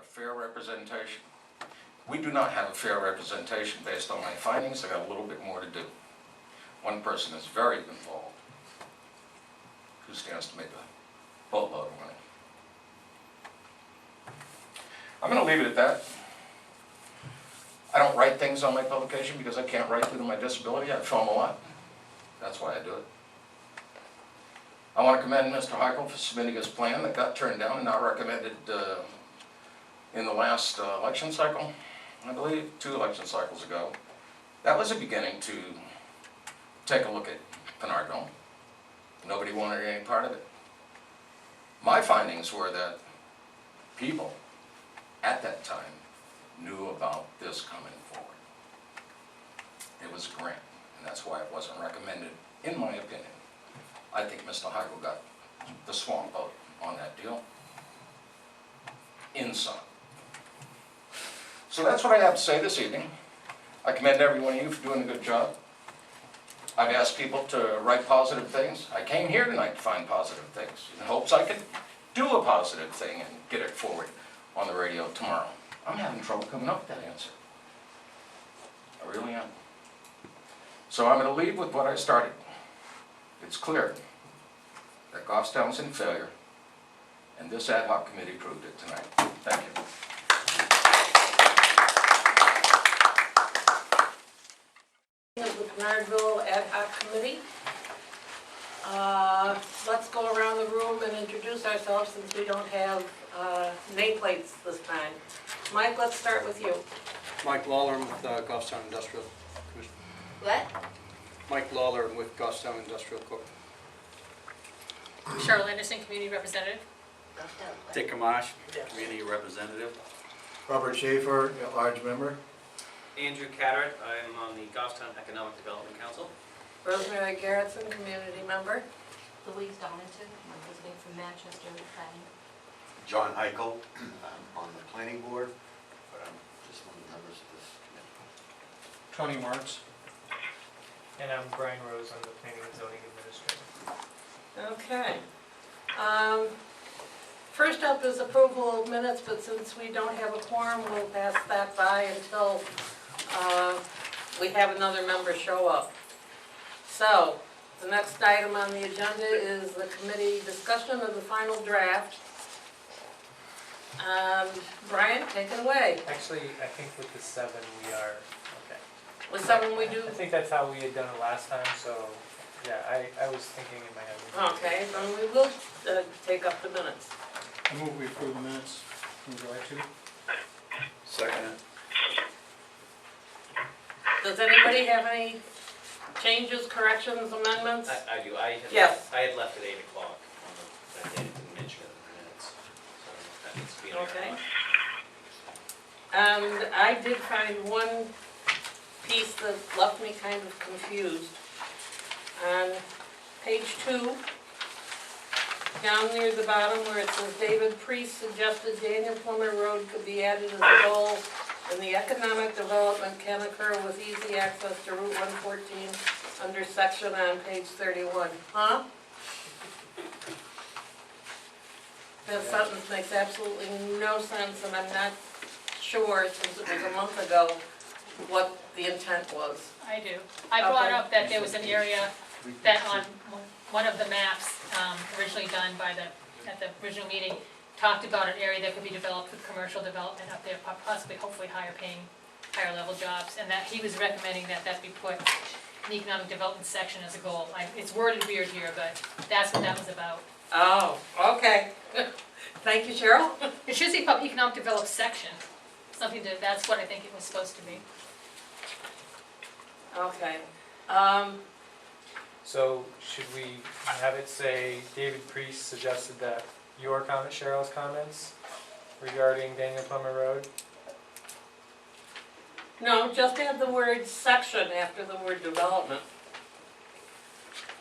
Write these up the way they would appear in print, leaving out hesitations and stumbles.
a fair representation. We do not have a fair representation based on my findings. I got a little bit more to do. One person is very involved, who stands to make a boatload of money. I'm going to leave it at that. I don't write things on my publication because I can't write due to my disability. I film a lot. That's why I do it. I want to commend Mr. Heichel for submitting his plan that got turned down and now recommended in the last election cycle, I believe, 2 election cycles ago. That was a beginning to take a look at Pinardville. Nobody wanted any part of it. My findings were that people at that time knew about this coming forward. It was a grant, and that's why it wasn't recommended, in my opinion. I think Mr. Heichel got the swamp vote on that deal. In some. So that's what I have to say this evening. I commend every one of you for doing a good job. I've asked people to write positive things. I came here tonight to find positive things in hopes I could do a positive thing and get it forward on the radio tomorrow. I'm having trouble coming up with that answer. I really am. So I'm going to leave with what I started. It's clear that Goffstown's in failure, and this ad hoc committee proved it tonight. Thank you. Of the Pinardville Ad Hoc Committee. Let's go around the room and introduce ourselves since we don't have nameplates this time. Mike, let's start with you. Mike Lawler with Goffstown Industrial Commission. What? Mike Lawler with Goffstown Industrial Corp. Cheryl Anderson, Community Representative. Dick Kamash, Community Representative. Robert Schaefer, at-large member. Andrew Carteret, I am on the Goffstown Economic Development Council. Rosemary Garrettson, community member. Louise Donington, I'm visiting from Manchester with planning. John Heichel, I'm on the planning board, but I'm just one of the members of this committee. Tony Marks. And I'm Brian Rose, I'm the Planning and Zoning Administrator. Okay. First up is approval of minutes, but since we don't have a quorum, we'll pass that by until we have another member show up. So, the next item on the agenda is the committee discussion of the final draft. Brian, take it away. Actually, I think with the 7 we are okay. With 7 we do? I think that's how we had done it last time, so yeah, I was thinking in my head. Okay, then we will take up the minutes. I move we approve the minutes from July 2. Second. Does anybody have any changes, corrections, amendments? I do. I Yes. had left at 8 o'clock on that day. It didn't mention it in the minutes. So that needs to be in there. Okay. And I did find one piece that left me kind of confused. On page 2, down near the bottom where it says David Priest suggested Daniel Plummer Road could be added as a goal, and the economic development can occur with easy access to Route 114 under section on page 31. Huh? That sentence makes absolutely no sense, and I'm not sure, since it was a month ago, what the intent was. I do. I brought Okay. up that there was an area that on one of the maps originally done by at the original meeting, talked about an area that could be developed with commercial development up there, possibly hopefully higher paying, higher level jobs, and that he was recommending that that be put in the economic development section as a goal. It's worded weird here, but that's what that was about. Oh, okay. Thank you, Cheryl. It should say economic development section, something that's what I think it was supposed to be. Okay. So should we have it say David Priest suggested that your comment, Cheryl's comments regarding Daniel Plummer Road? No, just add the word section after the word development.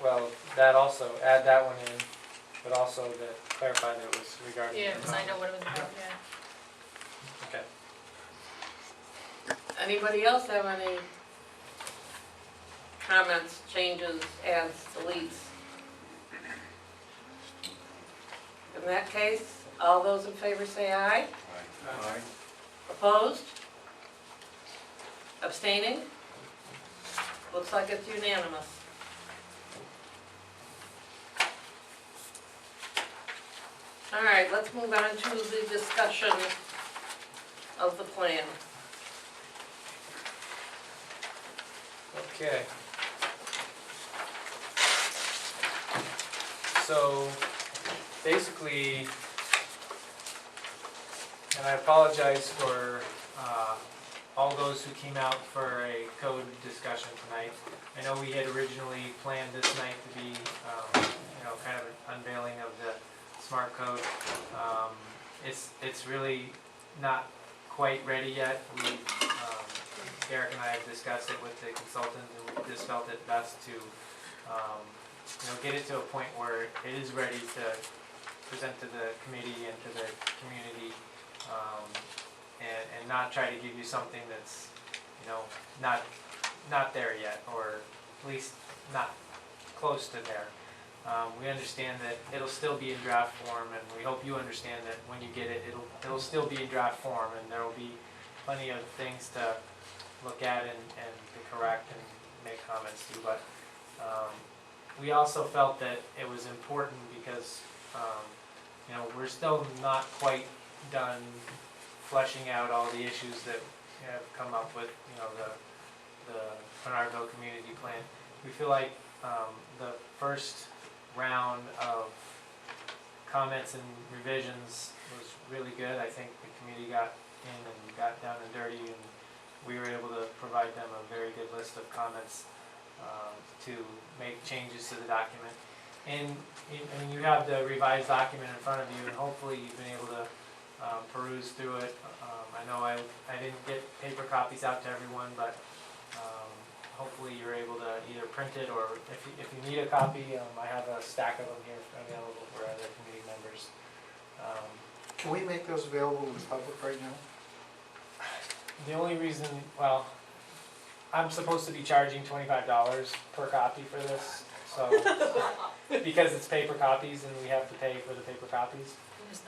Well, that also, add that one in, but also that clarify that it was regarding. Yeah, because I know what it was about, yeah. Okay. Anybody else have any comments, changes, adds, deletes? In that case, All those in favor say aye. Aye. Opposed? Abstaining? Looks like it's unanimous. All right, let's move on to the discussion of the plan. Okay. So, basically, and I apologize for all those who came out for a code discussion tonight. I know we had originally planned this night to be, kind of an unveiling of the smart code. It's really not quite ready yet. Derek and I have discussed it with the consultant, and we just felt it best to, get it to a point where it is ready to present to the committee and to the community, and not try to give you something that's, not there yet, or at least not close to there. We understand that it'll still be in draft form, and we hope you understand that when you get it, it'll still be in draft form, and there will be plenty of things to look at and to correct and make comments to. But we also felt that it was important because we're still not quite done fleshing out all the issues that have come up with the Pinardville community plan. We feel like the first round of comments and revisions was really good. I think the committee got in and got down and dirty, and we were able to provide them a very good list of comments to make changes to the document. And you have the revised document in front of you, and hopefully you've been able to peruse through it. I know I didn't get paper copies out to everyone, but hopefully you're able to either print it, or if you need a copy, I have a stack of them here available for other committee members. Can we make those available to the public right now? The only reason, well, I'm supposed to be charging $25 per copy for this, so, because it's paper copies and we have to pay for the paper copies.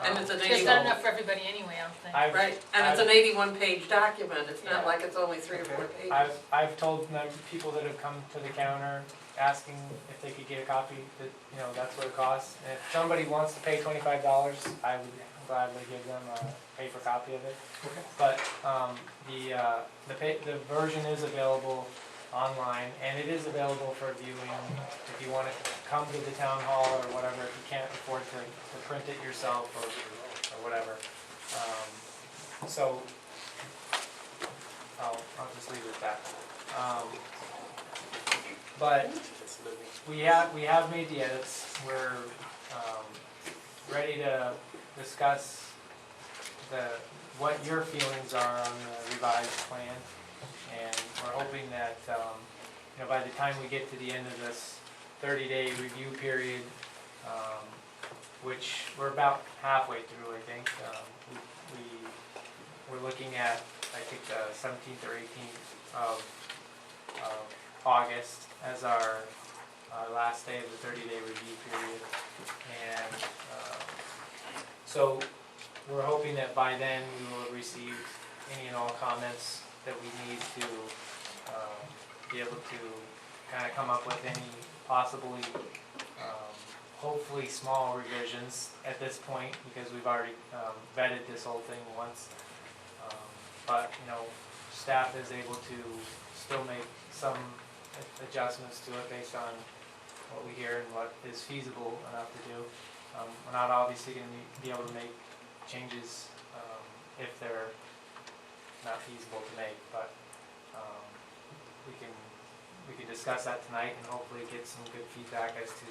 And it's an There's not enough for everybody anyway, I don't think. Right, and it's an 81-page document, it's not Yeah. like it's only 3 or 4 pages. I've told people that have come to the counter asking if they could get a copy, that, that's what it costs. And if somebody wants to pay $25, I would gladly give them a paper copy of it. Okay. But the version is available online, and it is available for viewing if you want to come to the town hall or whatever, if you can't afford to print it yourself or whatever. So I'll just leave it at that. But we have made the edits. We're ready to discuss what your feelings are on the revised plan, and we're hoping that by the time we get to the end of this 30-day review period, which we're about halfway through, I think. We're looking at, I think, the 17th or 18th of August as our last day of the 30-day review period. And so we're hoping that by then we will have received any and all comments that we need to be able to kind of come up with any possibly, hopefully small revisions at this point, because we've already vetted this whole thing once. But staff is able to still make some adjustments to it based on what we hear and what is feasible enough to do. We're not obviously going to be able to make changes if they're not feasible to make, but we can discuss that tonight and hopefully get some good feedback as to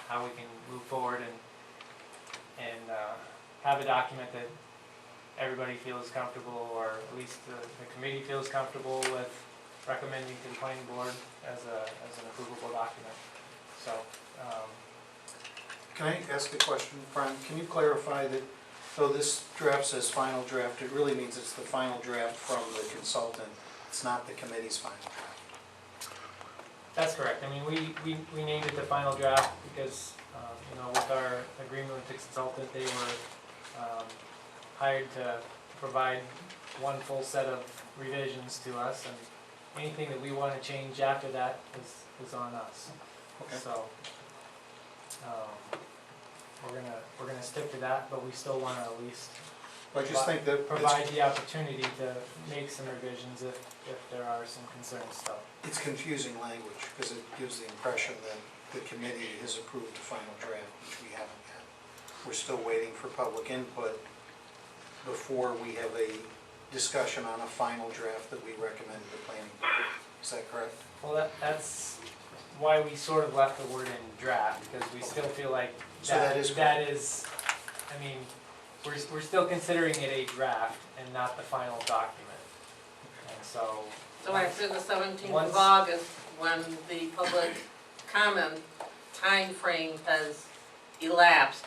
how we can move forward and have a document that everybody feels comfortable, or at least the committee feels comfortable with recommending to the planning board as an approvable document. So. Can I ask a question, Brian? Can you clarify that though this draft says final draft, it really means it's the final draft from the consultant? It's not the committee's final draft? That's correct. I mean, we named it the final draft because, with our agreement with the consultant, they were hired to provide one full set of revisions to us, and anything that we want to change after that is on us. Okay. So, we're gonna stick to that, but we still want to at least I just think that provide the opportunity to make some revisions if there are some concerns still. it's confusing language, because it gives the impression that the committee has approved the final draft, which we haven't yet. We're still waiting for public input before we have a discussion on a final draft that we recommend to the planning board. Is that correct? Well, that's why we sort of left the word in draft, because we still feel like So that is that is, I mean, we're still considering it a draft and not the final document. And so, So after the 17th Once- of August, when the public comment time frame has elapsed,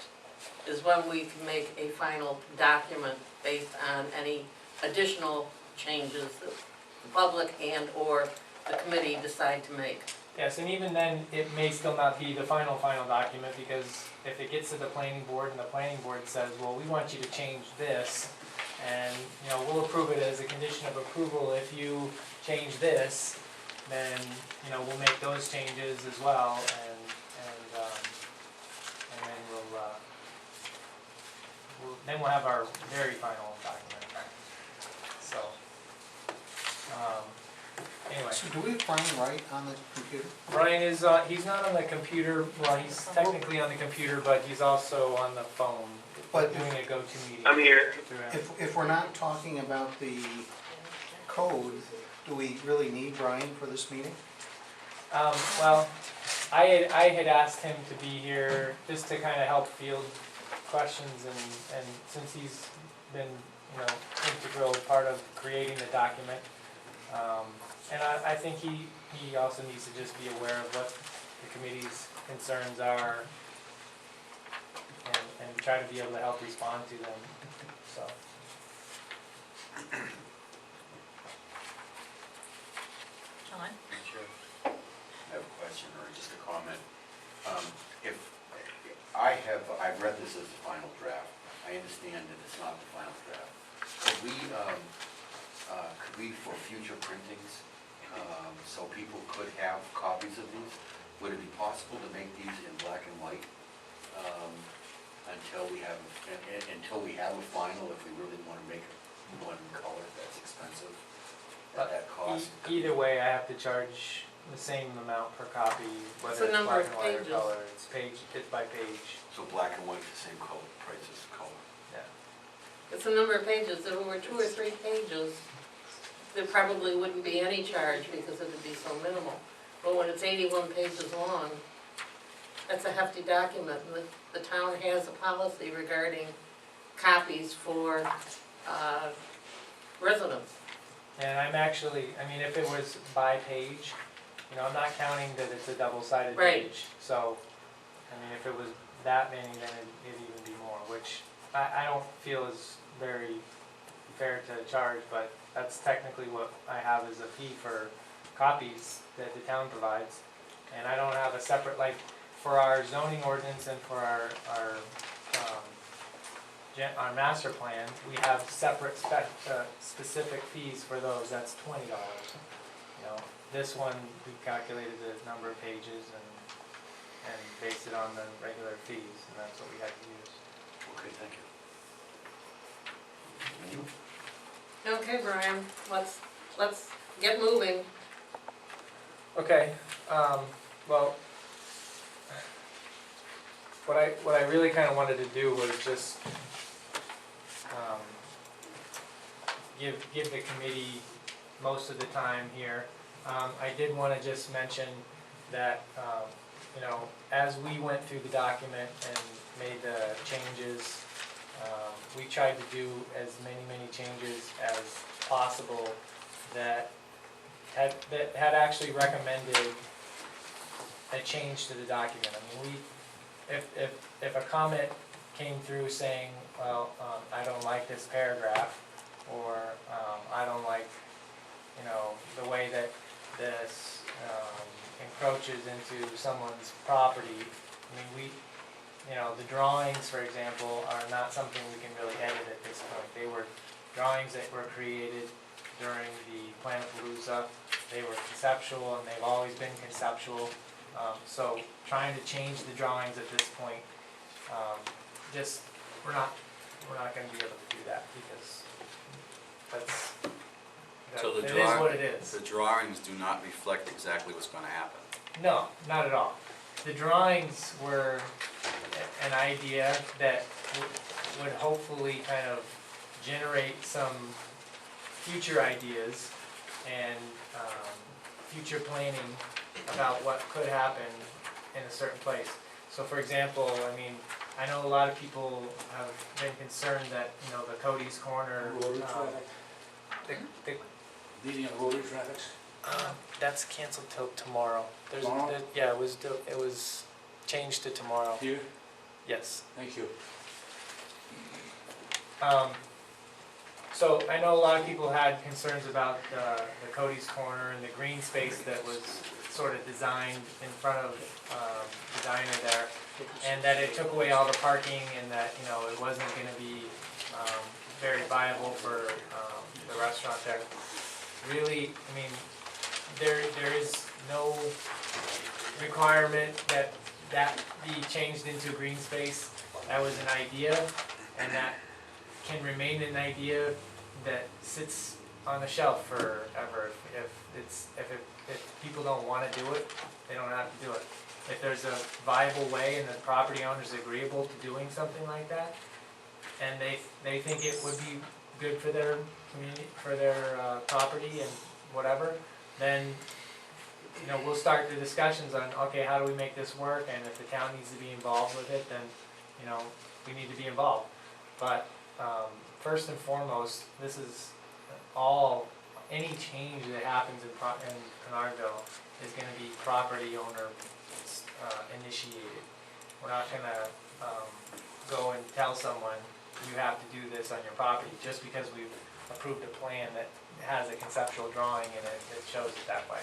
is when we can make a final document based on any additional changes that the public and/or the committee decide to make. yes, and even then, it may still not be the final document, because if it gets to the planning board and the planning board says, well, we want you to change this, and, you know, we'll approve it as a condition of approval if you change this, then, you know, we'll make those changes as well, and then we'll have our very final document. So, anyway. So do we have Brian Wright on the computer? Brian is, he's not on the computer, well, he's technically on the computer, but he's also on the phone, But doing a go-to meeting. I'm here. through him. if we're not talking about the code, do we really need Brian for this meeting? Well, I had asked him to be here just to kind of help field questions, and since he's been, you know, integral part of creating the document. And I think he also needs to just be aware of what the committee's concerns are, and try to be able to help respond to them, so. John? Sure. I have a question or just a comment. If, I've read this as the final draft. I understand that it's not the final draft. Could we, for future printings, so people could have copies of these, would it be possible to make these in black and white until we have a final, if we really want to make one color that's expensive, at that cost? Either way, I have to charge the same amount per copy, What's whether the it's number black of and white or pages? color. It's by page, So black and white, the same color, price as color. yeah. It's a number of pages. If it were 2 or 3 pages, there probably wouldn't be any charge because it would be so minimal. But when it's 81 pages long, that's a hefty document, and the town has a policy regarding copies for residents. And I'm actually, I mean, if it was by page, you know, I'm not counting that it's a double-sided Right. page. So, I mean, if it was that many, then it'd even be more, which I don't feel is very fair to charge, but that's technically what I have as a fee for copies that the town provides. And I don't have a separate, like, for our zoning ordinance and for our master plan, we have separate specific fees for those. That's $20. You know, this one, we calculated the number of pages and based it on the regular fees, and that's what we had to use. Okay, thank you. Okay, Brian, let's get moving. Okay, well, what I really kind of wanted to do was just give the committee most of the time here. I did want to just mention that, you know, as we went through the document and made the changes, we tried to do as many changes as possible that had actually recommended a change to the document. I mean, if a comment came through saying, well, I don't like this paragraph, or I don't like, you know, the way that this encroaches into someone's property. I mean, you know, the drawings, for example, are not something we can really edit at this point. They were drawings that were created during the Planapalooza. They were conceptual, and they've always been conceptual. So trying to change the drawings at this point, just, we're not gonna be able to do that, because that's, So the it is what it is. The drawings do not reflect exactly what's gonna happen. No, not at all. The drawings were an idea that would hopefully kind of generate some future ideas and future planning about what could happen in a certain place. So for example, I mean, I know a lot of people have been concerned that, you know, the Cody's Corner. Rotary traffic, the leading on rotary traffic. That's canceled till tomorrow. Tomorrow? Yeah, it was changed to tomorrow. Here, Yes. thank you. So I know a lot of people had concerns about the Cody's Corner and the green space that was sort of designed in front of the diner there, and that it took away all the parking, and that, you know, it wasn't going to be very viable for the restaurant there. Really, I mean, there is no requirement that be changed into green space. That was an idea, and that can remain an idea that sits on the shelf forever. If people don't want to do it, they don't have to do it. If there's a viable way and the property owner's agreeable to doing something like that, and they think it would be good for their community, for their property and whatever, then, you know, we'll start the discussions on, okay, how do we make this work, and if the town needs to be involved with it, then, you know, we need to be involved. But first and foremost, this is any change that happens in Pinardville is gonna be property owner initiated. We're not gonna go and tell someone, you have to do this on your property, just because we've approved a plan that has a conceptual drawing in it that shows it that way.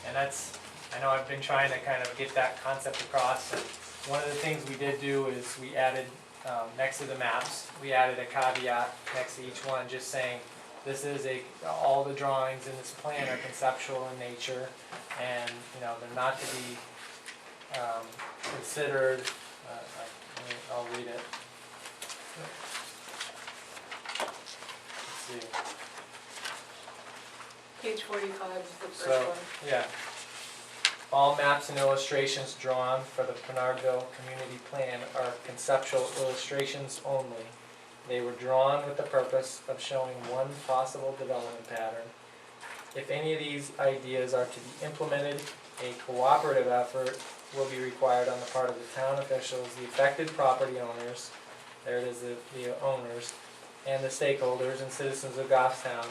And that's, I know I've been trying to kind of get that concept across, and one of the things we did do is we added, next to the maps, we added a caveat next to each one, just saying, this is all the drawings in this plan are conceptual in nature, and, you know, they're not to be considered, I'll read it. Let's see. Page 45 is the first So, one. yeah. All maps and illustrations drawn for the Pinardville Community Plan are conceptual illustrations only. They were drawn with the purpose of showing one possible development pattern. If any of these ideas are to be implemented, a cooperative effort will be required on the part of the town officials, the affected property owners, there it is, the owners, and the stakeholders and citizens of Goffstown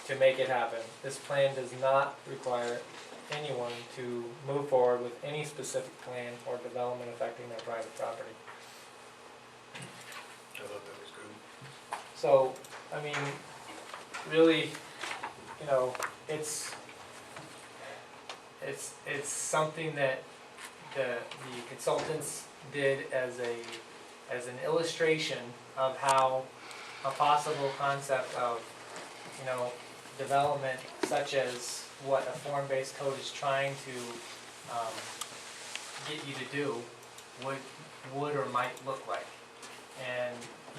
to make it happen. This plan does not require anyone to move forward with any specific plan or development affecting their private property. I thought that was good. So, I mean, really, you know, it's something that the consultants did as an illustration of how a possible concept of, you know, development such as what a form-based code is trying to get you to do would or might look like. And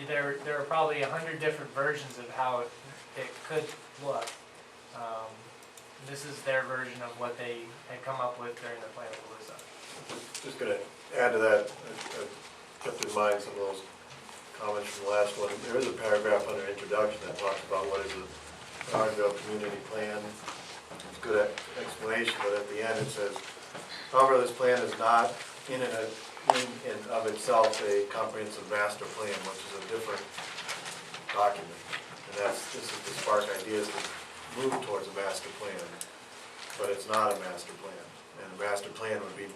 there are probably 100 different versions of how it could look. This is their version of what they had come up with during the Planapalooza. Just going to add to that, I kept in mind some of those comments from the last one. There is a paragraph under introduction that talks about what is a Pinardville community plan. It's a good explanation, but at the end it says, however, this plan is not in and of itself a comprehensive master plan, which is a different document. And this is to spark ideas to move towards a master plan, but it's not a master plan. And a master plan would be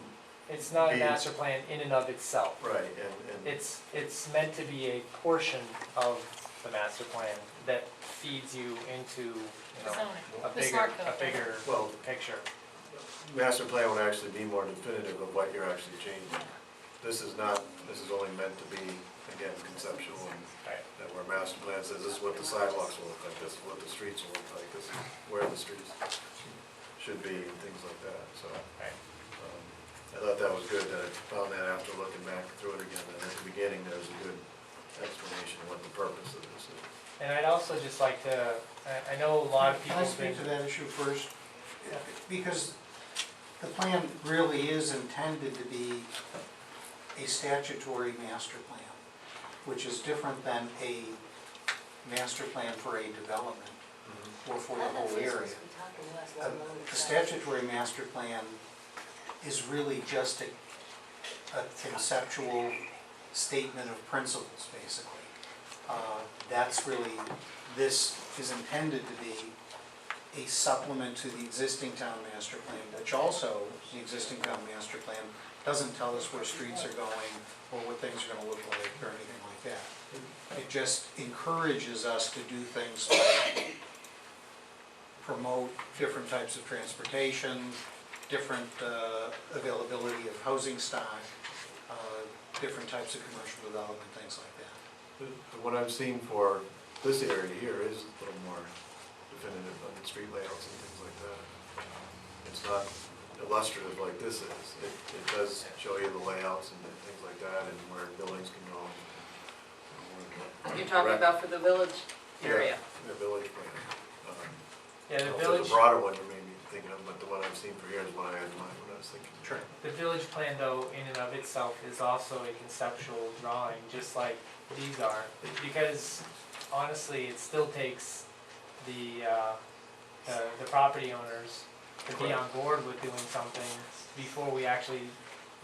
It's not a master plan in and of itself. right, and It's meant to be a portion of the master plan that feeds you into, you know, Zoning. a The smart bigger well, picture. master plan would actually be more definitive of what you're actually changing. This is not this is only meant to be, again, conceptual, and Right. that where master plan says this is what the sidewalks will look like, this is what the streets will look like, this is where the streets should be, and things like that, so. Right. I thought that was good, that I found that after looking back through it again, and at the beginning, there was a good explanation of what the purpose of this is. And I'd also just like to, I know a lot of Can people I have been. speak to that issue first? Because the plan really is intended to be a statutory master plan, which is different than a master plan for a development or for the whole area. A statutory master plan is really just a conceptual statement of principles, basically. That's really, this is intended to be a supplement to the existing town master plan, which also, the existing town master plan doesn't tell us where streets are going or what things are gonna look like or anything like that. It just encourages us to do things like promote different types of transportation, different availability of housing stock, different types of commercial development, things like that. What I've seen for this area here is a little more definitive on the street layouts and things like that. It's not illustrative like this is. It does show you the layouts and things like that, and where buildings can go. You're talking about for the village area? Yeah, the village plan. Yeah, the If village. there's a broader one you may be thinking of, but the one I've seen for here is what I had in mind when I was thinking. Sure. The village plan, though, in and of itself is also a conceptual drawing, just like these are, because honestly, it still takes the property owners to be on board with doing something before we actually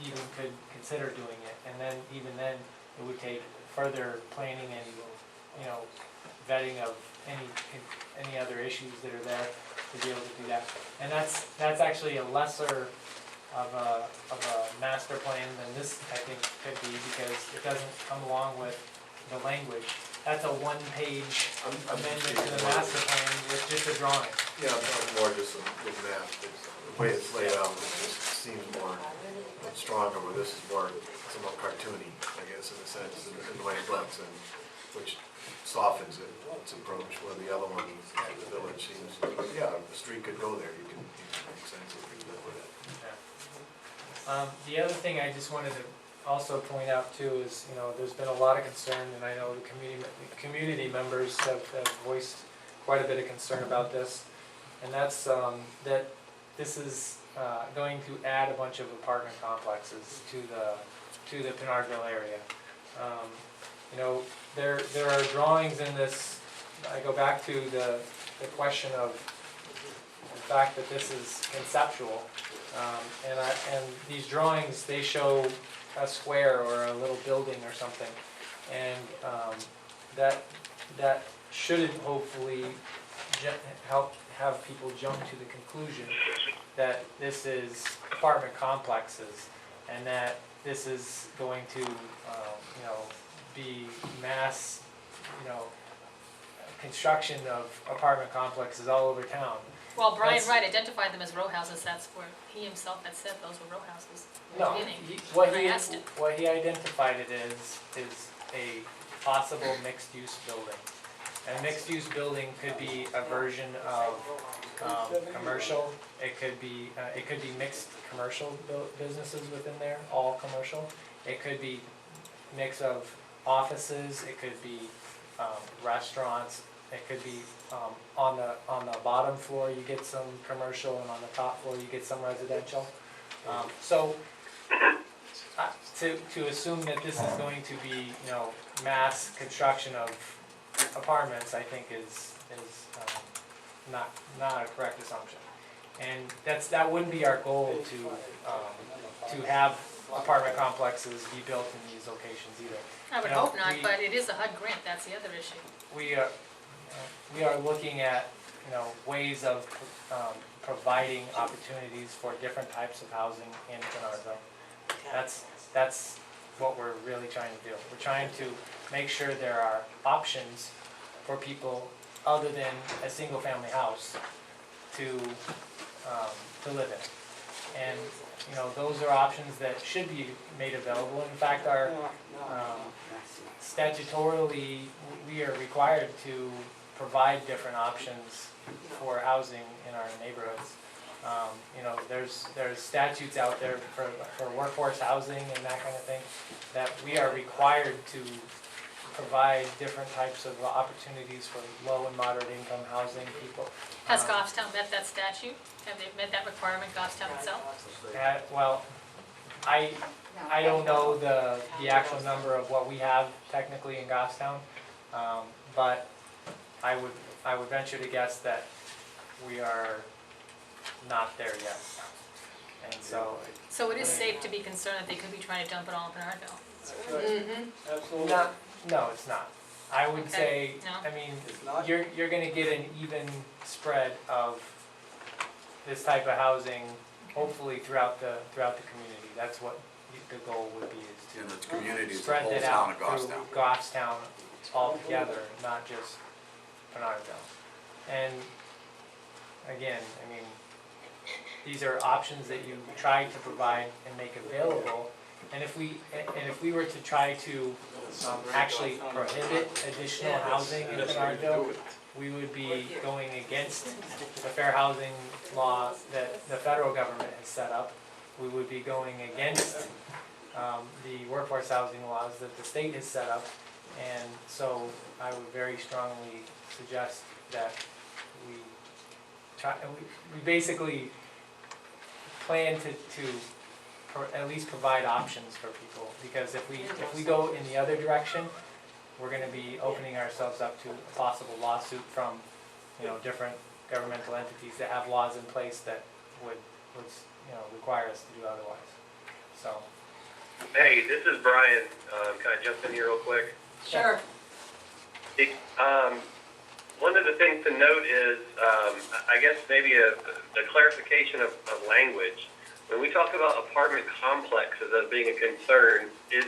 even could consider doing it. And then, even then, it would take further planning and, you know, vetting of any other issues that are there to be able to do that. And that's actually a lesser of a master plan than this, I think, could be, because it doesn't come along with the language. That's a one-page amendment to the master plan with just a drawing. Yeah, I'm talking more just the map. The way it's laid out, it just seems more stronger, where this is more, somewhat cartoony, I guess, in a sense, in the way it looks, and which softens it, its approach, where the other one, the village seems, yeah, the street could go there, you can make sense if you live with it. The other thing I just wanted to also point out too is, you know, there's been a lot of concern, and I know the community members have voiced quite a bit of concern about this, and that's that this is going to add a bunch of apartment complexes to the Pinardville area. You know, there are drawings in this. I go back to the question of the fact that this is conceptual, and these drawings, they show a square or a little building or something, and that should hopefully help have people jump to the conclusion that this is apartment complexes, and that this is going to, you know, be mass, you know, construction of apartment complexes all over town. Well, Brian That's- Wright identified them as row houses, that's where he himself had said those were row houses in the No, beginning. what I he asked him. what he identified it is a possible mixed-use building. A mixed-use building could be a version of commercial. It could be mixed commercial businesses within there, all commercial. It could be mix of offices. It could be restaurants. It could be on the bottom floor you get some commercial, and on the top floor you get some residential. So to assume that this is going to be, you know, mass construction of apartments, I think is not a correct assumption. And that wouldn't be our goal to have apartment complexes be built in these locations either. I would You know, hope not, but it is a HUD grant, that's the other issue. We are looking at, you know, ways of providing opportunities for different types of housing in Pinardville. That's what we're really trying to do. We're trying to make sure there are options for people other than a single-family house to live in. And, you know, those are options that should be made available. In fact, our statutorily, we are required to provide different options for housing in our neighborhoods. You know, there's statutes out there for workforce housing and that kind of thing, that we are required to provide different types of opportunities for low and moderate income housing people. Has Goffstown met that statute? Have they met that requirement, Goffstown itself? Well, I don't know the actual number of what we have technically in Goffstown, but I would venture to guess that we are not there yet. And so. So it is safe to be concerned that they could be trying to dump it all in Pinardville? Absolutely. No, it's not. I would say, No? I mean, It's not? you're gonna get an even spread of this type of housing, hopefully throughout the community. That's what the goal would be, In is the community, to the spread whole it town out of through Goffstown. Goffstown altogether, not just Pinardville. And again, I mean, these are options that you try to provide and make available. And if we were to try to actually prohibit additional housing in Pinardville, we would be going against the fair housing law that the federal government has set up. We would be going against the workforce housing laws that the state has set up. And so I would very strongly suggest that we basically plan to at least provide options for people, because if we go in the other direction, we're gonna be opening ourselves up to a possible lawsuit from, you know, different governmental entities that have laws in place that would you know, require us to do otherwise. So. Hey, this is Brian. Can I jump in here real quick? Sure. One of the things to note is, I guess maybe a clarification of language. When we talk about apartment complexes as being a concern, is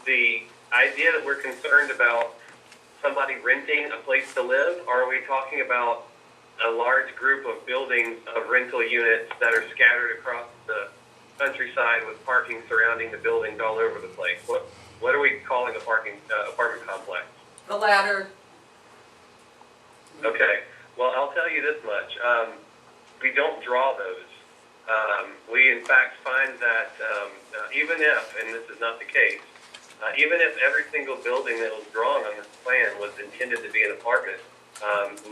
the idea that we're concerned about somebody renting a place to live, or are we talking about a large group of buildings of rental units that are scattered across the countryside with parking surrounding the buildings all over the place? What are we calling a apartment complex? The latter. Okay, well, I'll tell you this much. We don't draw those. We, in fact, find that even if, and this is not the case, even if every single building that was drawn on this plan was intended to be an apartment,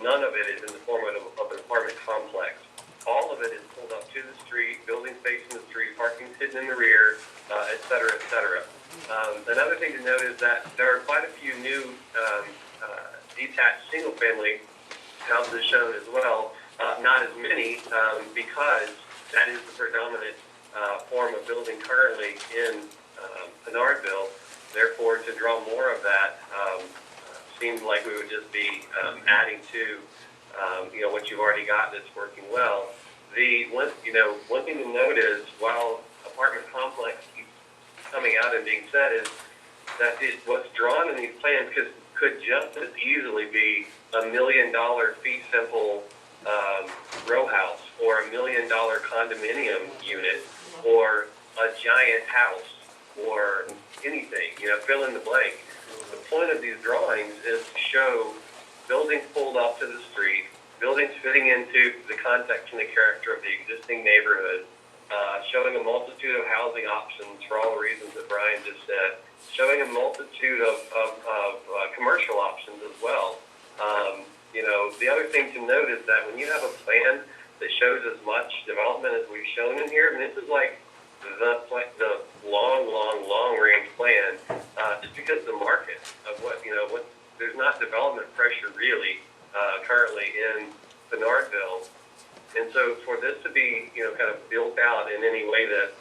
none of it is in the form of an apartment complex. All of it is pulled up to the street, buildings facing the street, parking hidden in the rear, et cetera, et cetera. Another thing to note is that there are quite a few new detached single-family houses shown as well. Not as many, because that is the predominant form of building currently in Pinardville. Therefore, to draw more of that seems like we would just be adding to what you've already got that's working well. One thing to note is, while apartment complex keeps coming out and being said, is that what's drawn in these plans could just as easily be $1 million fee simple row house, or $1 million condominium unit, or a giant house, or anything, fill in the blank. The point of these drawings is to show buildings pulled off to the street, buildings fitting into the context and the character of the existing neighborhood, showing a multitude of housing options for all the reasons that Brian just said, showing a multitude of commercial options as well. The other thing to note is that when you have a plan that shows as much development as we've shown in here, and this is like the long range plan, just because the market of what there's not development pressure really currently in Pinardville, and so for this to be kind of built out in any way that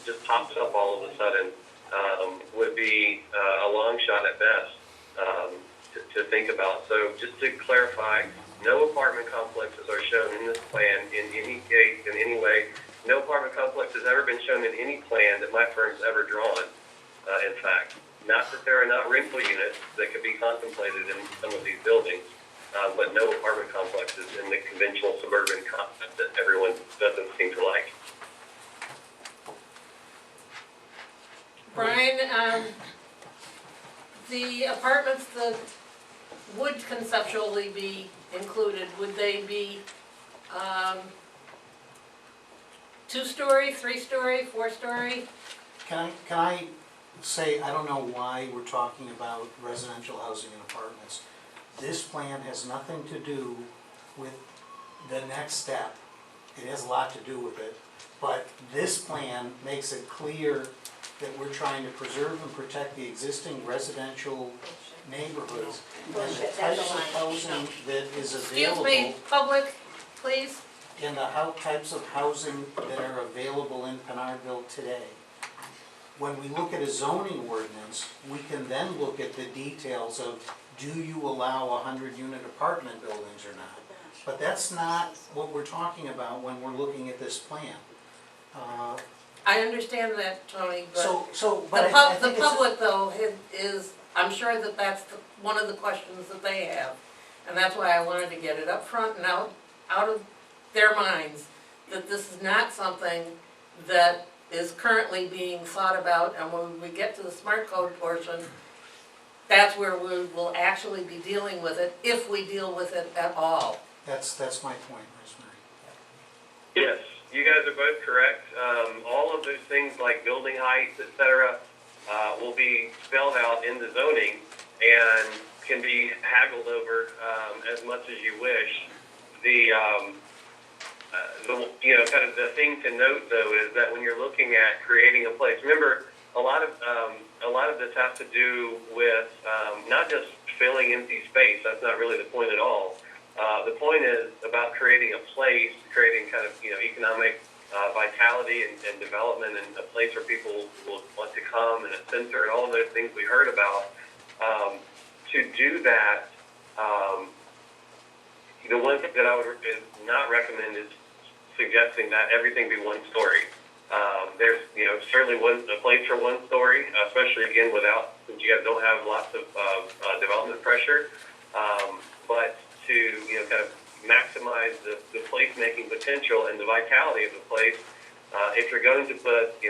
just pops up all of a sudden would be a long shot at best to think about. So just to clarify, no apartment complexes are shown in this plan in any case, in any way. No apartment complex has ever been shown in any plan that my firm's ever drawn, in fact. Not that there are not rental units that could be contemplated in some of these buildings, but no apartment complexes in the conventional suburban concept that everyone doesn't seem to like. Brian, the apartments that would conceptually be included, would they be, 2-story, 3-story, 4-story? Can I say, I don't know why we're talking about residential housing and apartments. This plan has nothing to do with the next step. It has a lot to do with it, but this plan makes it clear that we're trying to preserve and protect the existing residential neighborhoods and the types of housing that is Excuse available. me, public, please. And the types of housing that are available in Pinardville today. When we look at a zoning ordinance, we can then look at the details of, do you allow 100-unit apartment buildings or not? But that's not what we're talking about when we're looking at this plan. I understand that, Tony, but But I the think it's- public though is, I'm sure that that's one of the questions that they have. And that's why I wanted to get it up front and out of their minds, that this is not something that is currently being thought about, and when we get to the smart code portion, that's where we will actually be dealing with it, if we deal with it at all. That's my point, Rosemary. Yes, you guys are both correct. All of those things like building heights, et cetera, will be spelled out in the zoning and can be haggled over as much as you wish. Kind of the thing to note though is that when you're looking at creating a place, remember a lot of this has to do with not just filling empty space. That's not really the point at all. The point is about creating a place, creating kind of economic vitality and development, and a place where people will want to come, and a center, and all of those things we heard about. To do that, the one thing that I would not recommend is suggesting that everything be one story. There's certainly a place for one story, especially again since you guys don't have lots of development pressure. But to kind of maximize the place-making potential and the vitality of the place, if you're going to put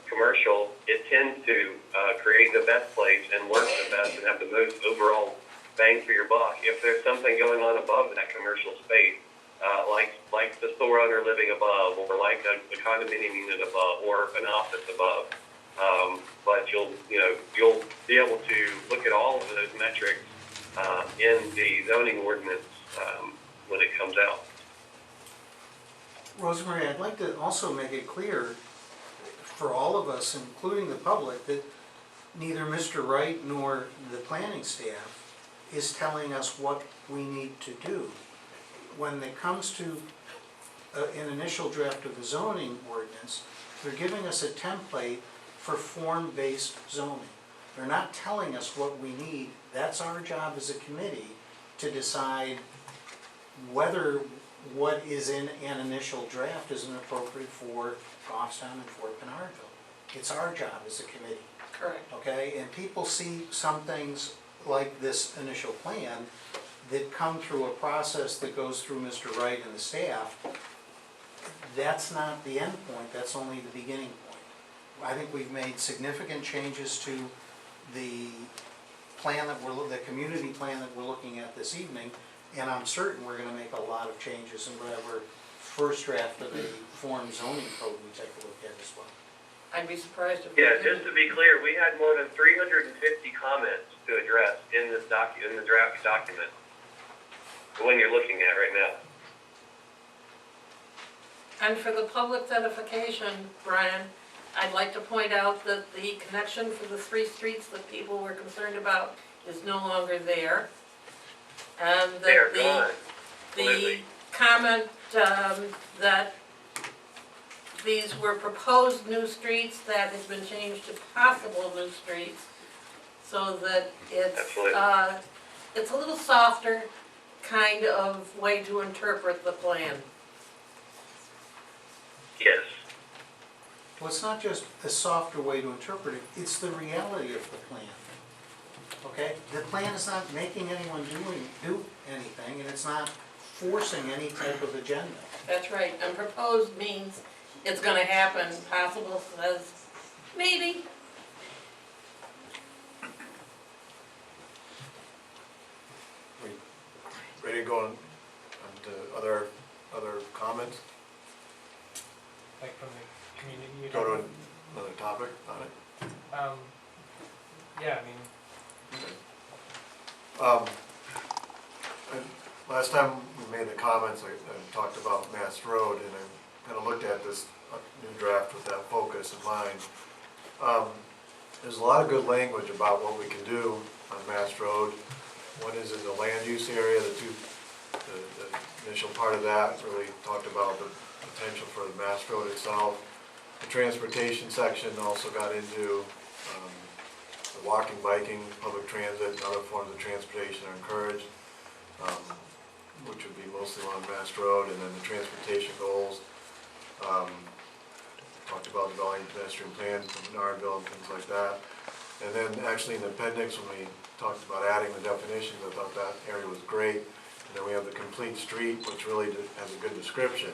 commercial, it tends to create the best place and work the best and have the most overall bang for your buck. If there's something going on above that commercial space, like the store owner living above, or like a condominium unit above, or an office above, but you'll be able to look at all of those metrics in the zoning ordinance when it comes out. Rosemary, I'd like to also make it clear for all of us, including the public, that neither Mr. Wright nor the planning staff is telling us what we need to do. When it comes to an initial draft of the zoning ordinance, they're giving us a template for form-based zoning. They're not telling us what we need. That's our job as a committee to decide whether what is in an initial draft is appropriate for Goffstown and for Pinardville. It's our job as a committee. Correct. Okay, and people see some things like this initial plan that come through a process that goes through Mr. Wright and the staff. That's not the end point, that's only the beginning point. I think we've made significant changes to the plan the community plan that we're looking at this evening, and I'm certain we're gonna make a lot of changes in whatever first draft of the form zoning code we take a look at as well. I'd be surprised if. Yeah, just to be clear, we had more than 350 comments to address in this in the draft document. The one you're looking at right now. And for the public edification, Brian, I'd like to point out that the connection for the 3 streets that people were concerned about is no longer there. And They are that gone. the Completely. comment that these were proposed new streets that has been changed to possible new streets, so that Absolutely. it's a little softer kind of way to interpret the plan. Yes. Well, it's not just a softer way to interpret it, it's the reality of the plan. Okay? The plan is not making anyone do anything, and it's not forcing any type of agenda. That's right, and proposed means it's gonna happen, possible says maybe. ready to go on to other comments? Like from the community? you're Go to talking? another topic on it? Yeah, I mean, Last time we made the comments, I talked about Mass Road, and I kind of looked at this new draft with that focus in mind. There's a lot of good language about what we can do on Mass Road. One is in the land use area, the initial part of that really talked about the potential for the Mass Road itself. The transportation section also got into the walking, biking, public transit, and other forms of transportation are encouraged, which would be mostly along Mass Road, and then the transportation goals. Talked about developing pedestrian plans from Pinardville and things like that. And then actually in the appendix, when we talked about adding the definitions, I thought that area was great. And then we have the complete street, which really has a good description.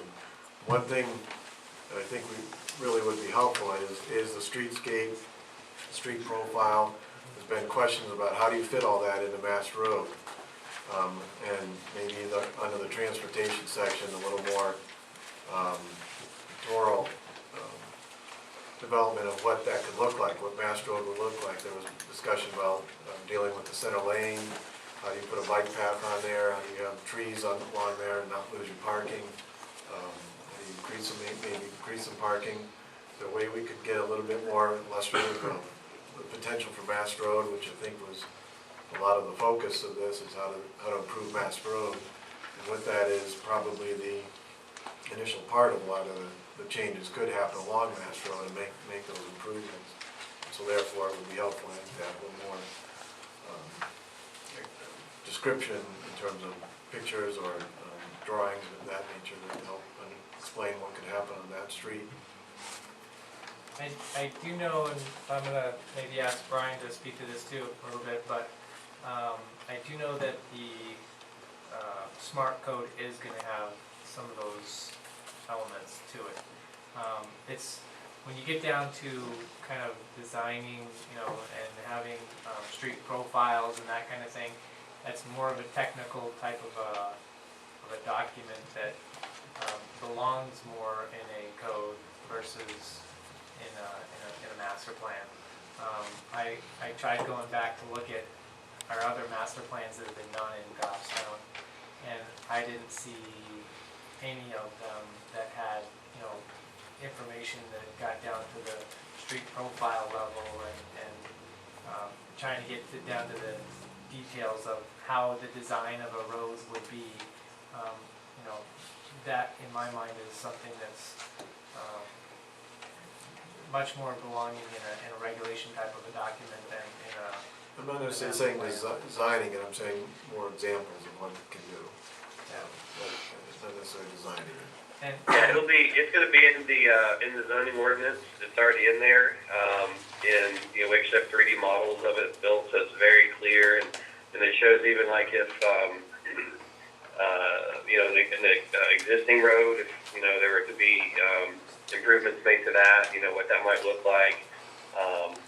One thing that I think really would be helpful is the streetscape, street profile. There's been questions about how do you fit all that into Mass Road? And maybe under the transportation section, a little more pictorial development of what that could look like, what Mass Road would look like. There was discussion about dealing with the center lane. How do you put a bike path on there? How do you have trees along there and not lose your parking? How do you maybe increase some parking? The way we could get a little bit more illustrative of the potential for Mass Road, which I think was a lot of the focus of this, is how to improve Mass Road. And with that is probably the initial part of a lot of the changes could happen along Mass Road and make those improvements. So therefore, it would be helpful to have a little more description in terms of pictures or drawings of that nature that help explain what could happen on that street. I do know, and I'm gonna maybe ask Brian to speak to this too a little bit, but I do know that the smart code is gonna have some of those elements to it. It's when you get down to kind of designing, and having street profiles and that kind of thing. That's more of a technical type of a document that belongs more in a code versus in a master plan. I tried going back to look at our other master plans that have been done in Goffstown, and I didn't see any of them that had, information that got down to the street profile level and trying to get down to the details of how the design of a road would be. That in my mind is something that's much more belonging in a regulation type of a document than in a. I'm not necessarily saying designing it, I'm saying more examples of what it can do. It's not necessarily designing it. Yeah, it's gonna be in the zoning ordinance. It's already in there. We actually have 3D models of it built, so it's very clear, and it shows even like if in the existing road, if there were to be improvements made to that, what that might look like,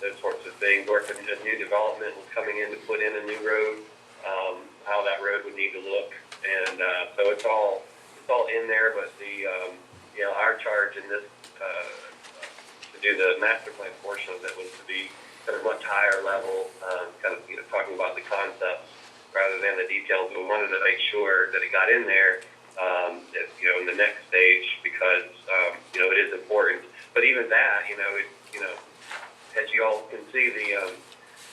those sorts of things, or if a new development was coming in to put in a new road, how that road would need to look, and so it's all in there. But our charge in this to do the master plan portion of it was to be at a much higher level, talking about the concepts rather than the details. We wanted to make sure that it got in there, in the next stage, because it is important. But even that, as you all can see,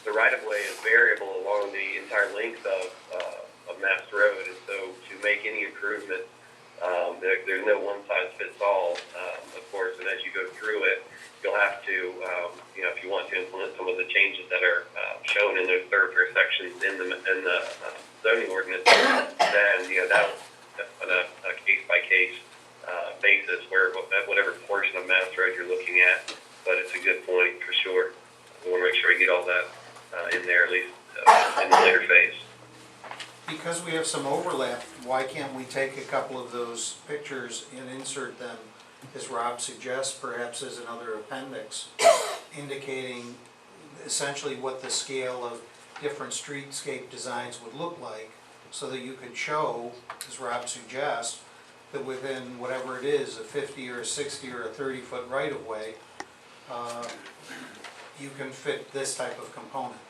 the right of way is variable along the entire length of Mass Road, and so to make any improvement, there's no one size fits all, of course. And as you go through it, you'll have to, if you want to implement some of the changes that are shown in those thoroughfare sections in the zoning ordinance, then that'll on a case-by-case basis, where whatever portion of Mass Road you're looking at. But it's a good point for sure. We want to make sure we get all that in there, at least in the later phase. Because we have some overlap, why can't we take a couple of those pictures and insert them, as Rob suggests, perhaps as another appendix, indicating essentially what the scale of different streetscape designs would look like, so that you could show, as Rob suggests, that within whatever it is, a 50 or a 60 or a 30-foot right-of-way, you can fit this type of component.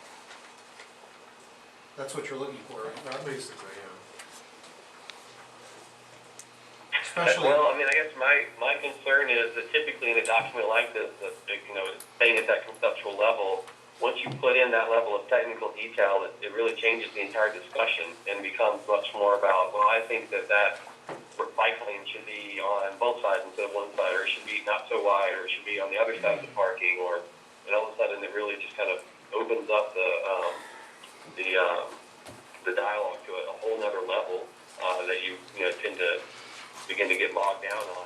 That's what you're looking for, right, Rob? Basically, yeah. Especially, Well, I mean, I guess my concern is that typically in a document like this, that, you know, staying at that conceptual level, once you put in that level of technical detail, it really changes the entire discussion and becomes much more about, well, I think that bike lane should be on both sides instead of one side, or it should be not so wide, or it should be on the other side of the parking, or, and all of a sudden it really just kind of opens up the dialogue to a whole nother level that you know tend to begin to get bogged down on.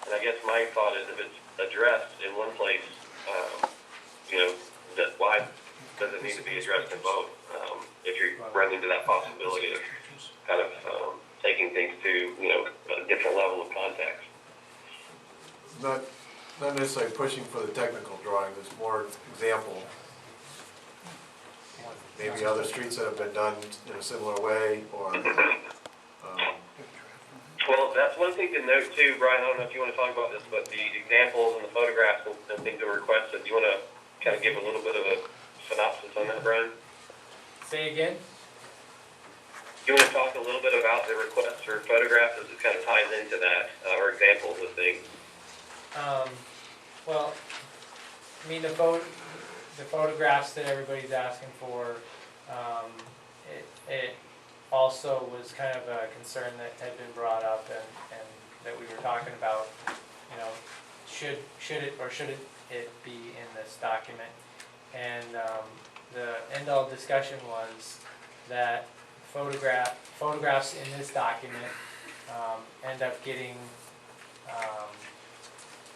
And I guess my thought is if it's addressed in one place, you know, that why does it need to be addressed in both? If you run into that possibility of kind of taking things to, you know, a different level of context. Not necessarily pushing for the technical drawing, there's more example. Maybe other streets that have been done in a similar way, or, Well, that's one thing to note too, Brian. I don't know if you want to talk about this, but the examples and the photographs and things that were requested, do you want to kind of give a little bit of a synopsis on that, Brian? Say again? Do you want to talk a little bit about the requests for photographs as it kind of ties into that, or examples of things? Well, I mean, the photographs that everybody's asking for, it also was kind of a concern that had been brought up and that we were talking about, you know, should it or shouldn't it be in this document? And the end-all discussion was that photographs in this document end up getting,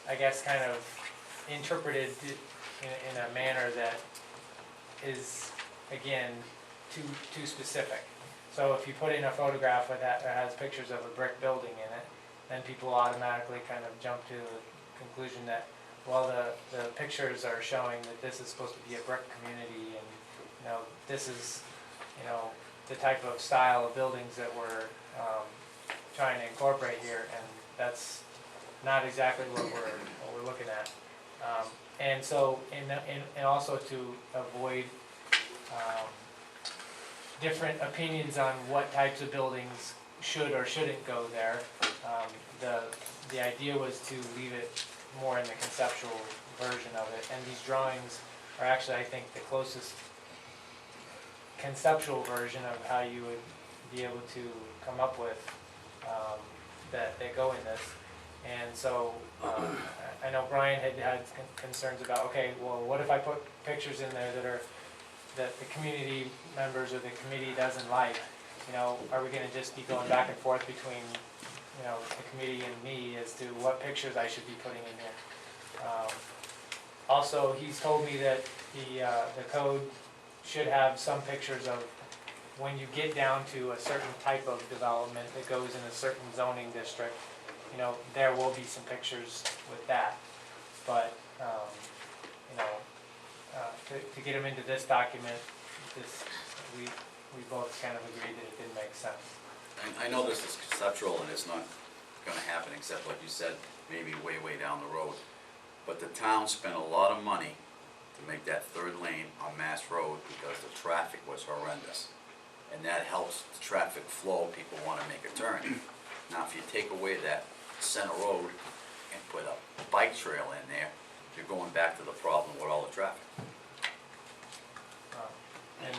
I guess, kind of interpreted in a manner that is, again, too specific. So if you put in a photograph that has pictures of a brick building in it, then people automatically kind of jump to the conclusion that, well, the pictures are showing that this is supposed to be a brick community, and, you know, this is, you know, the type of style of buildings that we're trying to incorporate here, and that's not exactly what we're looking at. And so, and also to avoid different opinions on what types of buildings should or shouldn't go there, the idea was to leave it more in the conceptual version of it. And these drawings are actually, I think, the closest conceptual version of how you would be able to come up with that go in this. And so I know Brian had concerns about, okay, well, what if I put pictures in there that the community members or the committee doesn't like? You know, are we going to just be going back and forth between, you know, the committee and me as to what pictures I should be putting in here? Also, he's told me that the code should have some pictures of when you get down to a certain type of development that goes in a certain zoning district. You know, there will be some pictures with that, but you know, to get them into this document, we both kind of agreed that it didn't make sense. I know this is conceptual and it's not gonna happen except like you said, maybe way down the road. But the town spent a lot of money to make that third lane on Mass Road because the traffic was horrendous. And that helps the traffic flow, people wanna make a turn. Now if you take away that center road and put a bike trail in there, you're going back to the problem with all the traffic. And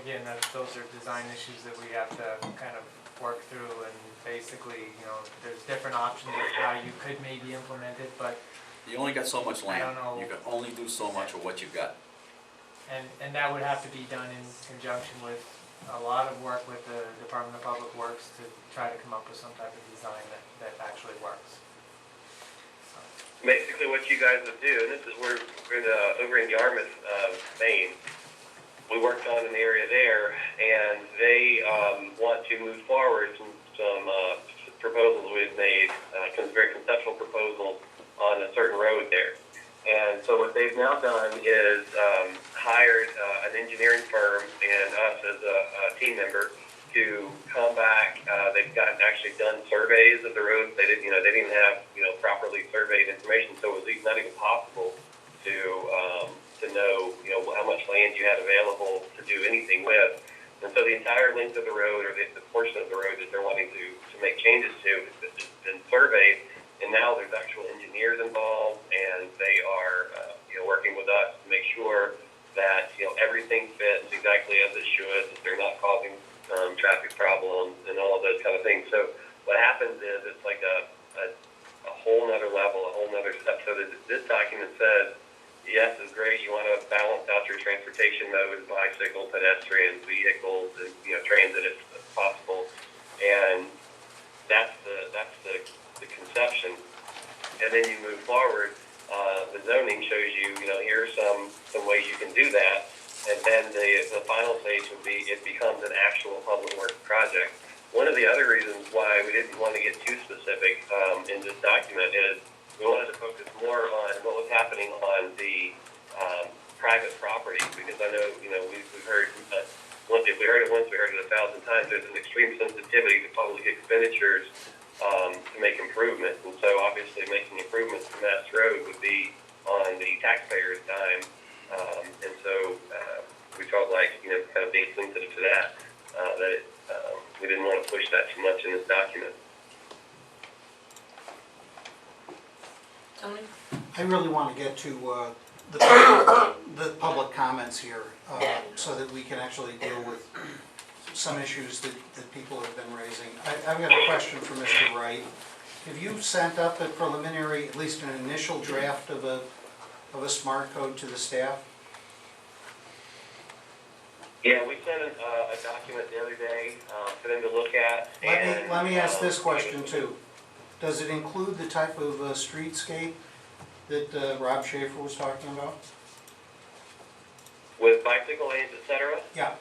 again, those are design issues that we have to kind of work through, and basically, you know, there's different options of how you could maybe implement it, but You only got so much land. I don't know. You can only do so much of what you've got. and that would have to be done in conjunction with a lot of work with the Department of Public Works to try to come up with some type of design that actually works. So. Basically what you guys would do, and this is where over in Yarmouth, Maine, we worked on an area there, and they want to move forward some proposals we've made, very conceptual proposals on a certain road there. And so what they've now done is hired an engineering firm and us as a team member to come back. They've actually done surveys of the roads. They didn't, they didn't have, properly surveyed information, so it was not even possible to know, how much land you had available to do anything with. And so the entire length of the road, or the portion of the road that they're wanting to make changes to, has been surveyed. And now there's actual engineers involved, and they are, working with us to make sure that, everything fits exactly as it should, that they're not causing traffic problems and all of those kind of things. So what happens is it's like a whole nother level, a whole nother step. So this document says, yes, it's great. You want to balance out your transportation modes, bicycle, pedestrians, vehicles, and transit if possible. And that's the conception. And then you move forward. The zoning shows you, here are some ways you can do that. And then the final stage would be it becomes an actual public works project. One of the other reasons why we didn't want to get too specific in this document is we wanted to focus more on what was happening on the private property, because I know, we've heard, if we heard it once, we heard it 1,000 times, there's an extreme sensitivity to public expenditures to make improvements. And so obviously making improvements to Mass Road would be on the taxpayer's dime. And so we felt like, kind of being sensitive to that, we didn't want to push that too much in this document. Tony? I really want to get to the public comments here, so that we can actually deal with some issues that people have been raising. I've got a question for Mr. Wright. Have you sent up a preliminary, at least an initial draft of a smart code to the staff? Yeah, we sent a document the other day for them to look at. Let me ask this question too. Does it include the type of streetscape that Rob Schaefer was talking about? With bicycle lanes, et cetera? Yeah.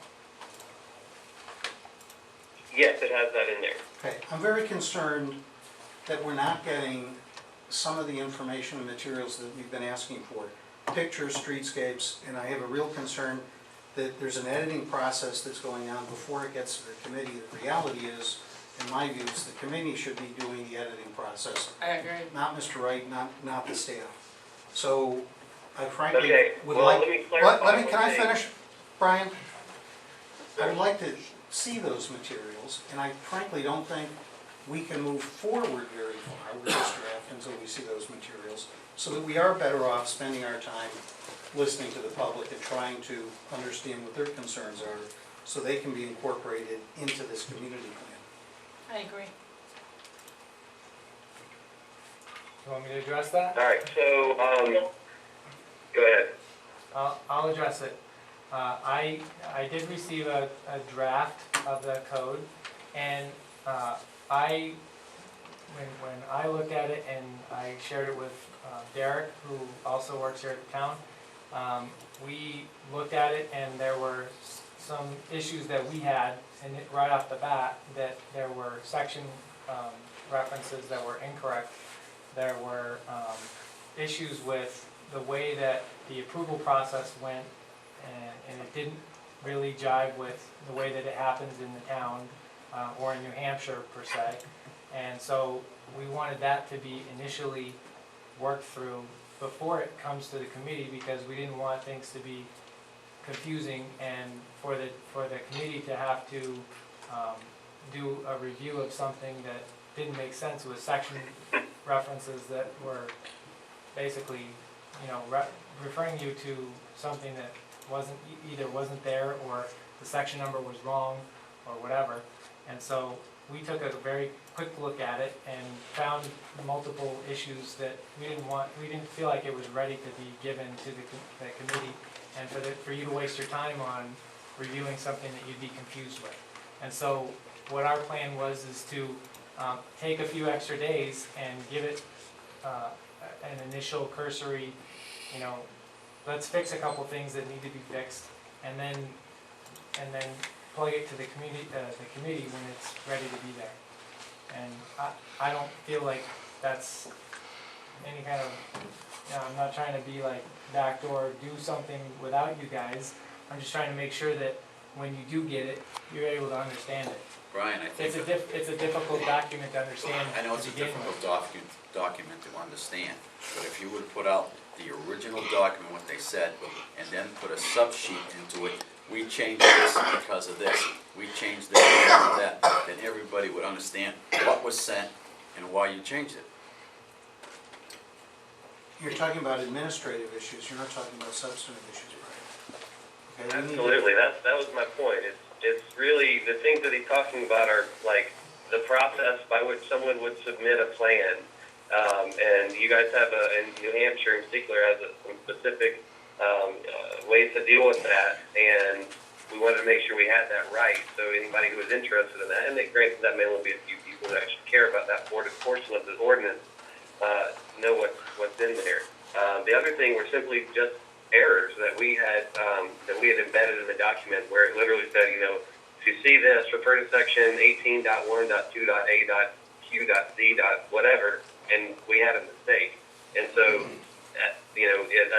Yes, it has that in there. Okay, I'm very concerned that we're not getting some of the information and materials that we've been asking for. Pictures, streetscapes, and I have a real concern that there's an editing process that's going on before it gets to the committee. The reality is, in my view, is the committee should be doing the editing process. I agree. Not Mr. Wright, not the staff. So, I frankly Okay, would well, like... let me clarify Can I one thing. finish, Brian? I would like to see those materials, and I frankly don't think we can move forward very far with this draft until we see those materials, so that we are better off spending our time listening to the public and trying to understand what their concerns are, so they can be incorporated into this community plan. I agree. You want me to address that? All right, so, go ahead. I'll address it. I did receive a draft of the code, and when I looked at it and I shared it with Derek, who also works here at the town, we looked at it and there were some issues that we had, and right off the bat, that there were section references that were incorrect. There were issues with the way that the approval process went, and it didn't really jive with the way that it happens in the town, or in New Hampshire per se. And so we wanted that to be initially worked through before it comes to the committee, because we didn't want things to be confusing and for the committee to have to do a review of something that didn't make sense with section references that were basically, referring you to something that either wasn't there, or the section number was wrong, or whatever. And so we took a very quick look at it and found multiple issues that we didn't feel like it was ready to be given to the committee, and for you to waste your time on reviewing something that you'd be confused with. And so what our plan was is to take a few extra days and give it an initial cursory, let's fix a couple things that need to be fixed, and then plug it to the committee when it's ready to be there. And I don't feel like that's any kind of, I'm not trying to be like backdoor, do something without you guys. I'm just trying to make sure that when you do get it, you're able to understand it. Brian, I think, It's a difficult document to understand I know it's to a begin difficult with. document to understand, but if you would put out the original document, what they said, and then put a sub-sheet into it, we changed this because of this, we changed this because of that, then everybody would understand what was sent and why you changed it. You're talking about administrative issues, you're not talking about substantive issues, Brian. Okay, we need to- Absolutely, that was my point. It's really, the things that he's talking about are like the process by which someone would submit a plan. And you guys have in New Hampshire in particular, has some specific ways to deal with that. And we wanted to make sure we had that right. So anybody who is interested in that, and granted that may only be a few people that actually care about that portion of the ordinance, know what's in there. The other thing were simply just errors that we had embedded in the document, where it literally said, if you see this, refer to section 18.1.2.a.q.z. whatever, and we had a mistake. And so, as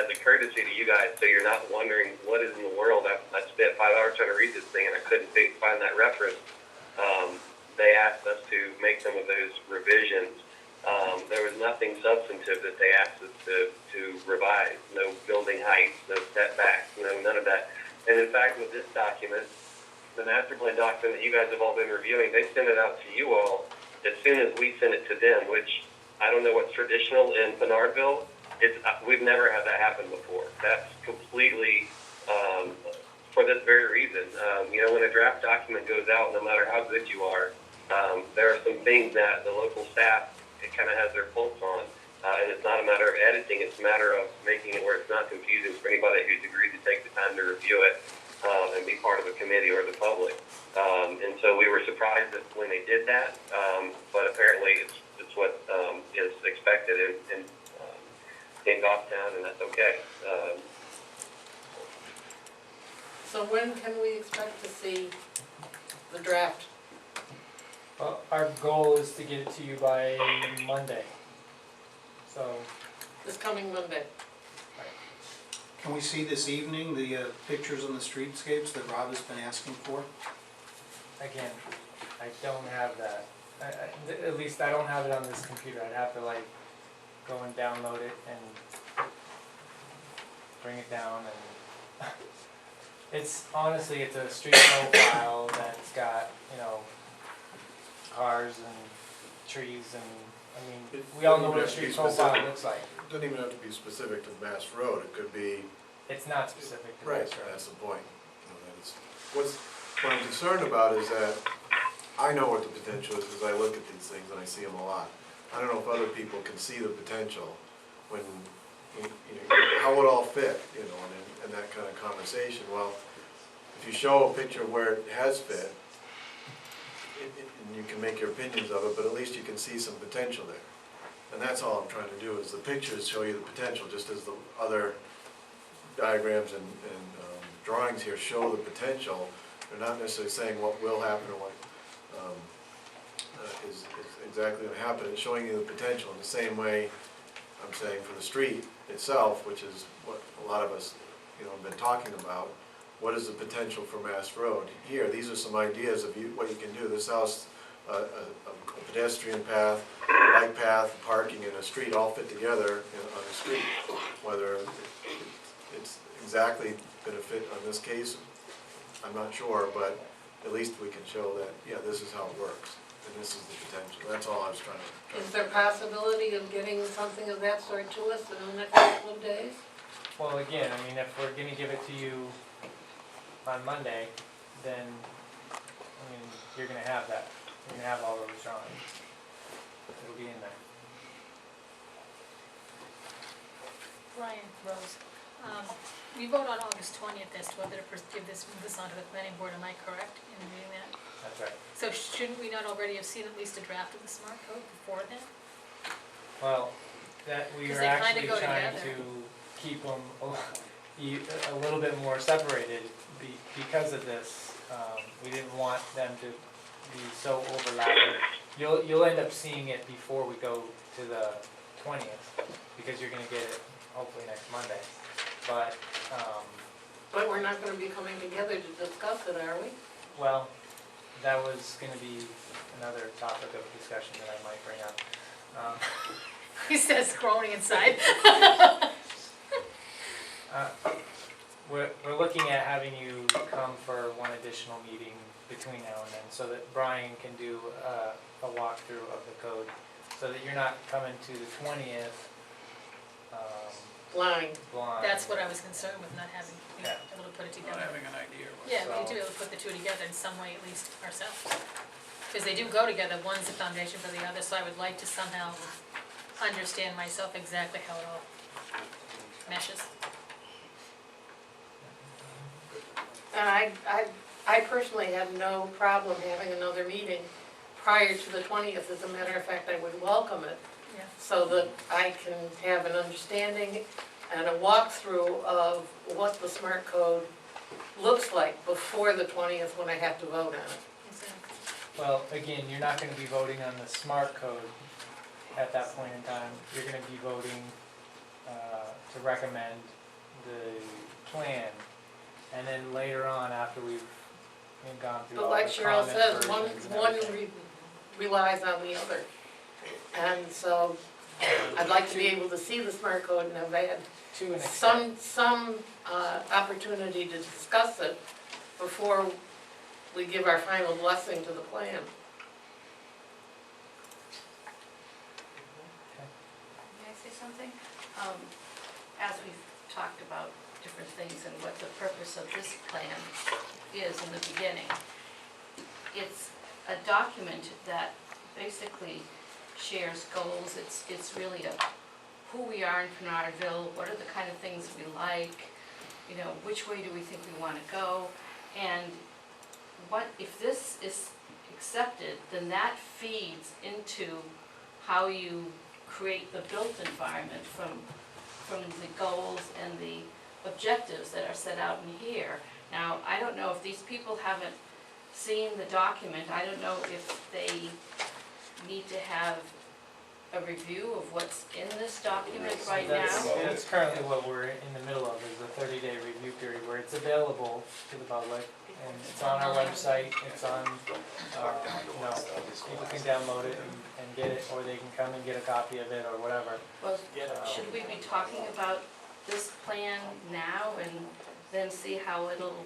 a courtesy to you guys, so you're not wondering what is in the world. I spent 5 hours trying to read this thing and I couldn't find that reference. They asked us to make some of those revisions. There was nothing substantive that they asked us to revise. No building heights, no setbacks, none of that. And in fact, with this document, the master plan document that you guys have all been reviewing, they sent it out to you all as soon as we sent it to them, which I don't know what's traditional in Pinardville. We've never had that happen before. That's completely for this very reason. When a draft document goes out, no matter how good you are, there are some things that the local staff, it kind of has their pulse on. And it's not a matter of editing, it's a matter of making it where it's not confusing for anybody who's agreed to take the time to review it and be part of a committee or the public. And so we were surprised when they did that, but apparently it's what is expected in Goffstown, and that's okay. So when can we expect to see the draft? Well, our goal is to get it to you by Monday. So, This coming Monday? Can we see this evening the pictures on the streetscapes that Rob has been asking for? again, I don't have that. At least I don't have it on this computer. I'd have to go and download it and bring it down, and it's honestly, it's a street profile that's got, cars and trees, and we all know what a street profile looks like. It doesn't even have to be specific to Mass Road, it could be. It's not specific to Right, Mass Road. that's the point. What I'm concerned about is that I know what the potential is because I look at these things and I see them a lot. I don't know if other people can see the potential when, how it all fit, in that kind of conversation. Well, if you show a picture of where it has fit, and you can make your opinions of it, but at least you can see some potential there. And that's all I'm trying to do, is the pictures show you the potential, just as the other diagrams and drawings here show the potential. They're not necessarily saying what will happen or what is exactly going to happen. It's showing you the potential in the same way I'm saying for the street itself, which is what a lot of us have been talking about. What is the potential for Mass Road? Here, these are some ideas of what you can do. This house, a pedestrian path, a bike path, parking, and a street all fit together on the street. Whether it's exactly going to fit on this case, I'm not sure, but at least we can show that, yeah, this is how it works, and this is the potential. That's all I was trying to. Is there possibility of getting something of that sort to us in the next couple of days? Well, again, if we're gonna give it to you on Monday, then, you're gonna have that. You're gonna have all those drawings. It'll be in there. Brian Rose, we vote on August 20th as to whether to move this onto the planning board. Am I correct in reading that? That's right. So shouldn't we not already have seen at least a draft of the smart code before then? Well, that we 'Cause are they kinda actually go trying together. to keep them a little bit more separated because of this. We didn't want them to be so overlapping. You'll end up seeing it before we go to the 20th, because you're gonna get it hopefully next Monday. But But we're not gonna be coming together to discuss it, are we? Well, that was gonna be another topic of discussion that I might bring up. He says groaning inside. We're looking at having you come for one additional meeting between now and then, so that Brian can do a walkthrough of the code, so that you're not coming to the 20th Blind. blind. That's what I was concerned with, not having, being Yeah. able to put it Not together. having an idea. Yeah, we need to So- be able to put the two together in some way, at least ourselves. Because they do go together, one's the foundation for the other, so I would like to somehow understand myself exactly how it all meshes. And I personally have no problem having another meeting prior to the 20th. As a matter of fact, I would welcome it, Yeah. so that I can have an understanding and a walkthrough of what the smart code looks like before the 20th when I have to vote on it. Exactly. Well, again, you're not gonna be voting on the smart code at that point in time. You're gonna be voting to recommend the plan. And then later on, after we've gone through But all like the Cheryl comment says, versions and one everything. relies on the other. And so I'd like to be able to see the smart code and have had To an extent. some opportunity to discuss it before we give our final blessing to the plan. May I say something? As we've talked about different things and what the purpose of this plan is in the beginning, it's a document that basically shares goals. It's really who we are in Pinardville, what are the kind of things we like, you know, which way do we think we want to go, and what if this is accepted, then that feeds into how you create the built environment from the goals and the objectives that are set out in here. Now, I don't know if these people haven't seen the document, I don't know if they need to have a review of what's in this document right now. That's currently what we're in the middle of, is the 30-day review period, where it's available to the public, and it's on our website, it's on, people can download it and get it, or they can come and get a copy of it, or whatever. Well, should we be talking about this plan now and then see how it'll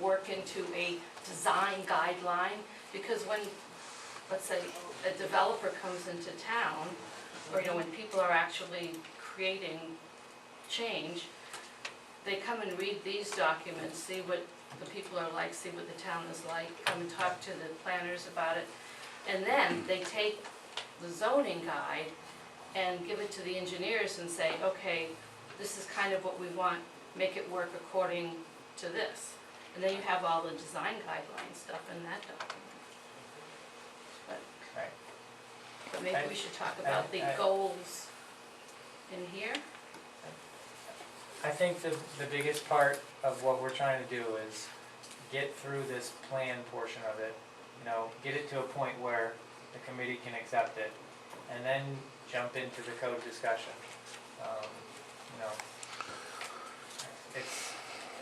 work into a design guideline? Because when, let's say, a developer comes into town, or, you know, when people are actually creating change, they come and read these documents, see what the people are like, see what the town is like, come and talk to the planners about it, and then they take the zoning guide and give it to the engineers and say, okay, this is kind of what we want, make it work according to this. And then you have all the design guideline stuff in that document. Right. But maybe we should talk about the goals in here. I think the biggest part of what we're trying to do is get through this plan portion of it, get it to a point where the committee can accept it, and then jump into the code discussion.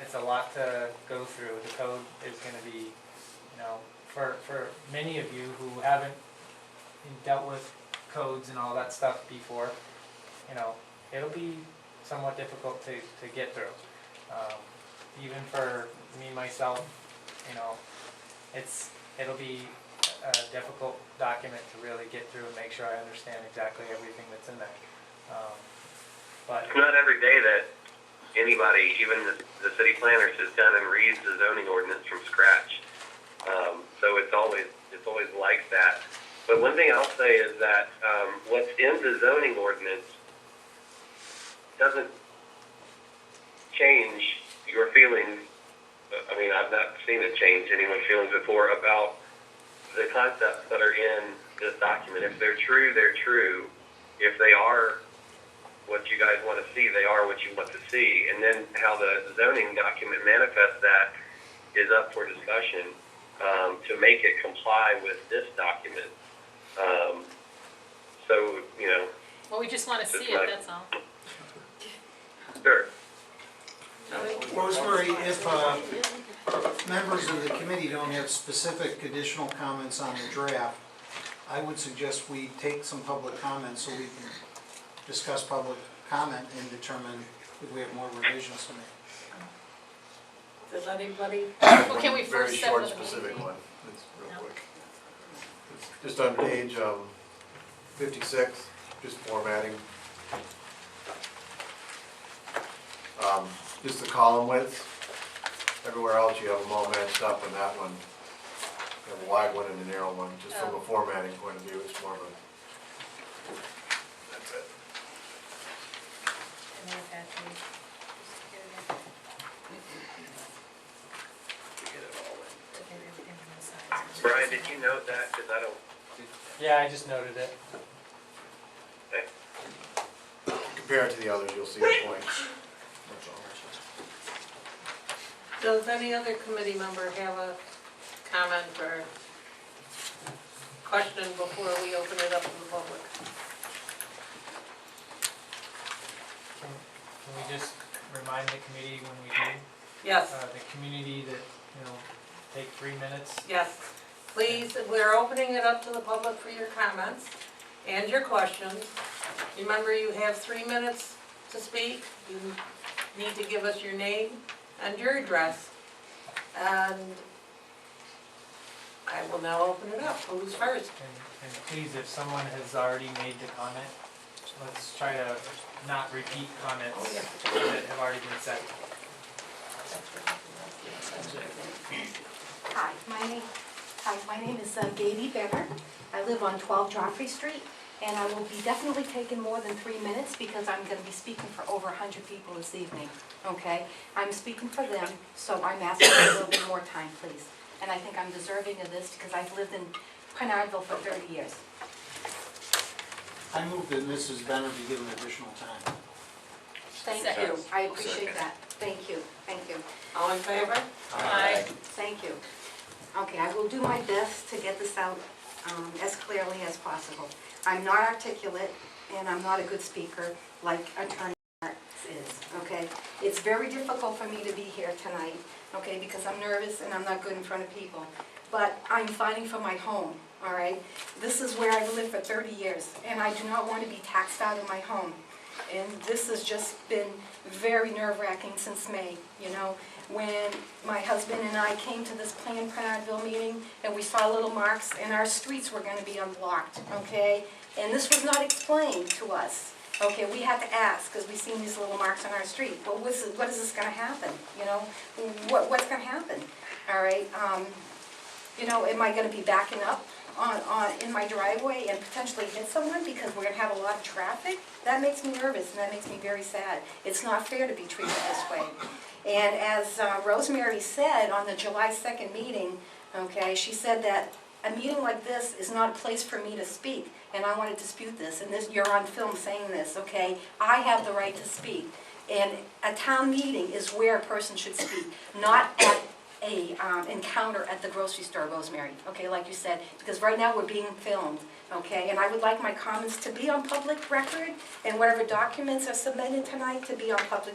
It's a lot to go through. The code is gonna be, for many of you who haven't dealt with codes and all that stuff before, it'll be somewhat difficult to get through. Even for me, myself, it'll be a difficult document to really get through and make sure I understand exactly everything that's in there. But It's not every day that anybody, even the city planner, sits down and reads the zoning ordinance from scratch. So it's always like that. But one thing I'll say is that what's in the zoning ordinance doesn't change your feelings. I mean, I've not seen it change anyone's feelings before about the concepts that are in this document. If they're true, they're true. If they are what you guys want to see, they are what you want to see. And then how the zoning document manifests that is up for discussion to make it comply with this document. Well, we just want to see it, that's all. Sure. So Rosemary, if members of the committee don't have specific additional comments on the draft, I would suggest we take some public comments so we can discuss public comment and determine if we have more revisions to make. Does anybody, Well, can we Very first step short, with the specific meeting? one, it's real quick. It's just on page 56, just formatting. Just the column width. Everywhere else you have them all matched up, and that one, you have a wide one and a narrow one, just from a formatting point of view, it's more of a, that's it. And then attaching, just get it in. Get it all in. To get everything from the sides. Brian, did you note that? Because I don't, Yeah, I just noted it. okay. Compare it to the others, you'll see the point. That's all. does any other committee member have a comment or question before we open it up to the public? Can we just remind the committee when we do, Yes, the community that, you know, take 3 minutes? yes. Please, we're opening it up to the public for your comments and your questions. Remember, you have 3 minutes to speak. You need to give us your name and your address. And I will now open it up. Who's first? And please, if someone has already made the comment, let's try to not repeat comments that have already been said. Hi, my name is Gaby Benner. I live on 12 Joffrey Street, and I will be definitely taking more than 3 minutes because I'm going to be speaking for over 100 people this evening, okay? I'm speaking for them, so I'm asking for a little bit more time, please. And I think I'm deserving of this because I've lived in Pinardville for 30 years. I move that Mrs. Benner be given additional time. Thank Second. you, I appreciate that. Thank you, thank you. All in favor? Aye. Thank you. Okay, I will do my best to get this out as clearly as possible. I'm not articulate, and I'm not a good speaker like Attorney Marks is, okay? It's very difficult for me to be here tonight, okay, because I'm nervous and I'm not good in front of people. But I'm fighting for my home, all right? This is where I've lived for 30 years, and I do not want to be taxed out of my home. And this has just been very nerve-wracking since May, you know? When my husband and I came to this planned Pinardville meeting, and we saw little marks, and our streets were going to be unblocked, okay? And this was not explained to us, okay? We had to ask, because we seen these little marks on our street. But what is this going to happen, you know? What's going to happen, all right? You know, am I going to be backing up in my driveway and potentially hit someone because we're going to have a lot of traffic? That makes me nervous, and that makes me very sad. It's not fair to be treated this way. And as Rosemary said on the July 2nd meeting, okay, she said that a meeting like this is not a place for me to speak, and I want to dispute this, and this, you're on film saying this, okay? I have the right to speak, and a town meeting is where a person should speak, not at a encounter at the grocery store, Rosemary, okay, like you said, because right now we're being filmed, okay? And I would like my comments to be on public record, and whatever documents are submitted tonight to be on public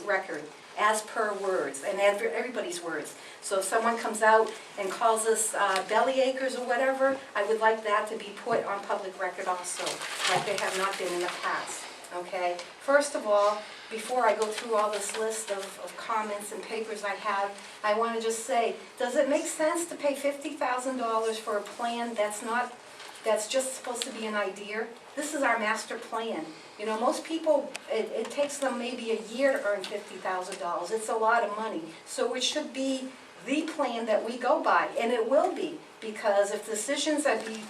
record, as per words, and everybody's words. So if someone comes out and calls us belly achers or whatever, I would like that to be put on public record also, like they have not been in the past, okay? First of all, before I go through all this list of comments and papers I have, I want to just say, does it make sense to pay $50,000 for a plan that's just supposed to be an idea? This is our master plan. You know, most people, it takes them maybe a year to earn $50,000. It's a lot of money. So it should be the plan that we go by, and it will be, because if decisions are being,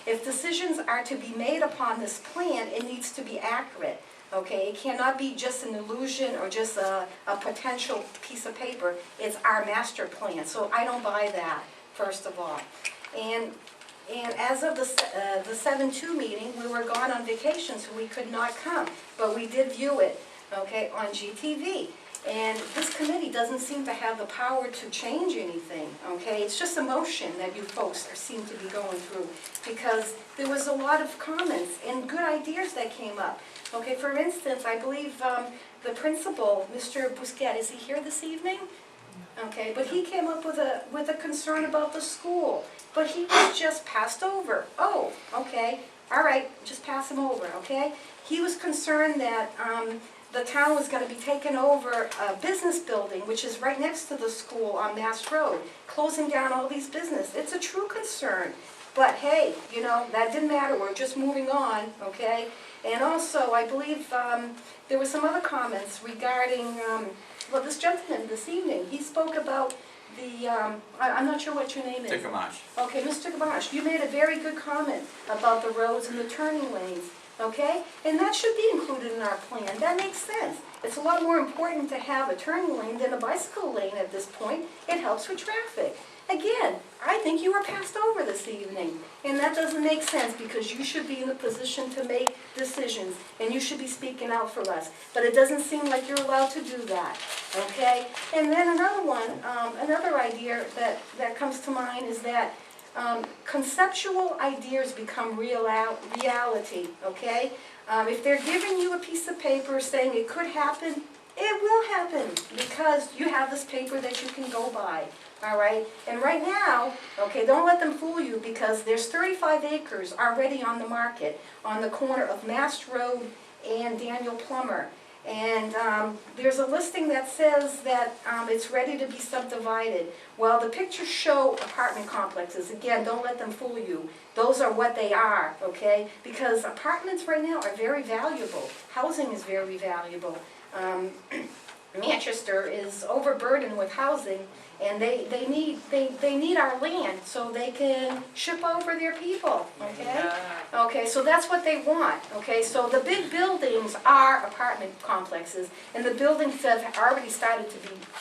if decisions are to be made upon this plan, it needs to be accurate. Okay, it cannot be just an illusion or just a potential piece of paper. It's our master plan, so I don't buy that, first of all. And as of the 7-2 meeting, we were gone on vacation, so we could not come. But we did view it, okay, on GTV. And this committee doesn't seem to have the power to change anything, okay? It's just emotion that you folks seem to be going through, because there was a lot of comments and good ideas that came up. Okay, for instance, I believe the principal, Mr. Busquet, is he here this evening? Okay, but he came up with a concern about the school, but he was just passed over. Oh, okay, all right, just pass him over, okay? He was concerned that the town was going to be taking over a business building, which is right next to the school on Mass Road, closing down all these businesses. It's a true concern. But hey, you know, that didn't matter. We're just moving on, okay? And also, I believe there were some other comments regarding, well, this gentleman this evening, he spoke about the, I'm not sure what your name is. Ticamash. Okay, Mr. Gamache, you made a very good comment about the roads and the turning lanes. Okay? And that should be included in our plan. That makes sense. It's a lot more important to have a turning lane than a bicycle lane at this point. It helps with traffic. Again, I think you were passed over this evening. And that doesn't make sense because you should be in a position to make decisions and you should be speaking out for us. But it doesn't seem like you're allowed to do that. Okay? And then another one, another idea that comes to mind is that conceptual ideas become reality, okay? If they're giving you a piece of paper saying it could happen, it will happen because you have this paper that you can go by, all right? And right now, okay, don't let them fool you because there's 35 acres already on the market on the corner of Mast Road and Daniel Plummer. And there's a listing that says that it's ready to be subdivided. Well, the pictures show apartment complexes. Again, don't let them fool you. Those are what they are, okay? Because apartments right now are very valuable. Housing is very valuable. Manchester is overburdened with housing, and they need our land so they can ship over their people, okay? Okay, so that's what they want, okay? So the big buildings are apartment complexes, and the buildings have already started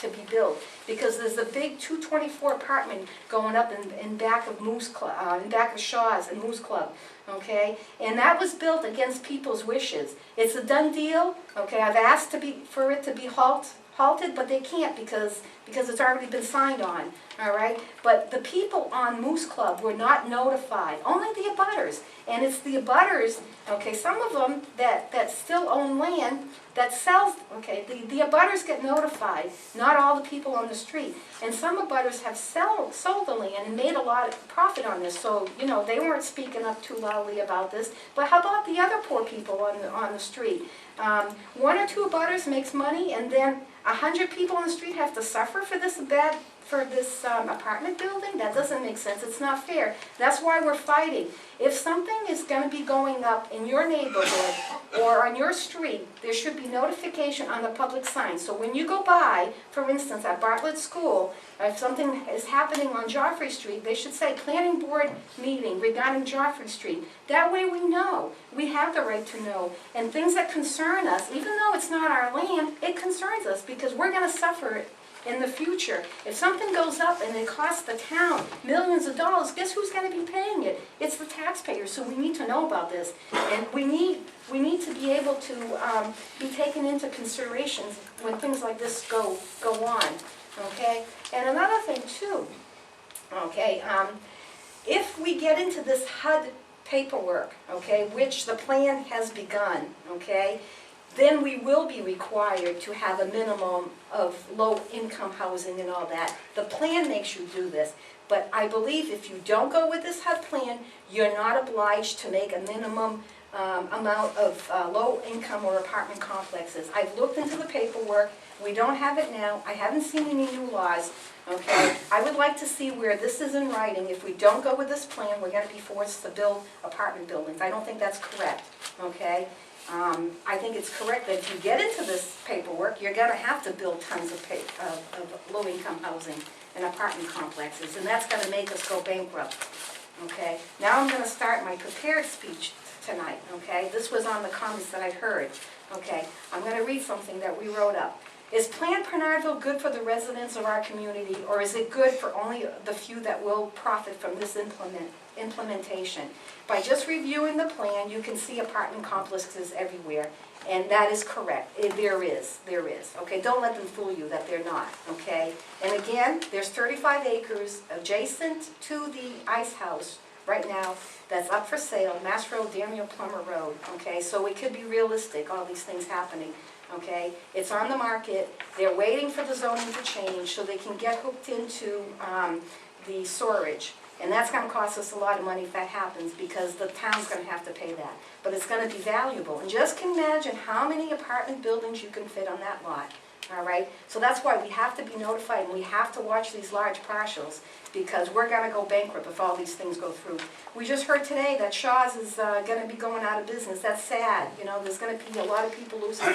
to be built because there's a big 224 apartment going up in back of Moose Club, in back of Shaw's and Moose Club, okay? And that was built against people's wishes. It's a done deal, okay? I've asked for it to be halted, but they can't because it's already been signed on, all right? But the people on Moose Club were not notified, only the abutters. And it's the abutters, okay, some of them that still own land that sells, okay, the abutters get notified, not all the people on the street. And some abutters have sold the land and made a lot of profit on this, so, you know, they weren't speaking up too loudly about this. But how about the other poor people on the street? One or two abutters makes money, and then 100 people on the street have to suffer for this apartment building? That doesn't make sense. It's not fair. That's why we're fighting. If something is going to be going up in your neighborhood or on your street, there should be notification on the public sign. So when you go by, for instance, at Bartlett School, if something is happening on Joffrey Street, they should say planning board meeting regarding Joffrey Street. That way we know. We have the right to know. And things that concern us, even though it's not our land, it concerns us because we're going to suffer it in the future. If something goes up and it costs the town millions of dollars, guess who's going to be paying it? It's the taxpayers, so we need to know about this. And we need to be able to be taken into consideration when things like this go on, okay? And another thing too, okay, if we get into this HUD paperwork, okay, which the plan has begun, okay, then we will be required to have a minimum of low-income housing and all that. The plan makes you do this, but I believe if you don't go with this HUD plan, you're not obliged to make a minimum amount of low-income or apartment complexes. I've looked into the paperwork. We don't have it now. I haven't seen any new laws. Okay, I would like to see where this is in writing. If we don't go with this plan, we're going to be forced to build apartment buildings. I don't think that's correct. Okay. I think it's correct that if you get into this paperwork, you're going to have to build tons of low-income housing and apartment complexes, and that's going to make us go bankrupt. Okay. Now I'm going to start my prepared speech tonight. Okay. This was on the comments that I heard. Okay. I'm going to read something that we wrote up. Is Plan Pinardville good for the residents of our community, or is it good for only the few that will profit from this implementation? By just reviewing the plan, you can see apartment complexes everywhere. And that is correct. There is. Okay, don't let them fool you that they're not, okay? And again, there's 35 acres adjacent to the ice house right now that's up for sale, Mass Road, Daniel Plummer Road, okay? So we could be realistic, all these things happening, okay? It's on the market. They're waiting for the zoning to change so they can get hooked into the storage. And that's gonna cost us a lot of money if that happens, because the town's gonna have to pay that. But it's gonna be valuable. And just can imagine how many apartment buildings you can fit on that lot, all right? So that's why we have to be notified, and we have to watch these large parcels, because we're gonna go bankrupt if all these things go through. We just heard today that Shaw's is gonna be going out of business. That's sad. You know, there's gonna be a lot of people losing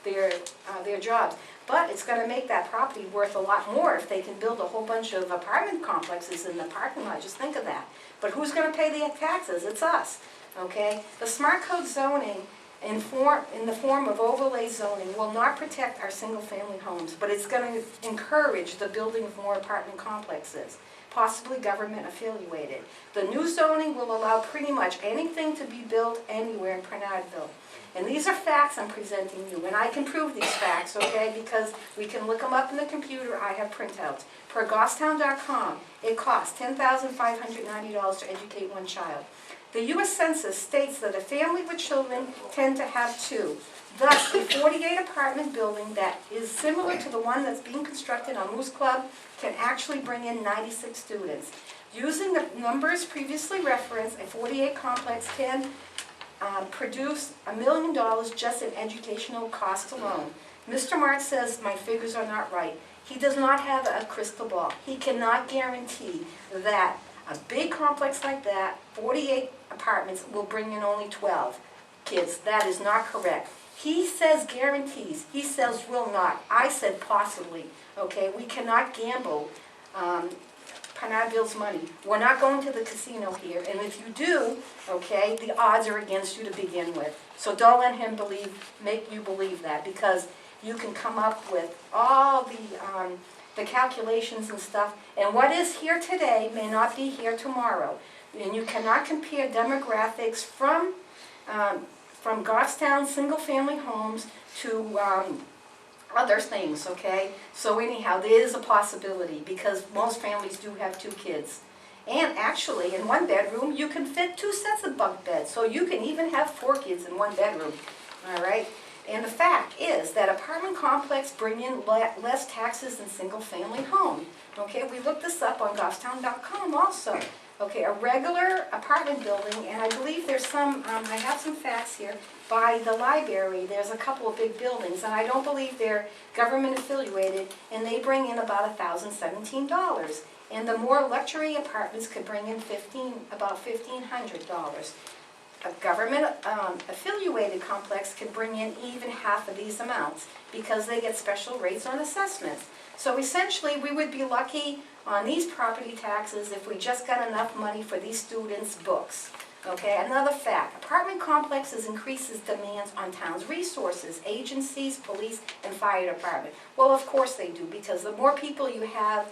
their jobs. But it's gonna make that property worth a lot more if they can build a whole bunch of apartment complexes in the parking lot. Just think of that. But who's gonna pay the taxes? It's us, okay? The smart code zoning in the form of overlay zoning will not protect our single-family homes, but it's gonna encourage the building of more apartment complexes, possibly government affiliated. The new zoning will allow pretty much anything to be built anywhere in Pinardville. And these are facts I'm presenting you, and I can prove these facts, okay, because we can look them up in the computer. I have printouts. Per Goffstown.com, it costs $10,590 to educate one child. The U.S. Census states that a family with children tend to have two. Thus, a 48 apartment building that is similar to the one that's being constructed on Moose Club can actually bring in 96 students. Using the numbers previously referenced, a 48 complex can produce $1 million just in educational costs alone. Mr. Mart says my figures are not right. He does not have a crystal ball. He cannot guarantee that a big complex like that, 48 apartments, will bring in only 12 kids. That is not correct. He says guarantees. He says will not. I said possibly. Okay, we cannot gamble Pinardville's money. We're not going to the casino here, and if you do, okay, the odds are against you to begin with. So don't let him make you believe that, because you can come up with all the calculations and stuff, and what is here today may not be here tomorrow. And you cannot compare demographics from Goffstown single-family homes to other things, okay? So anyhow, there is a possibility, because most families do have 2 kids. And actually, in one bedroom, you can fit 2 sets of bunk beds, so you can even have 4 kids in one bedroom, all right? And the fact is that apartment complexes bring in less taxes than single-family home. Okay, we looked this up on Goffstown.com also. Okay, a regular apartment building, and I believe there's some, I have some facts here, by the library, there's a couple of big buildings, and I don't believe they're government affiliated, and they bring in about $1,017. And the more luxury apartments could bring in about $1,500. A government affiliated complex can bring in even half of these amounts, because they get special rates on assessments. So essentially, we would be lucky on these property taxes if we just got enough money for these students' books. Okay, another fact, apartment complexes increases demands on town's resources, agencies, police, and fire department. Well, of course they do, because the more people you have,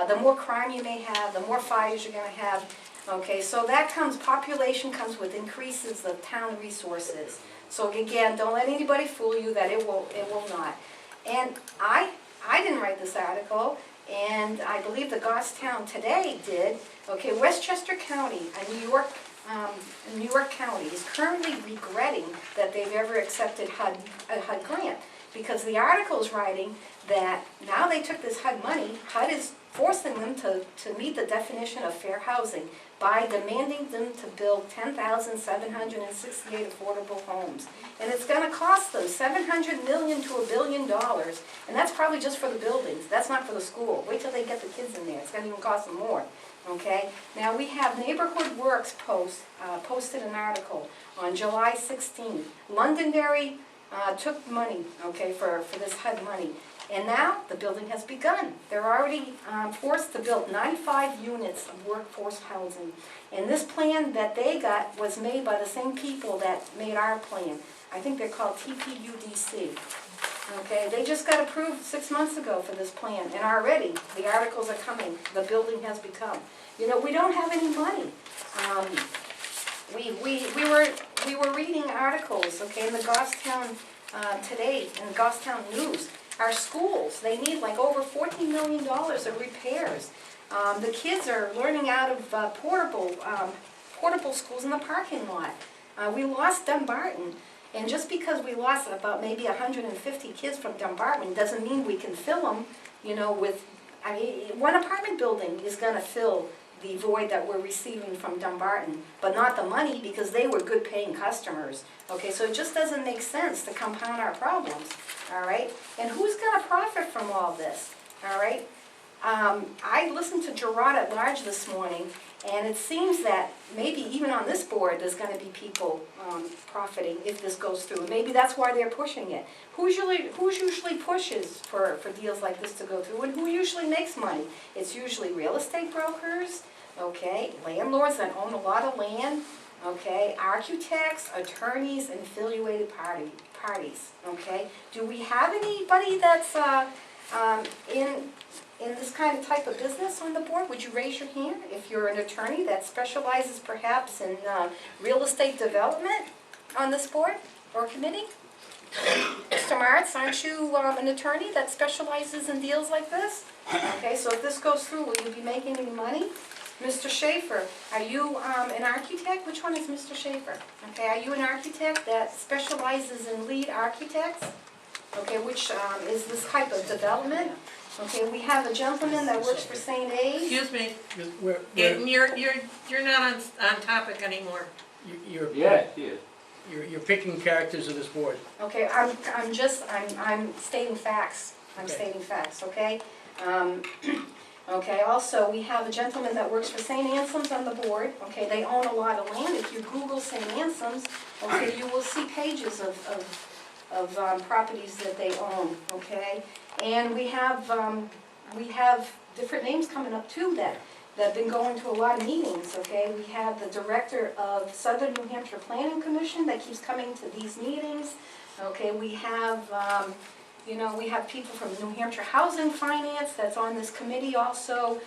the more crime you may have, the more fires you're going to have. Okay, so that population comes with increases of town resources. So again, don't let anybody fool you that it will not. And I didn't write this article, and I believe the Goffstown Today did. Okay, Westchester County, New York County, is currently regretting that they've ever accepted a HUD grant, because the article is writing that now they took this HUD money, HUD is forcing them to meet the definition of fair housing by demanding them to build 10,768 affordable homes. And it's going to cost them $700 million to $1 billion, and that's probably just for the buildings. That's not for the school. Wait till they get the kids in there. It's going to even cost them more. Okay. Now we have Neighborhood Works posted an article on July 16th. Londonderry took money, okay, for this HUD money. And now the building has begun. They're already forced to build 95 units of workforce housing. And this plan that they got was made by the same people that made our plan. I think they're called TPUDC. Okay, they just got approved 6 months ago for this plan, and already the articles are coming. The building has become. You know, we don't have any money. We were reading articles, okay, in the Goffstown today in the Goffstown News. Our schools, they need like over $14 million of repairs. The kids are learning out of portable schools in the parking lot. We lost Dumbarton, and just because we lost about maybe 150 kids from Dumbarton doesn't mean we can fill them, you know, with, I mean, one apartment building is gonna fill the void that we're receiving from Dumbarton, but not the money because they were good paying customers. Okay, so it just doesn't make sense to compound our problems, all right? And who's gonna profit from all this, all right? I listened to Gerard at Large this morning, and it seems that maybe even on this board, there's gonna be people profiting if this goes through. Maybe that's why they're pushing it. Who usually pushes for deals like this to go through, and who usually makes money? It's usually real estate brokers, okay, landlords that own a lot of land, okay, architects, attorneys, and affiliated parties, okay? Do we have anybody that's in this kind of type of business on the board? Would you raise your hand if you're an attorney that specializes perhaps in real estate development on this board or committee? Mr. Martz, aren't you an attorney that specializes in deals like this? Okay, so if this goes through, will you be making any money? Mr. Schaefer, are you an architect? Which one is Mr. Schaefer? Okay, are you an architect that specializes in lead architects? Okay, which is this type of development? Okay, we have a gentleman that works for St. A's. Excuse me, Gaten, you're not on topic anymore. You're picking characters of this board. Okay, I'm stating facts. I'm stating facts, okay? Okay, also, we have a gentleman that works for St. Anselm's on the board. Okay, they own a lot of land. If you Google St. Anselm's, okay, you will see pages of properties that they own, okay? And we have different names coming up too that have been going to a lot of meetings, okay? We have the director of Southern New Hampshire Planning Commission that keeps coming to these meetings, okay? We have, you know, we have people from New Hampshire Housing Finance that's on this committee also.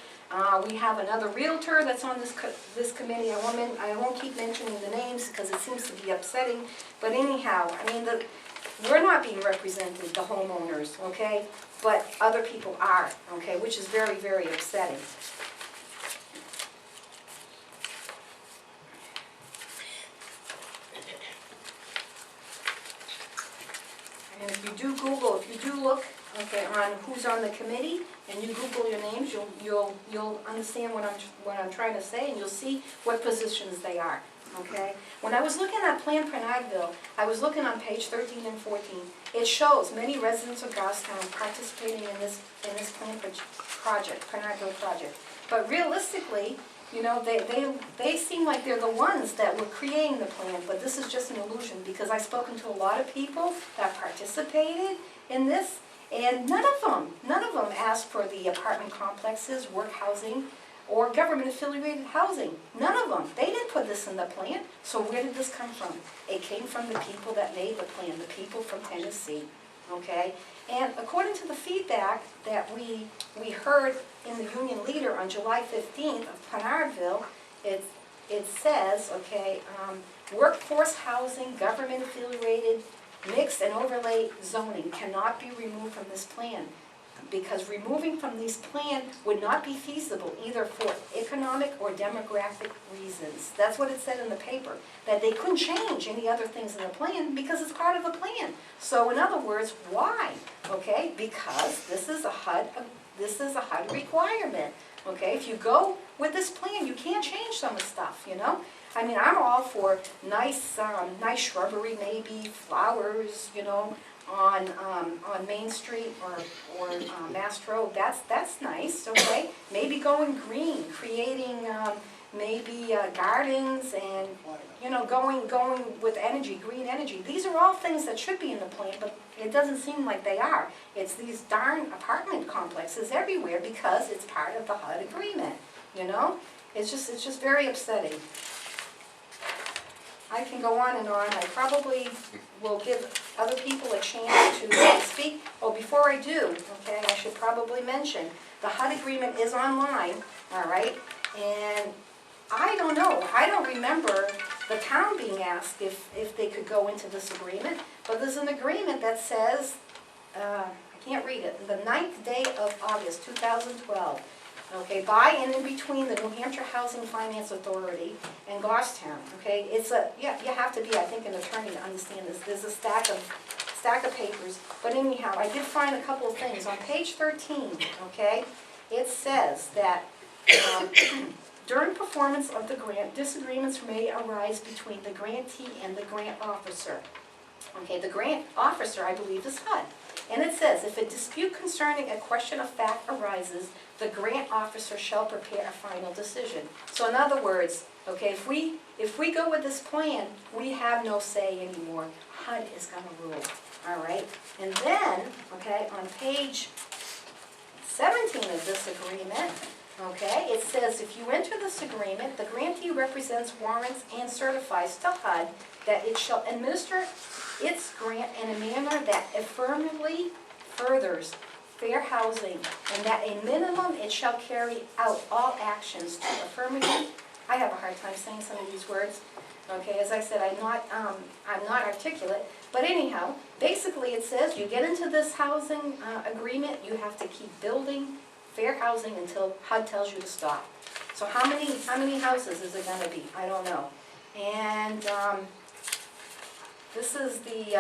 We have another realtor that's on this committee. I won't keep mentioning the names because it seems to be upsetting, but anyhow, I mean, we're not being represented, the homeowners, okay? But other people are, okay, which is very, very upsetting. And if you do Google, if you do look, okay, on who's on the committee, and you Google your names, you'll understand what I'm trying to say, and you'll see what positions they are. Okay? When I was looking at Plan Pinardville, I was looking on page 13 and 14. It shows many residents of Goffstown participating in this plan project, Pinardville project. But realistically, you know, they seem like they're the ones that were creating the plan, but this is just an illusion because I've spoken to a lot of people that participated in this, and none of them asked for the apartment complexes, work housing, or government-affiliated housing. None of them. They didn't put this in the plan. So where did this come from? It came from the people that made the plan, the people from Tennessee. Okay? And according to the feedback that we heard in the Union Leader on July 15th of Pinardville, it says, okay, workforce housing, government-affiliated, mixed and overlay zoning cannot be removed from this plan, because removing from this plan would not be feasible either for economic or demographic reasons. That's what it said in the paper, that they couldn't change any other things in the plan because it's part of the plan. So in other words, why? Okay, because this is a HUD requirement. Okay, if you go with this plan, you can't change some of the stuff, you know? I mean, I'm all for nice shrubbery, maybe flowers, you know, on Main Street or Mass Road. That's nice. Okay, maybe going green, creating maybe gardens, and you know, going with energy, green energy. These are all things that should be in the plan, but it doesn't seem like they are. It's these darn apartment complexes everywhere because it's part of the HUD agreement. You know, it's just very upsetting. I can go on and on. I probably will give other people a chance to speak. Oh, before I do, okay, I should probably mention, the HUD agreement is online, all right? And I don't know, I don't remember the town being asked if they could go into this agreement, but there's an agreement that says, I can't read it, the 9th day of August 2012, okay, by and in between the New Hampshire Housing Finance Authority and Goffstown, okay? It's a, yeah, you have to be, I think, an attorney to understand this. There's a stack of papers, but anyhow, I did find a couple of things. On page 13, okay, it says that during performance of the grant, disagreements may arise between the grantee and the grant officer. Okay, the grant officer, I believe, is HUD. And it says, if a dispute concerning a question of fact arises, the grant officer shall prepare a final decision. So in other words, okay, if we go with this plan, we have no say anymore. HUD is gonna rule, all right? And then, okay, on page 17 of this agreement, okay, it says, if you enter this agreement, the grantee represents, warrants, and certifies to HUD that it shall administer its grant in a manner that affirmatively furthers fair housing, and that a minimum it shall carry out all actions to affirmatively, I have a hard time saying some of these words, okay, as I said, I'm not articulate, but anyhow, basically it says you get into this housing agreement, you have to keep building fair housing until HUD tells you to stop. So how many houses is it gonna be? I don't know. And this is the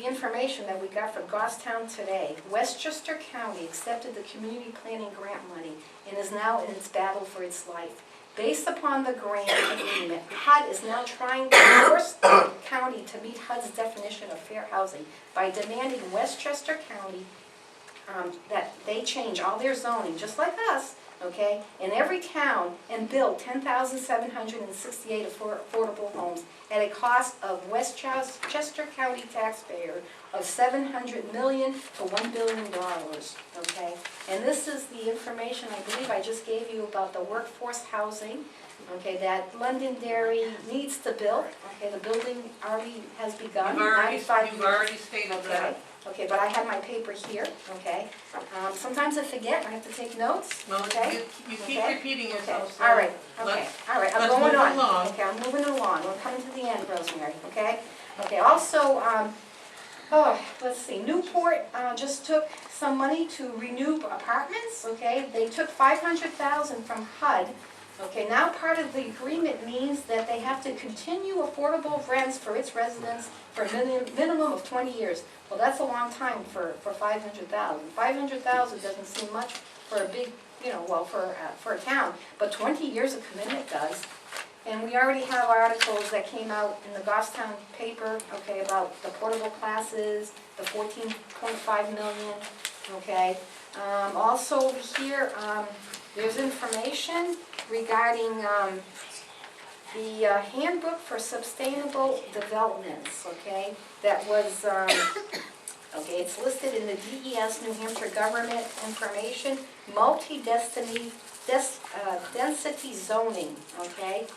information that we got from Goffstown today. Westchester County accepted the community planning grant money and is now in its battle for its life. Based upon the grant agreement, HUD is now trying to force the county to meet HUD's definition of fair housing by demanding Westchester County that they change all their zoning, just like us, okay, in every town and build 10,768 affordable homes at a cost of Westchester County taxpayer of $700 million to $1 billion, okay? And this is the information I believe I just gave you about the workforce housing, okay, that Londonderry needs to build, okay, the building already has begun. You've already stated that. Okay, but I have my paper here, okay? Sometimes I forget, I have to take notes, Well, okay? you keep Okay. repeating Okay, yourself, so. all right, okay, let's- all right, I'm let's going move on. along. Okay, I'm moving along, we're coming to the end, Rosemary, okay? Okay, also, let's see, Newport just took some money to renew apartments, okay? They took $500,000 from HUD. Okay, now part of the agreement means that they have to continue affordable rents for its residents for a minimum of 20 years. Well, that's a long time for $500,000. $500,000 doesn't seem much for a big, well, for a town, but 20 years of commitment does. And we already have articles that came out in the Goffstown paper, okay, about the portable classes, the 14.5 million, okay. Also over here, there's information regarding the handbook for sustainable developments, okay, that was, okay, it's listed in the DES New Hampshire Government Information, multi-density zoning, okay.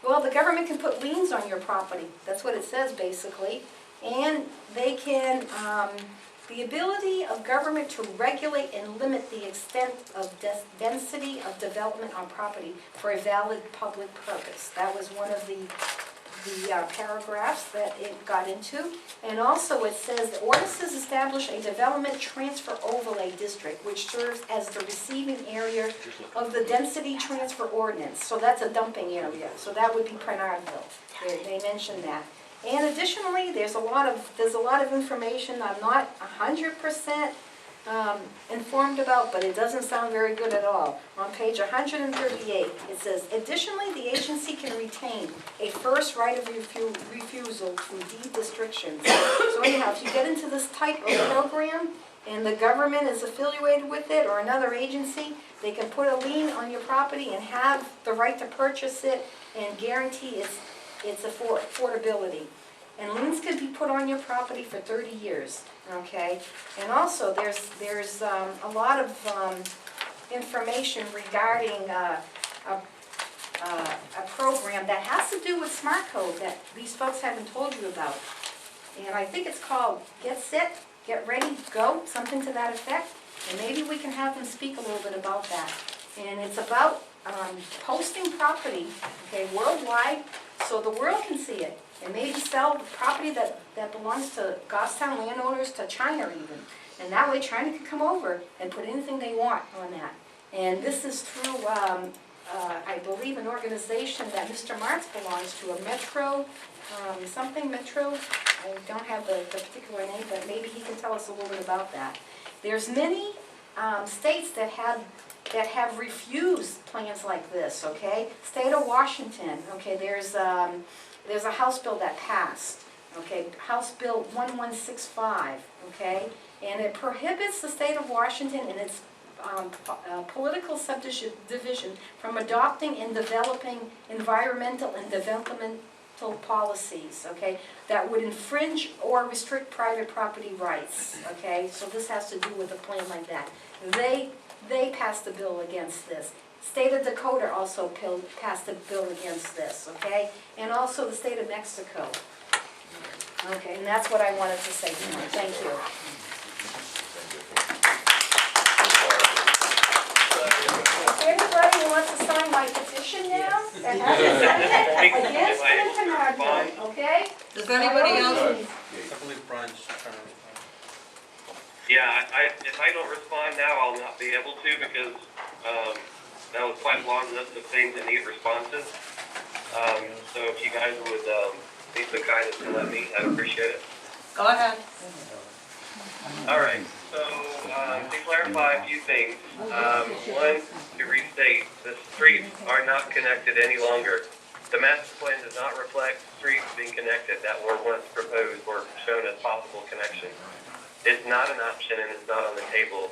Well, the government can put liens on your property, that's what it says basically, and they can, the ability of government to regulate and limit the extent of density of development on property for a valid public purpose. That was one of the paragraphs that it got into. And also it says the ordinances establish a development transfer overlay district which serves as the receiving area of the density transfer ordinance. So that's a dumping area. So that would be Pinardville. They mentioned that. And additionally, there's a lot of information I'm not 100% informed about, but it doesn't sound very good at all. On page 138, it says, additionally, the agency can retain a first right of refusal through deed restrictions. So anyhow, if you get into this type of program and the government is affiliated with it or another agency, they can put a lien on your property and have the right to purchase it and guarantee its affordability. And liens can be put on your property for 30 years, okay? And also, there's a lot of information regarding a program that has to do with Smart Code that these folks haven't told you about. And I think it's called Get Set, Get Ready, Go, something to that effect. And maybe we can have them speak a little bit about that. And it's about posting property, okay, worldwide, so the world can see it. And maybe sell property that belongs to Goffstown landowners to China even. And that way China can come over and put anything they want on that. And this is through, I believe, an organization that Mr. Martz belongs to, a Metro, Metro. I don't have the particular name, but maybe he can tell us a little bit about that. There's many states that have refused plans like this, okay? State of Washington, okay, there's a House bill that passed, okay, House Bill 1165, okay? And it prohibits the state of Washington and its political subdivision from adopting and developing environmental and developmental policies, okay, that would infringe or restrict private property rights, okay? So this has to do with a plan like that. They passed a bill against this. State of Dakota also passed a bill against this, okay? And also the state of Mexico. Okay, and that's what I wanted to say tonight. Thank you. Anybody who wants to sign my petition now? And have to sign it against Pinardville, okay? Does anybody else? I believe Brian's trying to respond. Yeah, if I don't respond now, I'll not be able to because that was quite a long list of things that need responses. So if you guys would be so kind as to let me, I'd appreciate it. Go ahead. All right, so to clarify a few things. One, to restate, the streets are not connected any longer. The master plan does not reflect streets being connected that were once proposed or shown as possible connections. It's not an option and it's not on the table.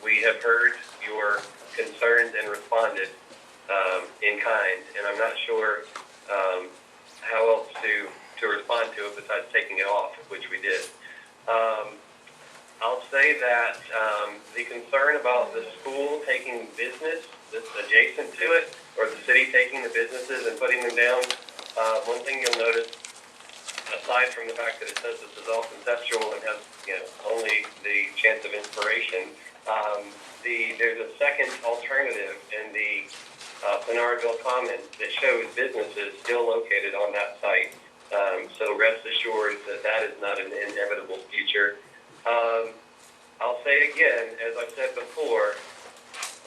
We have heard your concerns and responded in kind, and I'm not sure how else to respond to it besides taking it off, which we did. I'll say that the concern about the school taking business that's adjacent to it, or the city taking the businesses and putting them down, one thing you'll notice, aside from the fact that it says this is all conceptual and has only the chance of inspiration, there's a second alternative in the Pinardville Commons that shows businesses still located on that site. So rest assured that is not an inevitable future. I'll say again, as I've said before,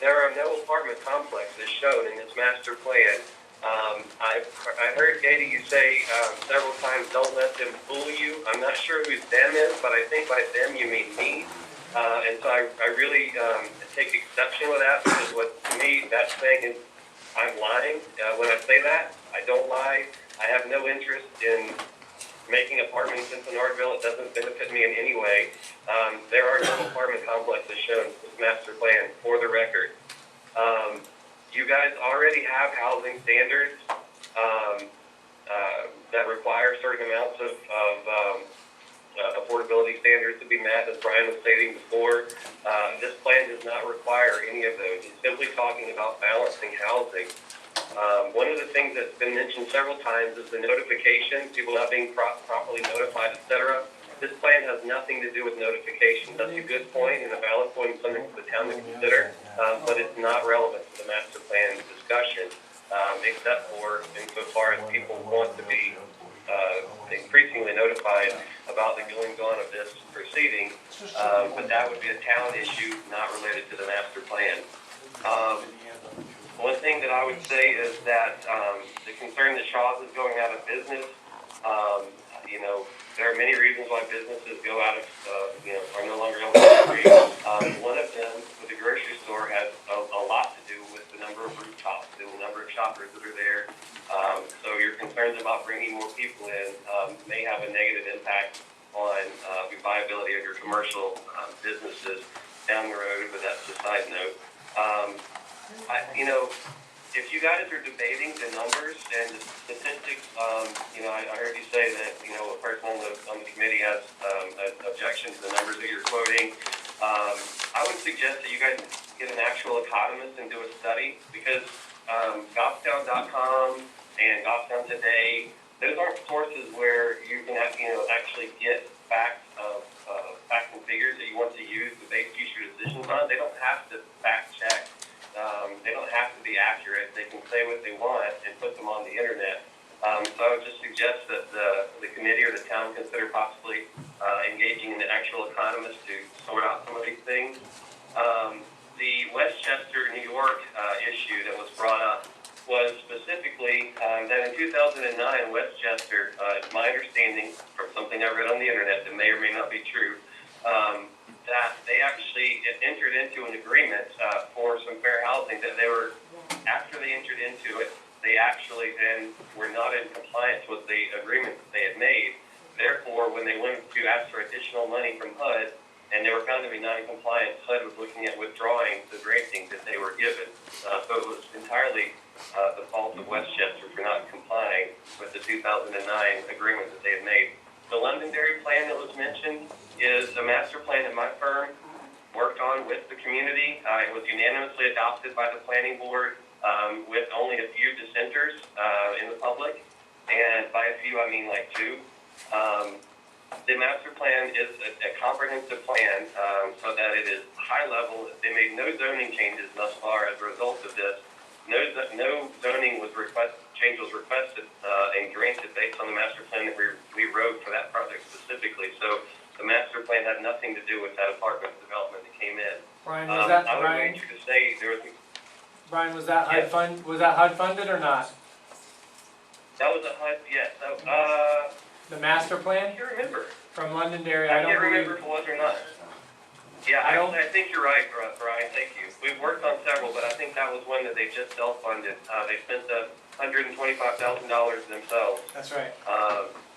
there are no apartment complexes shown in this master plan. I heard, Katie, you say several times, don't let them fool you. I'm not sure who them is, but I think by them you mean me. And so I really take exception with that because to me, that's saying is I'm lying. When I say that, I don't lie. I have no interest in making apartments in Pinardville. It doesn't benefit me in any way. There are no apartment complexes shown in this master plan, for the record. You guys already have housing standards that require certain amounts of affordability standards to be met, as Brian was stating before. This plan does not require any of those. It's simply talking about balancing housing. One of the things that's been mentioned several times is the notification, people not being properly notified, etc. This plan has nothing to do with notification. That's a good point and a valid point and something for the town to consider, but it's not relevant to the master plan discussion, except for insofar as people want to be increasingly notified about the goings-on of this proceeding, but that would be a town issue not related to the master plan. One thing that I would say is that the concern that Shaw's is going out of business, there are many reasons why businesses go out of, are no longer able to operate. One of them, with the grocery store, has a lot to do with the number of rooftops, the number of shoppers that are there. So your concerns about bringing more people in may have a negative impact on the viability of your commercial businesses down the road, but that's a side note. If you guys are debating the numbers and the statistics, I heard you say that, a person on the committee has an objection to the numbers that you're quoting. I would suggest that you guys get an actual economist and do a study, because Goffstown.com and Goffstown Today, those aren't sources where you can actually get facts and figures that you want to use to base future decisions on. They don't have to fact check They don't have to be accurate. They can say what they want and put them on the internet. So I would just suggest that the committee or the town consider possibly engaging an actual economist to sort out some of these things. The Westchester, New York issue that was brought up was specifically that in 2009, Westchester, it's my understanding from something I read on the internet that may or may not be true, that they actually entered into an agreement for some fair housing that they were, after they entered into it, they actually then were not in compliance with the agreement that they had made. Therefore, when they went to ask for additional money from HUD, and they were found to be not in compliance, HUD was looking at withdrawing the granting that they were given. So it was entirely the fault of Westchester for not complying with the 2009 agreement that they had made. The Londonderry plan that was mentioned is a master plan that my firm worked on with the community. It was unanimously adopted by the planning board with only a few dissenters in the public, and by a few I mean like two. The master plan is a comprehensive plan so that it is high level. They made no zoning changes thus far as a result of this. No zoning change was requested and granted based on the master plan that we wrote for that project specifically. So the master plan had nothing to do with that apartment development that came in. Brian, was that, I would Brian, venture to say there was. Brian, was that Yes. was that HUD funded or not? That was a HUD, yes. The master I plan can't remember. from Londonderry, I I don't can't remember believe. if it was or not. Yeah, I I think you're right, Brian, thank you. We've worked on several, but I think that was one that they just self-funded. They spent the $125,000 themselves. That's right.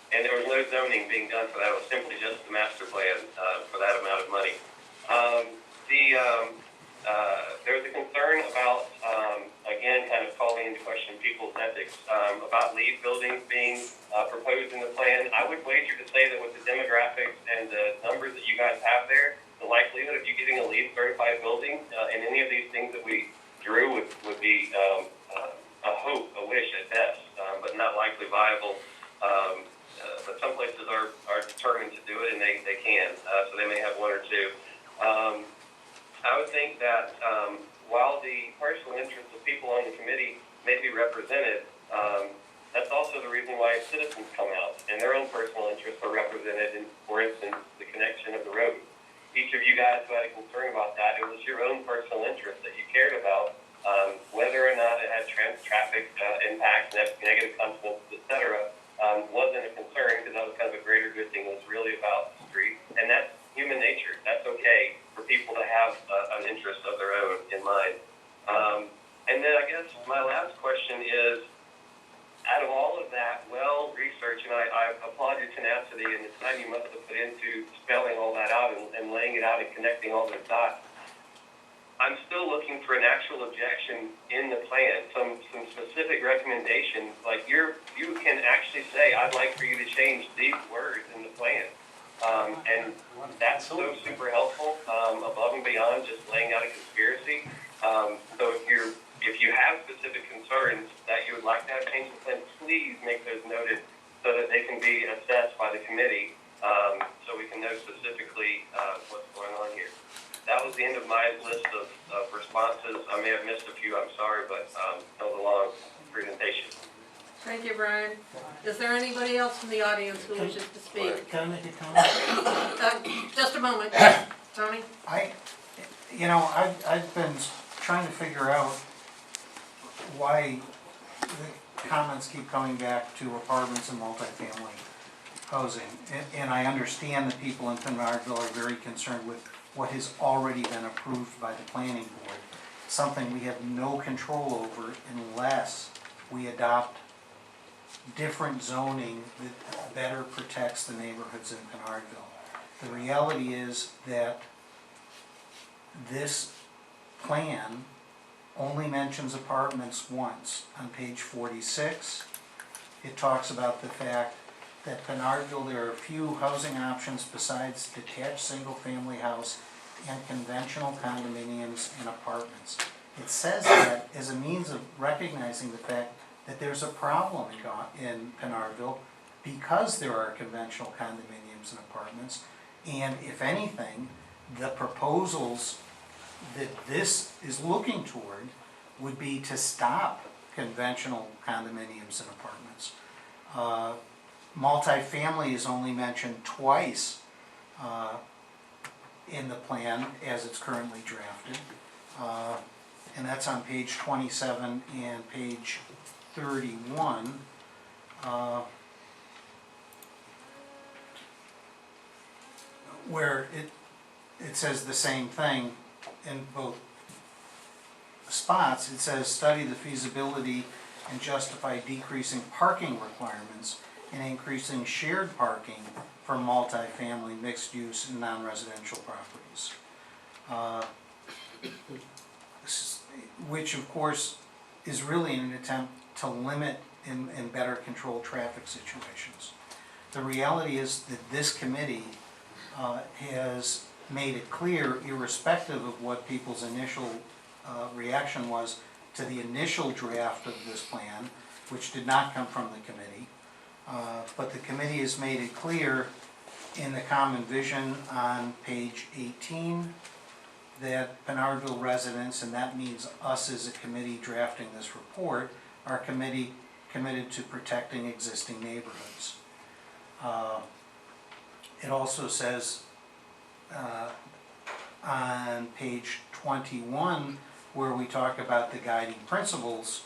And there was no zoning being done for that. It was simply just the master plan for that amount of money. There was a concern about, again, kind of calling into question people's ethics, about LEED buildings being proposed in the plan. I would wager to say that with the demographics and the numbers that you guys have there, the likelihood of you getting a LEED certified building in any of these things that we drew would be a hope, a wish at best, but not likely viable. But some places are determined to do it, and they can, so they may have one or two. I would think that while the personal interests of people on the committee may be represented, that's also the reason why citizens come out, and their own personal interests are represented in, for instance, the connection of the road. Each of you guys who had a concern about that, it was your own personal interest that you cared about, whether or not it had traffic impacts, negative consequences, etc. Wasn't a concern because that was kind of a greater good thing. It was really about the street, and that's human nature. That's okay for people to have an interest of their own in mind. And then I guess my last question is, out of all of that well-researched, and I applaud your tenacity and the time you must have put into spelling all that out and laying it out and connecting all the dots, I'm still looking for an actual objection in the plan, some specific recommendations. Like you can actually say, I'd like for you to change these words in the plan. And that's so super helpful, above and beyond just laying out a conspiracy. So if you have specific concerns that you would like to have changed the plan, please make those noted so that they can be assessed by the committee, so we can know specifically what's going on here. That was the end of my list of responses. I may have missed a few, I'm sorry, but that was a long presentation. Thank you, Brian. Is there anybody else in the audience who wishes to speak? Can I make a comment? Just a moment. Tony? I've been trying to figure out why the comments keep coming back to apartments and multifamily housing. And I understand that people in Pinardville are very concerned with what has already been approved by the planning board, something we have no control over unless we adopt different zoning that better protects the neighborhoods in Pinardville. The reality is that this plan only mentions apartments once. On page 46, it talks about the fact that Pinardville, there are few housing options besides detached single-family house and conventional condominiums and apartments. It says that as a means of recognizing the fact that there's a problem in Pinardville because there are conventional condominiums and apartments, and if anything, the proposals that this is looking toward would be to stop conventional condominiums and apartments. Multifamily is only mentioned twice in the plan as it's currently drafted. And that's on page 27 and page 31. Where it says the same thing in both spots. It says, study the feasibility and justify decreasing parking requirements and increasing shared parking for multifamily, mixed use, and non-residential properties. Which of course is really an attempt to limit and better control traffic situations. The reality is that this committee has made it clear, irrespective of what people's initial reaction was to the initial draft of this plan, which did not come from the committee, but the committee has made it clear in the common vision on page 18 that Pinardville residents, and that means us as a committee drafting this report, are committed to protecting existing neighborhoods. It also says on page 21, where we talk about the guiding principles,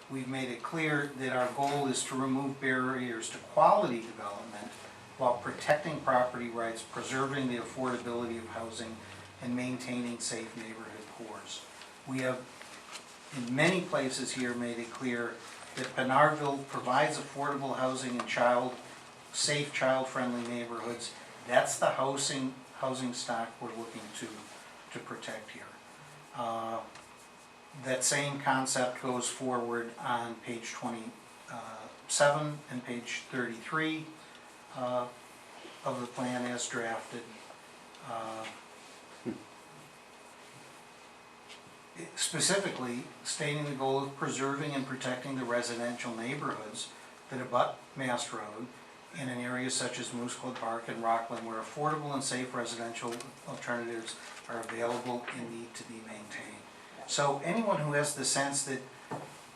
we've made it clear that our goal is to remove barriers to quality development while protecting property rights, preserving the affordability of housing, and maintaining safe neighborhood cores. We have, in many places here, made it clear that Pinardville provides affordable housing and safe child-friendly neighborhoods. That's the housing stock we're looking to protect here. That same concept goes forward on page 27 and page 33 of the plan as drafted. Specifically stating the goal of preserving and protecting the residential neighborhoods that abut Mast Road in an area such as Moose Club Park and Rockland, where affordable and safe residential alternatives are available and need to be maintained. So anyone who has the sense that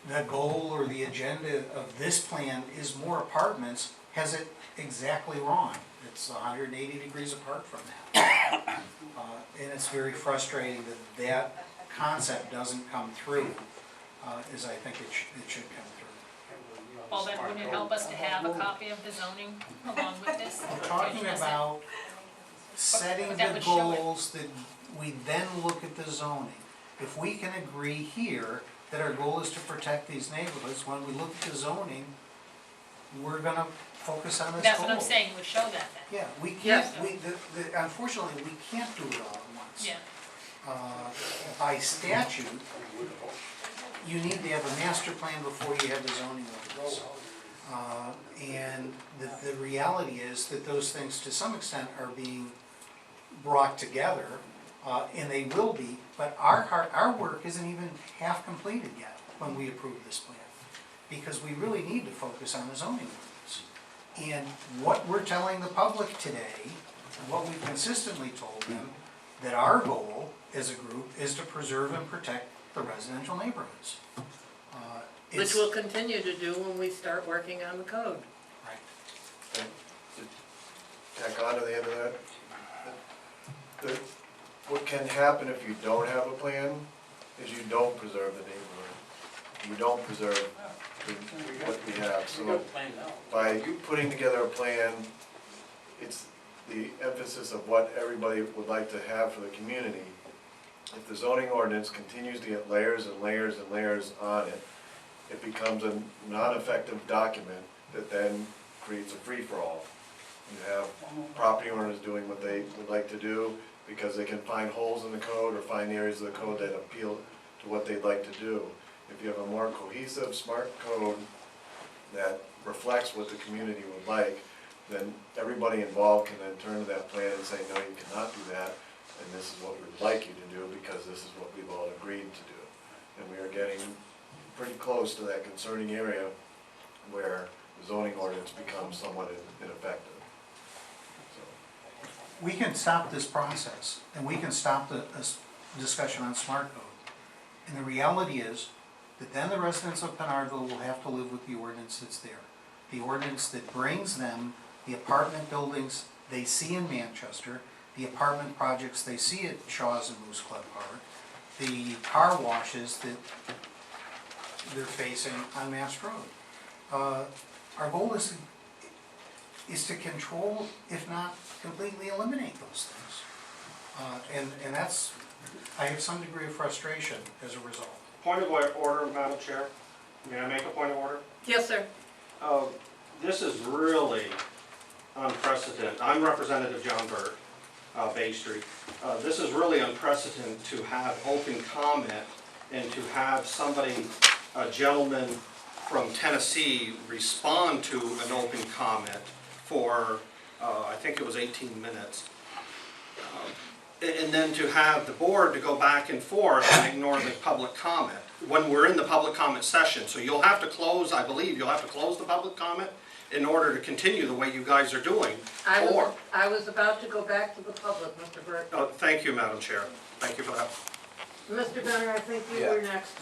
the goal or the agenda of this plan is more apartments has it exactly wrong. It's 180 degrees apart from that. And it's very frustrating that concept doesn't come through as I think it should come through. Well, then wouldn't it help us to have a copy of the zoning along with this? We're talking about setting That the would show it. goals that we then look at the zoning. If we can agree here that our goal is to protect these neighborhoods, when we look at the zoning, we're gonna focus on this goal. That's what I'm saying, we show that then. Yeah, we can't, Yes. unfortunately, we can't do it all at once. Yeah. By statute, you need to have a master plan before you have a zoning ordinance. And the reality is that those things, to some extent, are being brought together, and they will be, but our work isn't even half completed yet when we approve this plan, because we really need to focus on the zoning ordinance. And what we're telling the public today, and what we've consistently told them, that our goal as a group is to preserve and protect the residential neighborhoods. Which we'll continue to do when we start working on the code. Right. Tack on to the end of that. What can happen if you don't have a plan is you don't preserve the neighborhood. You don't preserve what we have. So by putting together a plan, it's the emphasis of what everybody would like to have for the community. If the zoning ordinance continues to get layers and layers and layers on it, it becomes a non-effective document that then creates a free-for-all. You have property owners doing what they would like to do because they can find holes in the code or find areas of the code that appeal to what they'd like to do. If you have a more cohesive, smart code that reflects what the community would like, then everybody involved can then turn to that plan and say, no, you cannot do that, and this is what we'd like you to do because this is what we've all agreed to do. And we are getting pretty close to that concerning area where the zoning ordinance becomes somewhat ineffective. So. We can stop this process, and we can stop discussion on smart code. And the reality is that then the residents of Pinardville will have to live with the ordinance that's there. The ordinance that brings them the apartment buildings they see in Manchester, the apartment projects they see at Shaw's and Moose Club Park, the car washes that they're facing on Mass Road. Our goal is to control, if not completely eliminate those things. And that's, I have some degree of frustration as a result. Point of order, Madam Chair. May I make a point of order? Yes, sir. This is really unprecedented. I'm Representative John Burt, Bay Street. This is really unprecedented to have open comment and to have somebody, a gentleman from Tennessee, respond to an open comment for, I think it was 18 minutes. And then to have the board to go back and forth and ignore the public comment when we're in the public comment session. So you'll have to close, I believe, you'll have to close the public comment in order to continue the way you guys are doing. I was about to go back to the public, Mr. Burt. Thank you, Madam Chair. Thank you for that. Mr. Benner, I think you were next.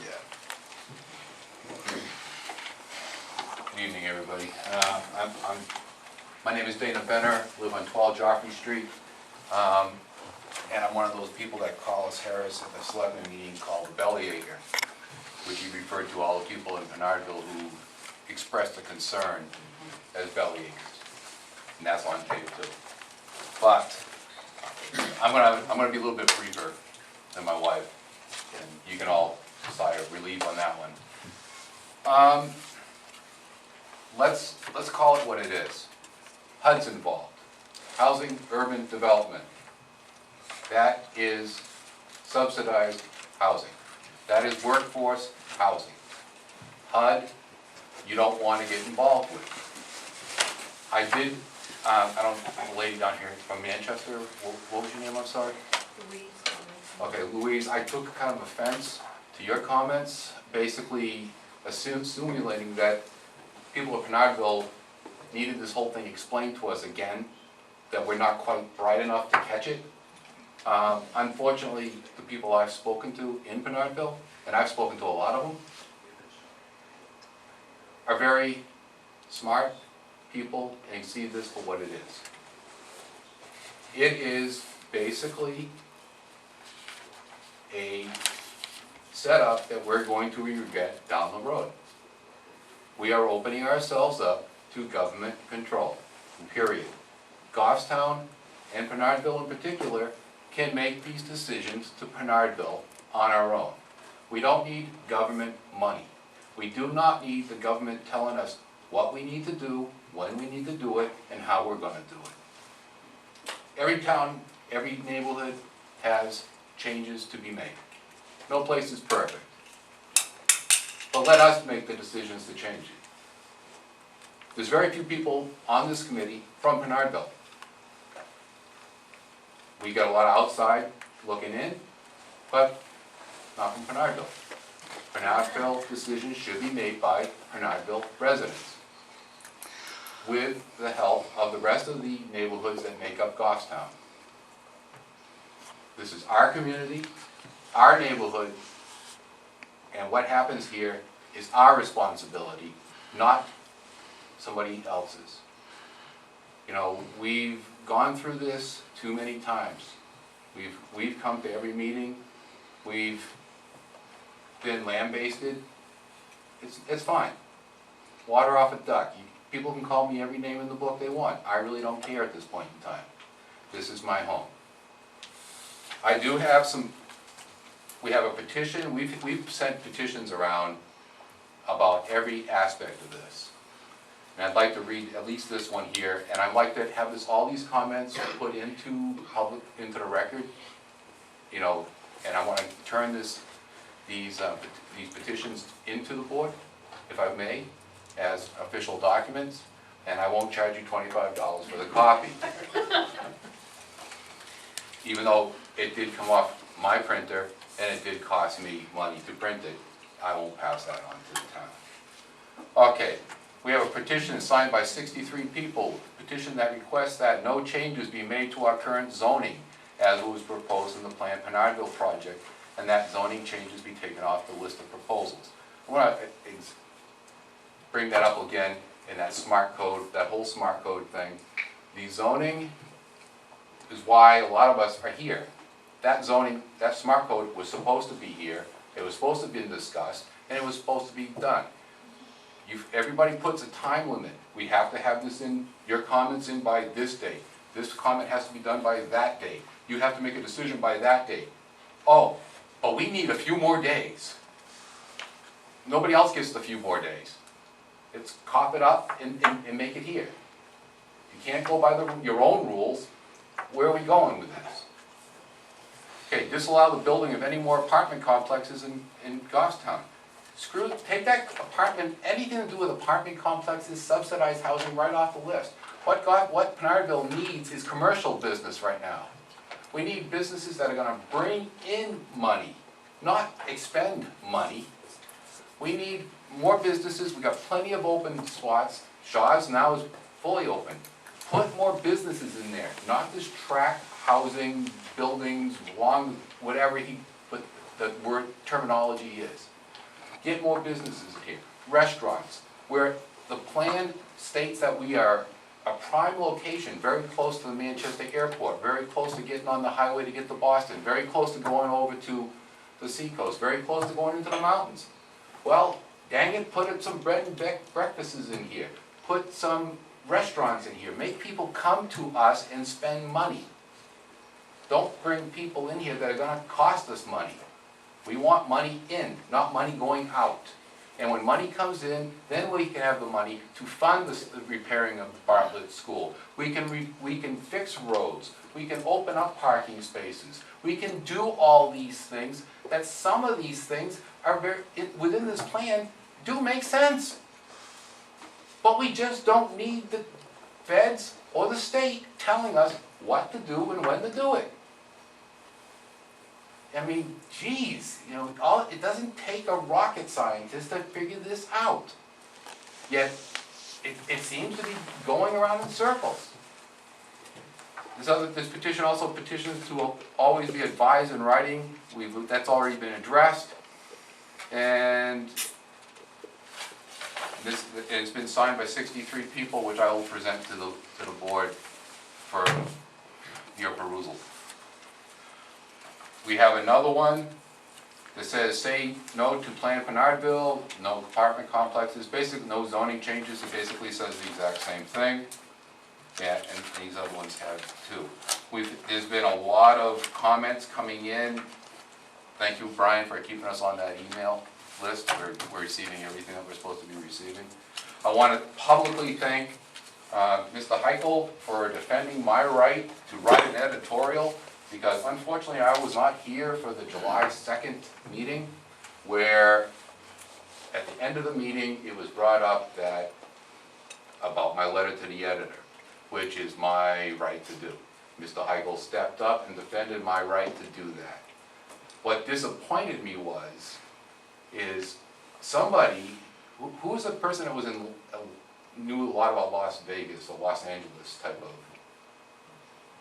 Good evening, everybody. My name is Dana Benner, live on 12 Joffrey Street. And I'm one of those people that Carlos Harris at the selectmen meeting called the bellyacher, which he referred to all the people in Pinardville who expressed a concern as bellyachers. And that's on tape too. But I'm gonna be a little bit briefer than my wife, and you can all sigh of relief on that one. Let's call it what it is. HUD's involved. Housing Urban Development. That is subsidized housing. That is workforce housing. HUD, you don't want to get involved with. I did, I don't, the lady down here from Manchester, what was your name, I'm sorry? Louise. Okay, Louise, I took kind of offense to your comments, basically assuming that people of Pinardville needed this whole thing explained to us again, that we're not quite bright enough to catch it. Unfortunately, the people I've spoken to in Pinardville, and I've spoken to a lot of them, are very smart people and see this for what it is. It is basically a setup that we're going to regret down the road. We are opening ourselves up to government control, period. Goffstown and Pinardville in particular can make these decisions to Pinardville on our own. We don't need government money. We do not need the government telling us what we need to do, when we need to do it, and how we're gonna do it. Every town, every neighborhood has changes to be made. No place is perfect. But let us make the decisions to change it. There's very few people on this committee from Pinardville. We got a lot of outside looking in, but not from Pinardville. Pinardville decisions should be made by Pinardville residents with the help of the rest of the neighborhoods that make up Goffstown. This is our community, our neighborhood, and what happens here is our responsibility, not somebody else's. You know, we've gone through this too many times. We've come to every meeting. We've been lambasted. It's fine. Water off a duck. People can call me every name in the book they want. I really don't care at this point in time. This is my home. I do have some, we have a petition. We've sent petitions around about every aspect of this. And I'd like to read at least this one here, and I'd like to have all these comments put into the record, you know, and I want to turn these petitions into the board, if I may, as official documents, and I won't charge you $25 for the copy. Even though it did come off my printer, and it did cost me money to print it, I won't pass that on to the town. Okay. We have a petition signed by 63 people, petition that requests that no changes be made to our current zoning as was proposed in the Planned Pinardville project, and that zoning changes be taken off the list of proposals. I want to bring that up again in that smart code, that whole smart code thing. The zoning is why a lot of us are here. That zoning, that smart code was supposed to be here, it was supposed to be discussed, and it was supposed to be done. Everybody puts a time limit. We have to have this in, your comments in by this date. This comment has to be done by that date. You have to make a decision by that date. Oh, but we need a few more days. Nobody else gets the few more days. It's cough it up and make it here. You can't go by your own rules. Where are we going with this? Okay, disallow the building of any more apartment complexes in Goffstown. Screw, take that apartment, anything to do with apartment complexes, subsidized housing, right off the list. What Pinardville needs is commercial business right now. We need businesses that are gonna bring in money, not expend money. We need more businesses, we got plenty of open spots. Shaw's now is fully open. Put more businesses in there, not this tract housing, buildings, long, whatever what the word terminology is. Get more businesses here, restaurants, where the plan states that we are a prime location, very close to the Manchester airport, very close to getting on the highway to get to Boston, very close to going over to the seacoast, very close to going into the mountains. Well, dang it, put some bread and breakfasts in here, put some restaurants in here, make people come to us and spend money. Don't bring people in here that are gonna cost us money. We want money in, not money going out. And when money comes in, then we can have the money to fund the repairing of Bartlett School. We can fix roads. We can open up parking spaces. We can do all these things, that some of these things are within this plan do make sense. But we just don't need the feds or the state telling us what to do and when to do it. I mean, geez, you know, it doesn't take a rocket scientist to figure this out. Yet, it seems to be going around in circles. This petition also petitions to always be advised in writing. That's already been addressed. And it's been signed by 63 people, which I will present to the board for your perusal. We have another one that says, say no to Planned Pinardville, no apartment complexes, basically no zoning changes. It basically says the exact same thing. Yeah, and these other ones have too. There's been a lot of comments coming in. Thank you, Brian, for keeping us on that email list. We're receiving everything that we're supposed to be receiving. I want to publicly thank Mr. Heichel for defending my right to write an editorial, because unfortunately I was not here for the July 2nd meeting, where at the end of the meeting it was brought up that about my letter to the editor, which is my right to do. Mr. Heichel stepped up and defended my right to do that. What disappointed me is somebody, who's the person that was knew a lot about Las Vegas or Los Angeles type of,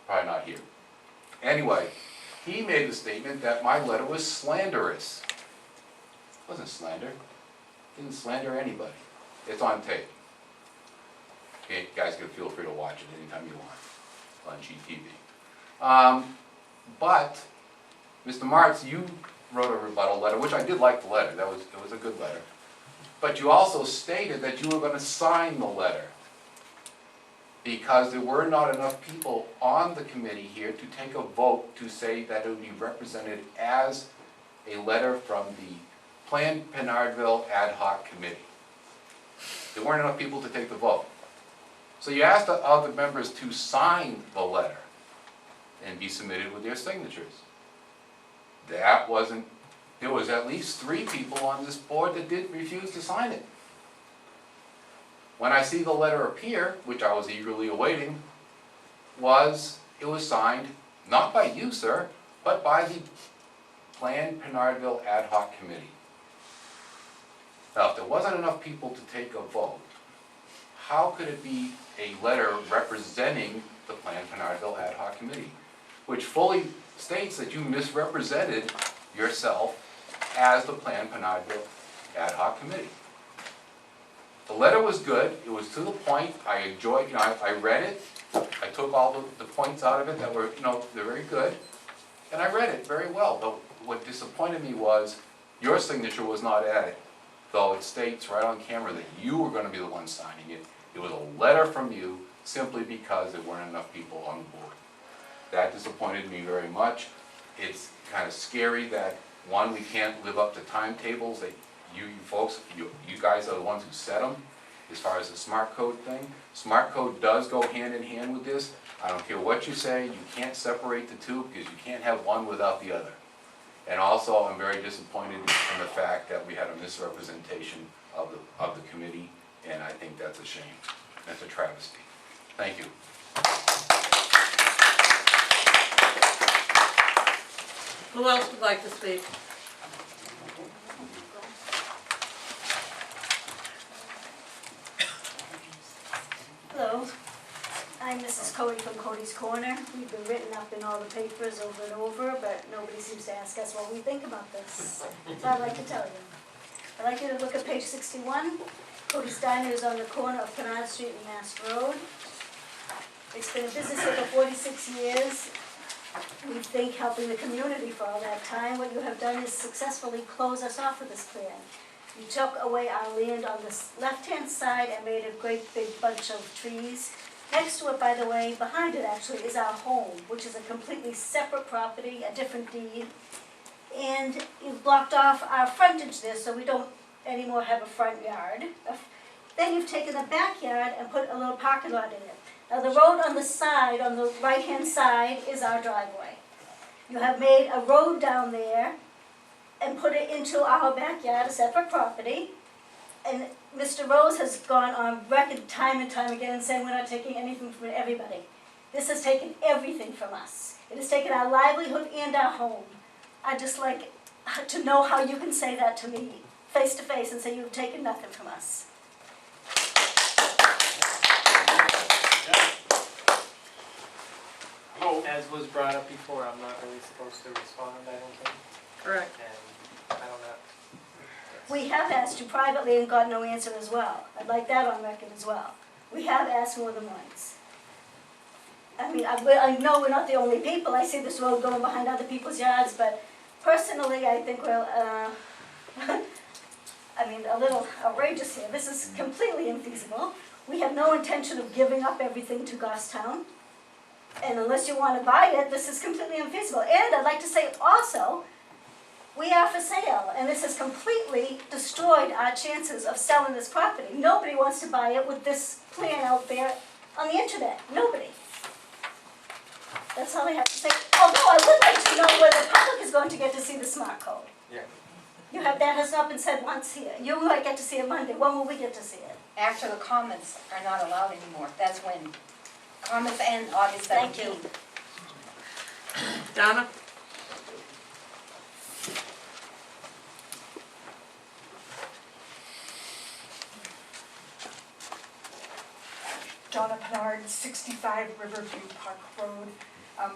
probably not here. Anyway, he made the statement that my letter was slanderous. It wasn't slander. Didn't slander anybody. It's on tape. Okay, you guys can feel free to watch it anytime you want on GTV. But, Mr. Martz, you wrote a rebuttal letter, which I did like the letter. It was a good letter. But you also stated that you were going to sign the letter, because there were not enough people on the committee here to take a vote to say that it would be represented as a letter from the Planned Pinardville Ad Hoc Committee. There weren't enough people to take the vote. So you asked the other members to sign the letter and be submitted with their signatures. That wasn't, there was at least 3 people on this board that did refuse to sign it. When I see the letter appear, which I was eagerly awaiting, it was signed, not by you, sir, but by the Planned Pinardville Ad Hoc Committee. Now, if there wasn't enough people to take a vote, how could it be a letter representing the Planned Pinardville Ad Hoc Committee? which fully states that you misrepresented yourself as the Plan Pinardville Ad Hoc Committee. The letter was good, it was to the point, I enjoyed, I read it, I took all the points out of it that were, they're very good, and I read it very well, but what disappointed me was your signature was not added, though it states right on camera that you were gonna be the one signing it. It was a letter from you simply because there weren't enough people on the board. That disappointed me very much. It's kind of scary that, one, we can't live up to timetables that you folks, you guys are the ones who set them, as far as the smart code thing. Smart code does go hand in hand with this. I don't care what you say, you can't separate the two because you can't have one without the other. And also, I'm very disappointed in the fact that we had a misrepresentation of the committee, and I think that's a shame. That's a travesty. Thank you. Who else would like to speak? Hello, I'm Mrs. Cody from Cody's Corner. We've been written up in all the papers over and over, but nobody seems to ask us what we think about this. So I'd like to tell you. I'd like you to look at page 61. Cody's Diner is on the corner of Pinard Street and Mass Road. It's been in business here for 46 years. We think helping the community for all that time. What you have done is successfully close us off with this plan. You took away our land on the left-hand side and made a great big bunch of trees. Next to it, by the way, behind it actually, is our home, which is a completely separate property, a different deed. And you've blocked off our frontage there, so we don't anymore have a front yard. Then you've taken the backyard and put a little parking lot in it. Now the road on the side, on the right-hand side, is our driveway. You have made a road down there and put it into our backyard, a separate property. And Mr. Rose has gone on record time and time again saying we're not taking anything from everybody. This has taken everything from us. It has taken our livelihood and our home. I'd just like to know how you can say that to me face to face and say you've taken nothing from us. As was brought up before, I'm not really supposed to respond, I don't think. Correct. And I don't know. We have asked you privately and got no answer as well. I'd like that on record as well. We have asked more than once. I mean, I know we're not the only people. I see this road going behind other people's yards, but personally, I think we're, I mean, a little outrageous here. This is completely infeasible. We have no intention of giving up everything to Goffstown. And unless you want to buy it, this is completely unfeasible. And I'd like to say also, we are for sale, and this has completely destroyed our chances of selling this property. Nobody wants to buy it with this plan out there on the internet. Nobody. That's all I have to say. Although I would like to know where the public is going to get to see the smart code. Yeah. That has not been said once here. You might get to see it Monday. When will we get to see it? After the comments are not allowed anymore, that's when. Comments end August 17th. Thank you. Donna? Donna Pinard, 65 Riverview Park Road,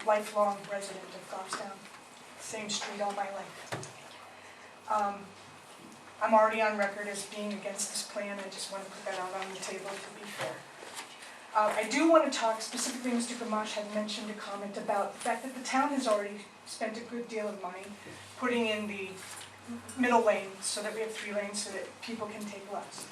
lifelong resident of Goffstown. Same street all my life. I'm already on record as being against this plan. I just want to put that out on the table to be fair. I do want to talk, specifically Mr. Gamache had mentioned a comment about the fact that the town has already spent a good deal of money putting in the middle lane so that we have 3 lanes so that people can take lefts.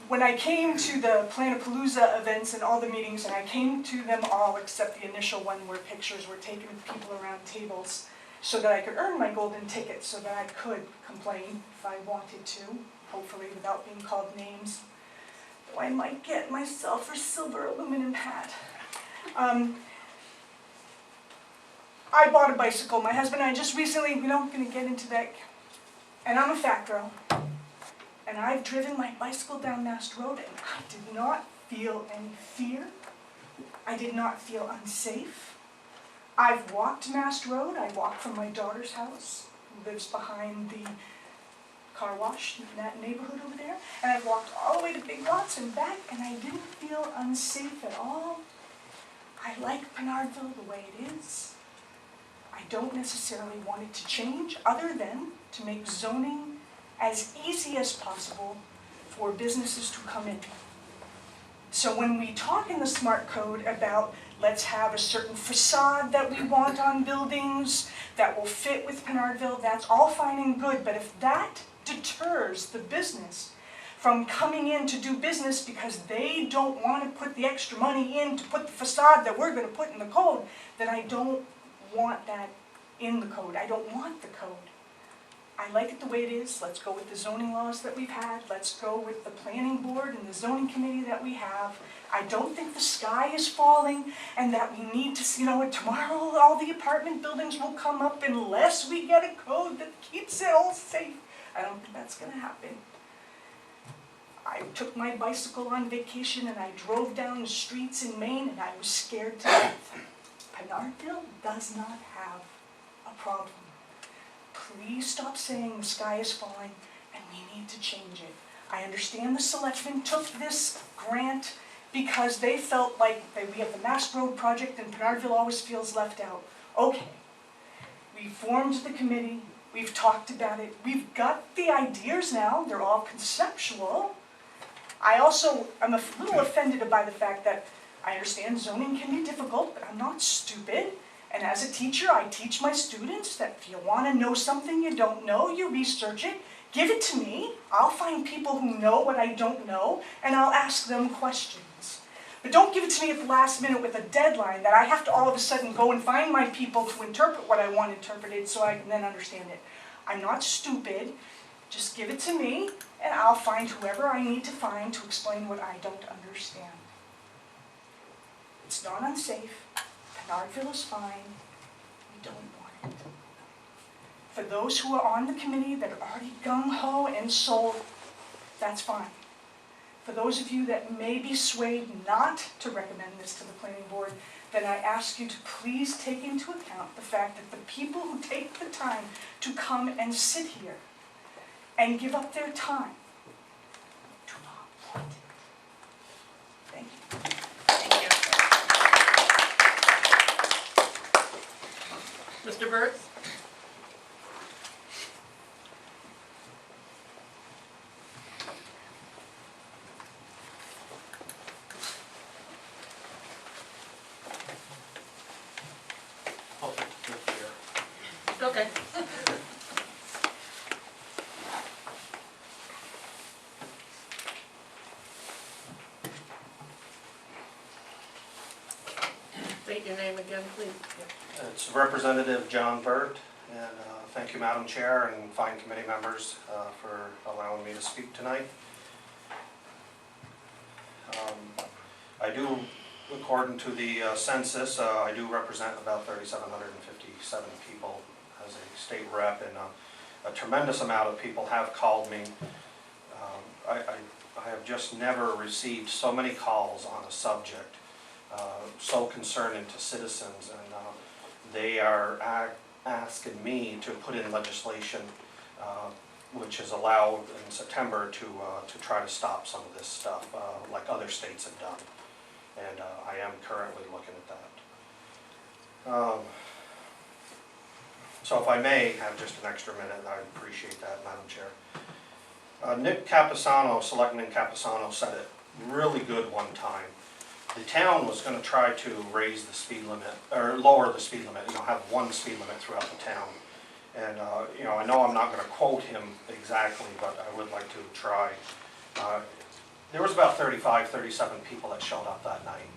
When I came to the Planapalooza events and all the meetings, and I came to them all except the initial one where pictures were taken of people around tables so that I could earn my golden ticket so that I could complain if I wanted to, hopefully without being called names. Though I might get myself a silver aluminum hat. I bought a bicycle. My husband and I just recently, going to get into that. And I'm a fat girl. And I've driven my bicycle down Mast Road and I did not feel any fear. I did not feel unsafe. I've walked Mast Road. I walked from my daughter's house, who lives behind the car wash in that neighborhood over there. And I've walked all the way to Big Lots and back and I didn't feel unsafe at all. I like Pinardville the way it is. I don't necessarily want it to change, other than to make zoning as easy as possible for businesses to come in. So when we talk in the smart code about let's have a certain facade that we want on buildings that will fit with Pinardville, that's all fine and good, but if that deters the business from coming in to do business because they don't want to put the extra money in to put the facade that we're going to put in the code, then I don't want that in the code. I don't want the code. I like it the way it is. Let's go with the zoning laws that we've had. Let's go with the planning board and the zoning committee that we have. I don't think the sky is falling and that we need to, tomorrow all the apartment buildings will come up unless we get a code that keeps it all safe. I don't think that's going to happen. I took my bicycle on vacation and I drove down the streets in Maine and I was scared to death. Pinardville does not have a problem. Please stop saying the sky is falling and we need to change it. I understand the selectmen took this grant because they felt like we have the Mass Road project and Pinardville always feels left out. Okay, we formed the committee, we've talked about it, we've got the ideas now, they're all conceptual. I also am a little offended by the fact that I understand zoning can be difficult, but I'm not stupid. And as a teacher, I teach my students that if you want to know something you don't know, you research it, give it to me. I'll find people who know what I don't know, and I'll ask them questions. But don't give it to me at the last minute with a deadline that I have to all of a sudden go and find my people to interpret what I want interpreted so I can then understand it. I'm not stupid. Just give it to me, and I'll find whoever I need to find to explain what I don't understand. It's not unsafe. Pinardville is fine. We don't want it. For those who are on the committee that are already gung-ho and sold, that's fine. For those of you that may be swayed not to recommend this to the planning board, then I ask you to please take into account the fact that the people who take the time to come and sit here and give up their time do not want it. Thank you. Thank you. Mr. Burt? Okay. State your name again, please. It's Representative John Burt, and thank you, Madam Chair, and fine committee members for allowing me to speak tonight. I do, according to the census, I do represent about 3,757 people as a state rep, and a tremendous amount of people have called me. I have just never received so many calls on a subject so concerning to citizens, and they are asking me to put in legislation which is allowed in September to try to stop some of this stuff like other states have done, and I am currently looking at that. So if I may have just an extra minute, I'd appreciate that, Madam Chair. Nick Capisano, Selectman Capisano, said it really good one time. The town was going to try to raise the speed limit, or lower the speed limit, have one speed limit throughout the town. And, I know I'm not going to quote him exactly, but I would like to try. There was about 35, 37 people that showed up that night.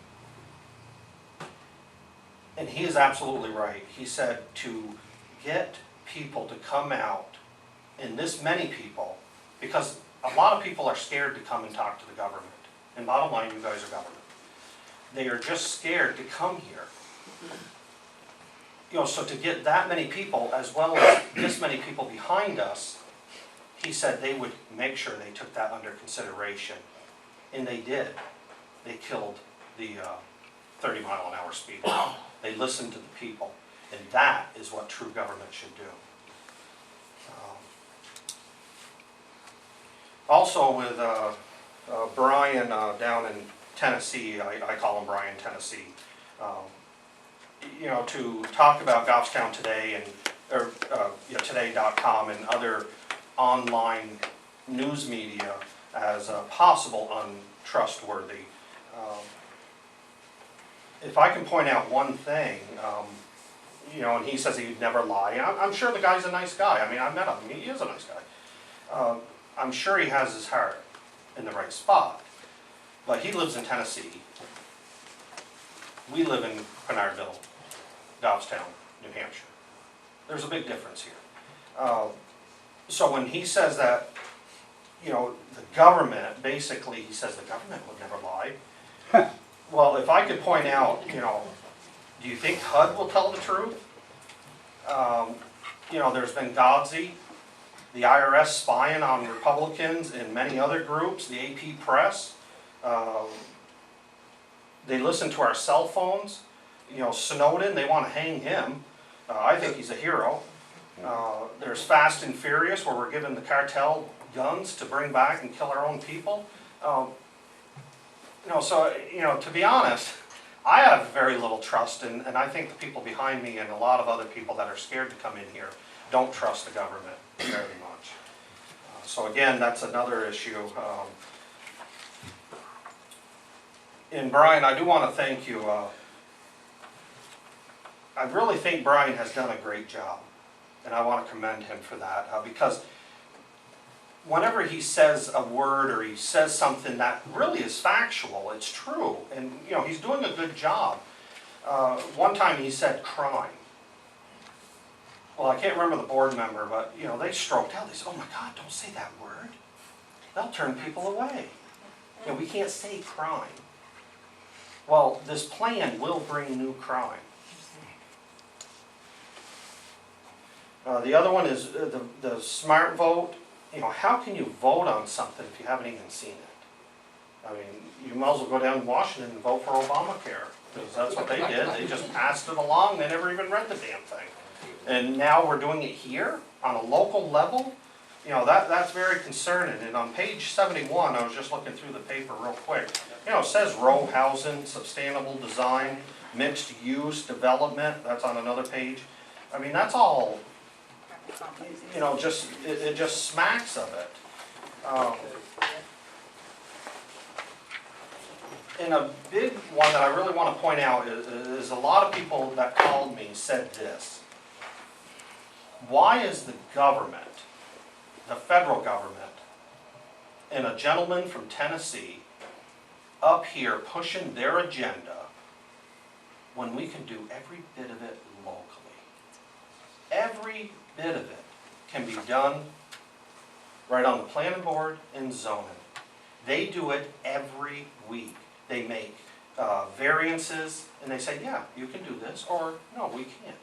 And he is absolutely right. He said to get people to come out, and this many people, because a lot of people are scared to come and talk to the government. And bottom line, you guys are government. They are just scared to come here. So to get that many people, as well as this many people behind us, he said they would make sure they took that under consideration. And they did. They killed the 30-mile-an-hour speed limit. They listened to the people. And that is what true government should do. Also with Brian down in Tennessee, I call him Brian, Tennessee. You know, to talk about Goffstown Today and, or, today.com and other online news media as possible untrustworthy. If I can point out one thing, you know, and he says he'd never lie, I'm sure the guy's a nice guy. I mean, I've met him, he is a nice guy. I'm sure he has his heart in the right spot, but he lives in Tennessee. We live in Pinardville, Goffstown, New Hampshire. There's a big difference here. So when he says that, you know, the government, basically, he says the government would never lie. Well, if I could point out, you know, do you think HUD will tell the truth? You know, there's been Godsey, the IRS spying on Republicans and many other groups, the AP press. They listen to our cell phones. You know, Snowden, they want to hang him. I think he's a hero. There's Fast and Furious, where we're giving the cartel guns to bring back and kill our own people. You know, so, you know, to be honest, I have very little trust, and I think the people behind me and a lot of other people that are scared to come in here don't trust the government very much. So again, that's another issue. And Brian, I do want to thank you. I really think Brian has done a great job, and I want to commend him for that, because whenever he says a word or he says something that really is factual, it's true, and you know, he's doing a good job. One time he said crime. Well, I can't remember the board member, but you know, they stroked out. They said, "Oh my God, don't say that word. They'll turn people away. You know, we can't say crime." Well, this plan will bring new crime. The other one is the smart vote. You know, how can you vote on something if you haven't even seen it? I mean, you might as well go down to Washington and vote for Obamacare, because that's what they did. They just passed it along. They never even read the damn thing. And now we're doing it here on a local level. You know, that's very concerning. And on page 71, I was just looking through the paper real quick. You know, it says row housing, sustainable design, mixed use development. That's on another page. I mean, that's all, you know, just it just smacks of it. And a big one that I really want to point out is a lot of people that called me said this. Why is the government, the federal government, and a gentleman from Tennessee up here pushing their agenda when we can do every bit of it locally? Every bit of it can be done right on the planning board and zoning. They do it every week. They make variances and they say, yeah, you can do this, or no, we can't.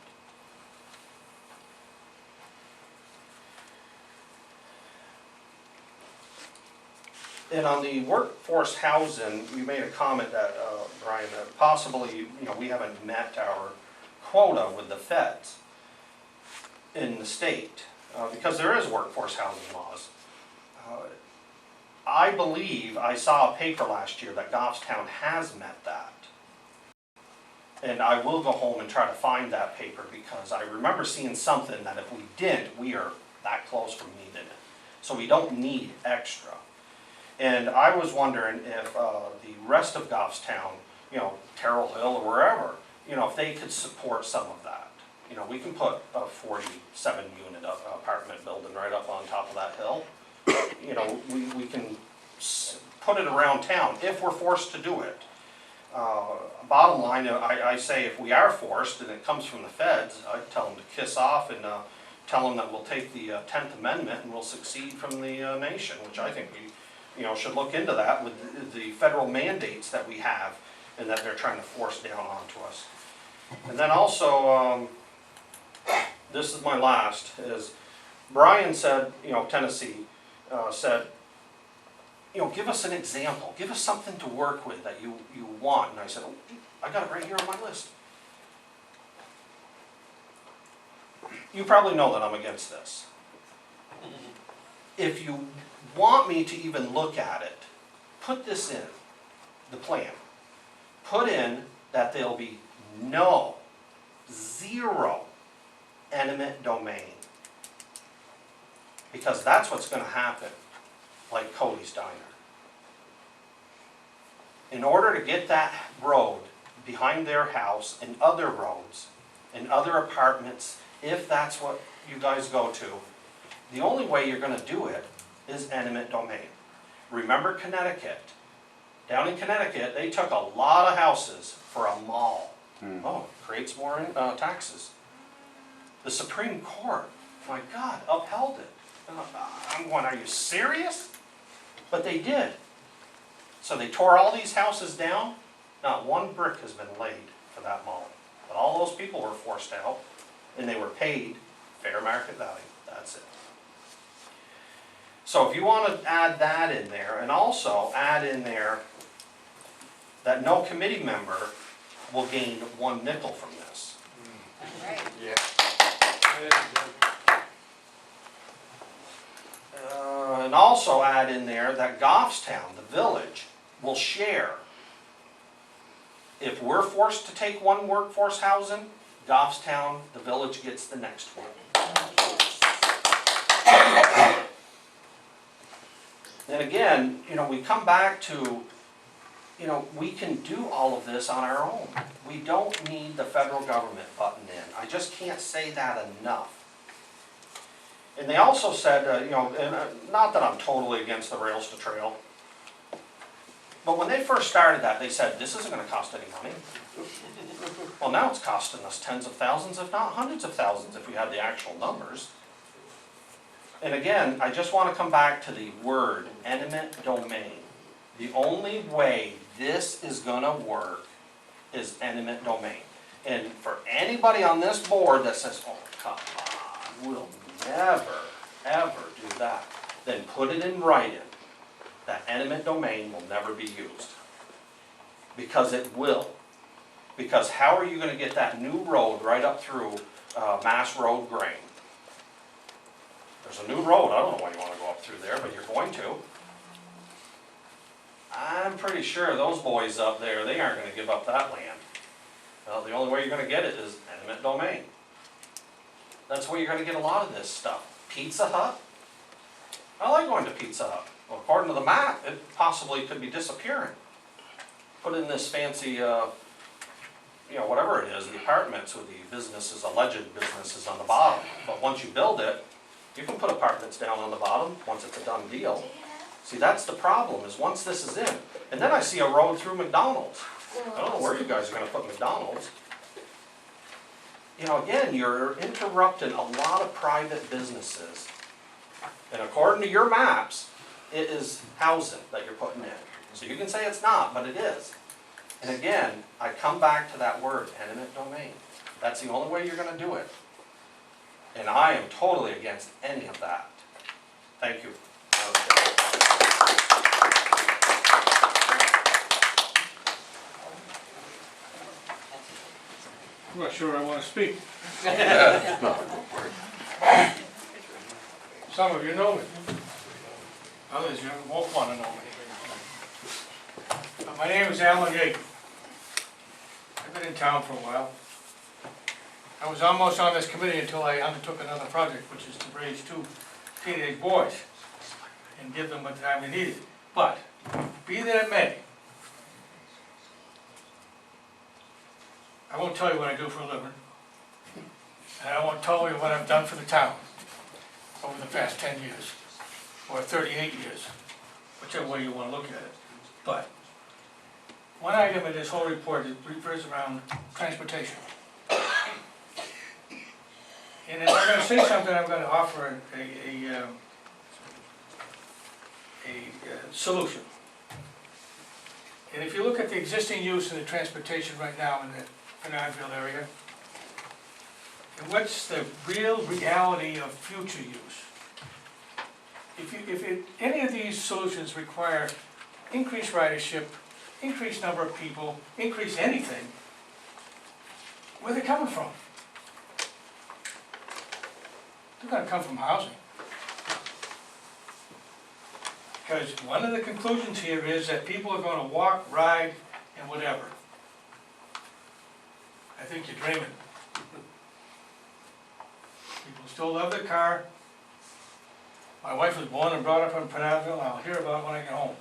And on the workforce housing, you made a comment that, Brian, that possibly, you know, we haven't met our quota with the feds in the state, because there is workforce housing laws. I believe I saw a paper last year that Goffstown has met that. And I will go home and try to find that paper, because I remember seeing something that if we didn't, we are that close from meeting it. So we don't need extra. And I was wondering if the rest of Goffstown, you know, Terrell Hill or wherever, you know, if they could support some of that. You know, we can put a 47-unit apartment building right up on top of that hill. You know, we can put it around town if we're forced to do it. Bottom line, I say if we are forced and it comes from the feds, I'd tell them to kiss off and tell them that we'll take the 10th Amendment and we'll secede from the nation, which I think we, you know, should look into that with the federal mandates that we have and that they're trying to force down onto us. And then also, this is my last, is Brian said, you know, Tennessee said, you know, give us an example, give us something to work with that you want. And I said, oh, I got it right here on my list. You probably know that I'm against this. If you want me to even look at it, put this in the plan. Put in that there'll be no, zero eminent domain. Because that's what's gonna happen, like Cody's Diner. In order to get that road behind their house and other roads and other apartments, if that's what you guys go to, the only way you're gonna do it is eminent domain. Remember Connecticut? Down in Connecticut, they took a lot of houses for a mall. Oh, it creates more taxes. The Supreme Court, my God, upheld it. I'm going, are you serious? But they did. So they tore all these houses down. Not one brick has been laid for that mall. But all those people were forced out, and they were paid fair market value. That's it. So if you want to add that in there, and also add in there that no committee member will gain 1 nickel from this. Yeah. And also add in there that Goffstown, the village, will share. If we're forced to take one workforce housing, Goffstown, the village, gets the next one. And again, we come back to, we can do all of this on our own. We don't need the federal government butting in. I just can't say that enough. And they also said, not that I'm totally against the rails to trail, but when they first started that, they said, this isn't going to cost any money. Well, now it's costing us tens of thousands, if not hundreds of thousands, if we have the actual numbers. And again, I just want to come back to the word eminent domain. The only way this is going to work is eminent domain. And for anybody on this board that says, oh, come on, we'll never, ever do that, then put it in writing that eminent domain will never be used. Because it will. Because how are you going to get that new road right up through Mass Road Grain? There's a new road, I don't know why you want to go up through there, but you're going to. I'm pretty sure those boys up there, they aren't going to give up that land. Well, the only way you're going to get it is eminent domain. That's where you're going to get a lot of this stuff. Pizza Hut? I like going to Pizza Hut. Well, according to the map, it possibly could be disappearing. Put in this fancy, whatever it is, the apartments with the businesses, alleged businesses on the bottom. But once you build it, you can put apartments down on the bottom once it's a done deal. See, that's the problem, is once this is in. And then I see a road through McDonald's. I don't know where you guys are going to put McDonald's. Again, you're interrupting a lot of private businesses. And according to your maps, it is housing that you're putting in. So you can say it's not, but it is. And again, I come back to that word, eminent domain. That's the only way you're going to do it. And I am totally against any of that. Thank you. I'm not sure I want to speak. Some of you know me. Others you won't want to know me. My name is Alan Yates. I've been in town for a while. I was almost on this committee until I undertook another project, which is to raise 2 teenage boys and give them what time they needed. But, be that may, I won't tell you what I do for a living, and I won't tell you what I've done for the town over the past 10 years, or 38 years, whichever way you want to look at it. But, one item in this whole report refers around transportation. And if I'm going to say something, I'm going to offer a solution. And if you look at the existing use of the transportation right now in the Pinardville area, and what's the real reality of future use? If any of these solutions require increased ridership, increased number of people, increase anything, where are they coming from? They're going to come from housing. Because one of the conclusions here is that people are going to walk, ride, and whatever. I think you're dreaming. People still love their car. My wife was born and brought up in Pinardville, and I'll hear about it when I get home.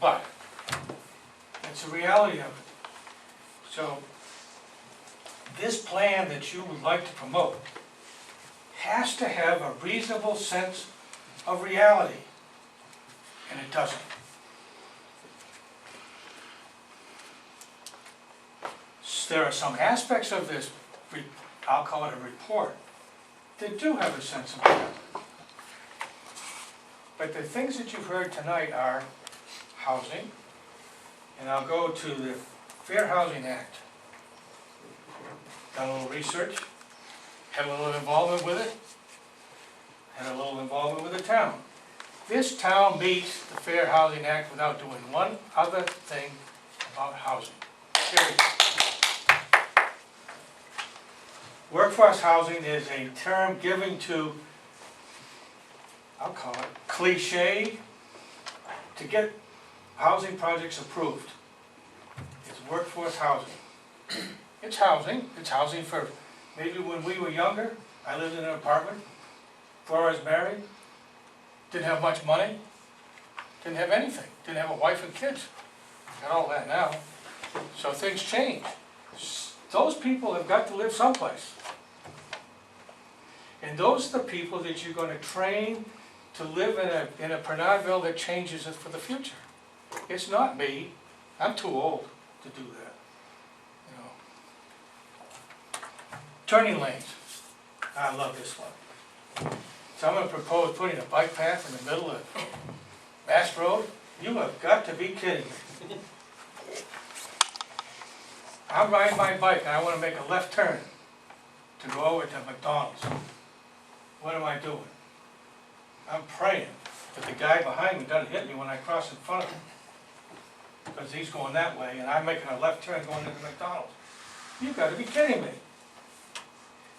But, it's the reality of it. So, this plan that you would like to promote has to have a reasonable sense of reality, and it doesn't. There are some aspects of this, I'll call it a report, that do have a sense of reality. But the things that you've heard tonight are housing, and I'll go to the Fair Housing Act. Done a little research, had a little involvement with it, had a little involvement with the town. This town meets the Fair Housing Act without doing one other thing about housing. Period. Workforce housing is a term given to, I'll call it cliche, to get housing projects approved. It's workforce housing. It's housing for, maybe when we were younger, I lived in an apartment, before I was married, didn't have much money, didn't have anything, didn't have a wife and kids. Got all that now, so things change. Those people have got to live someplace. And those are the people that you're going to train to live in a Pinardville that changes it for the future. It's not me. I'm too old to do that. You know. Turning lanes. I love this one. So I'm going to propose putting a bike path in the middle of Mass Road. You have got to be kidding me. I'm riding my bike and I want to make a left turn to go over to McDonald's. What am I doing? I'm praying that the guy behind me doesn't hit me when I cross in front of him. Because he's going that way and I'm making a left turn going into McDonald's. You've got to be kidding me.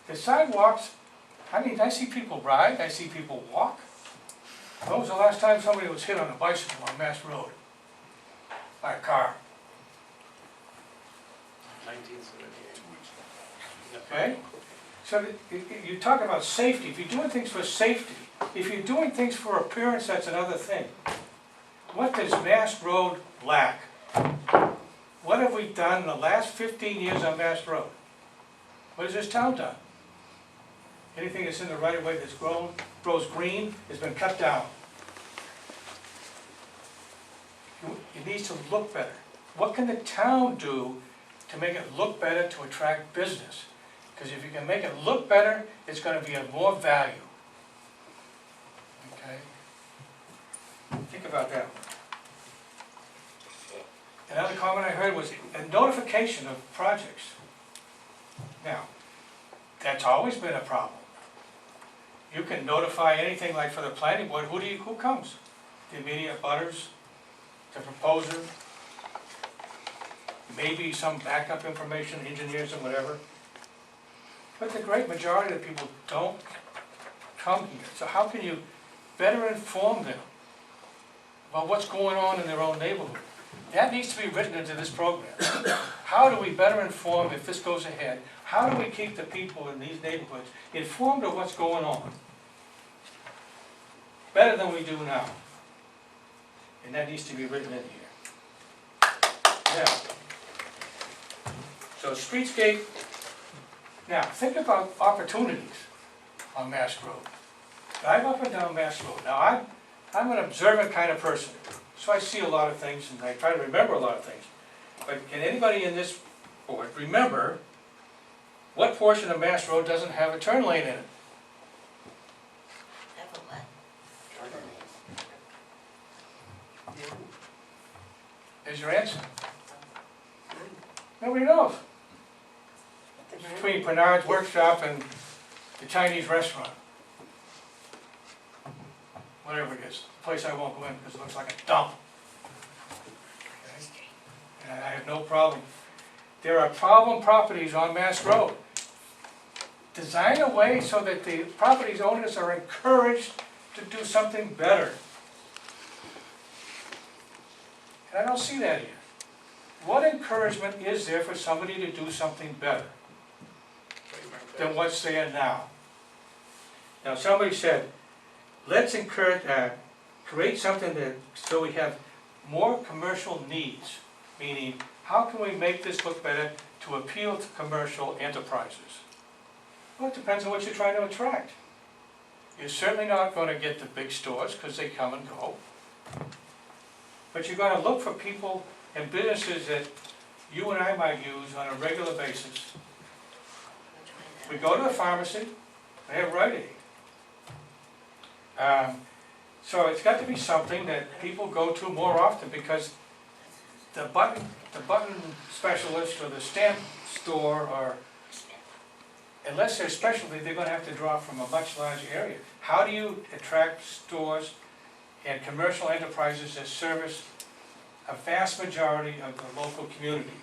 The sidewalks, I mean, I see people ride, I see people walk. When was the last time somebody was hit on a bicycle on Mass Road? By a car? 1978. Okay? So you talk about safety. If you're doing things for safety, if you're doing things for appearance, that's another thing. What does Mass Road lack? What have we done in the last 15 years on Mass Road? What has this town done? Anything that's in the right of way that's grows green has been cut down. It needs to look better. What can the town do to make it look better to attract business? Because if you can make it look better, it's going to be of more value. Okay? Think about that one. Another comment I heard was a notification of projects. Now, that's always been a problem. You can notify anything like for the planning board, who comes? The immediate butters, the proposer, maybe some backup information, engineers and whatever. But the great majority of people don't come here. So how can you better inform them about what's going on in their own neighborhood? That needs to be written into this program. How do we better inform if this goes ahead? How do we keep the people in these neighborhoods informed of what's going on? Better than we do now. And that needs to be written in here. Now, so streetscape. Now, think about opportunities on Mass Road. Drive up and down Mass Road. Now, I'm an observant kind of person, so I see a lot of things and I try to remember a lot of things. But can anybody in this board remember what portion of Mass Road doesn't have a turn lane in it? Have a what? There's your answer. Nobody knows. Between Pinard's workshop and the Chinese restaurant. Whatever it is, a place I won't go in because it looks like a dump. Okay? And I have no problem. There are problem properties on Mass Road. Design a way so that the property owners are encouraged to do something better. And I don't see that here. what encouragement is there for somebody to do something better than what's there now? Now, somebody said, let's encourage, create something that, so we have more commercial needs, meaning, how can we make this look better to appeal to commercial enterprises? Well, it depends on what you're trying to attract. You're certainly not going to get the big stores, because they come and go. But you're going to look for people and businesses that you and I might use on a regular basis. We go to the pharmacy, they have Rite Aid. So it's got to be something that people go to more often, because the button specialist or the stamp store, or unless they're specialty, they're going to have to draw from a much larger area. How do you attract stores and commercial enterprises that service a vast majority of the local community?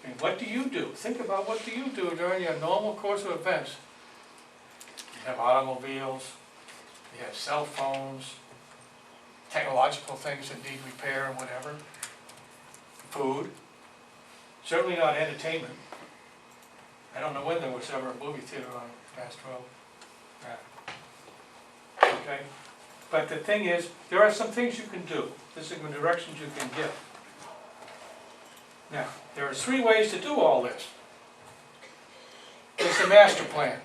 I mean, what do you do? Think about, what do you do during your normal course of events? You have automobiles, you have cell phones, technological things that need repair and whatever. Food, certainly not entertainment. I don't know when there was ever a movie theater on Mass Road. Okay, but the thing is, there are some things you can do. This is the directions you can give. Now, there are 3 ways to do all this. There's the master plan.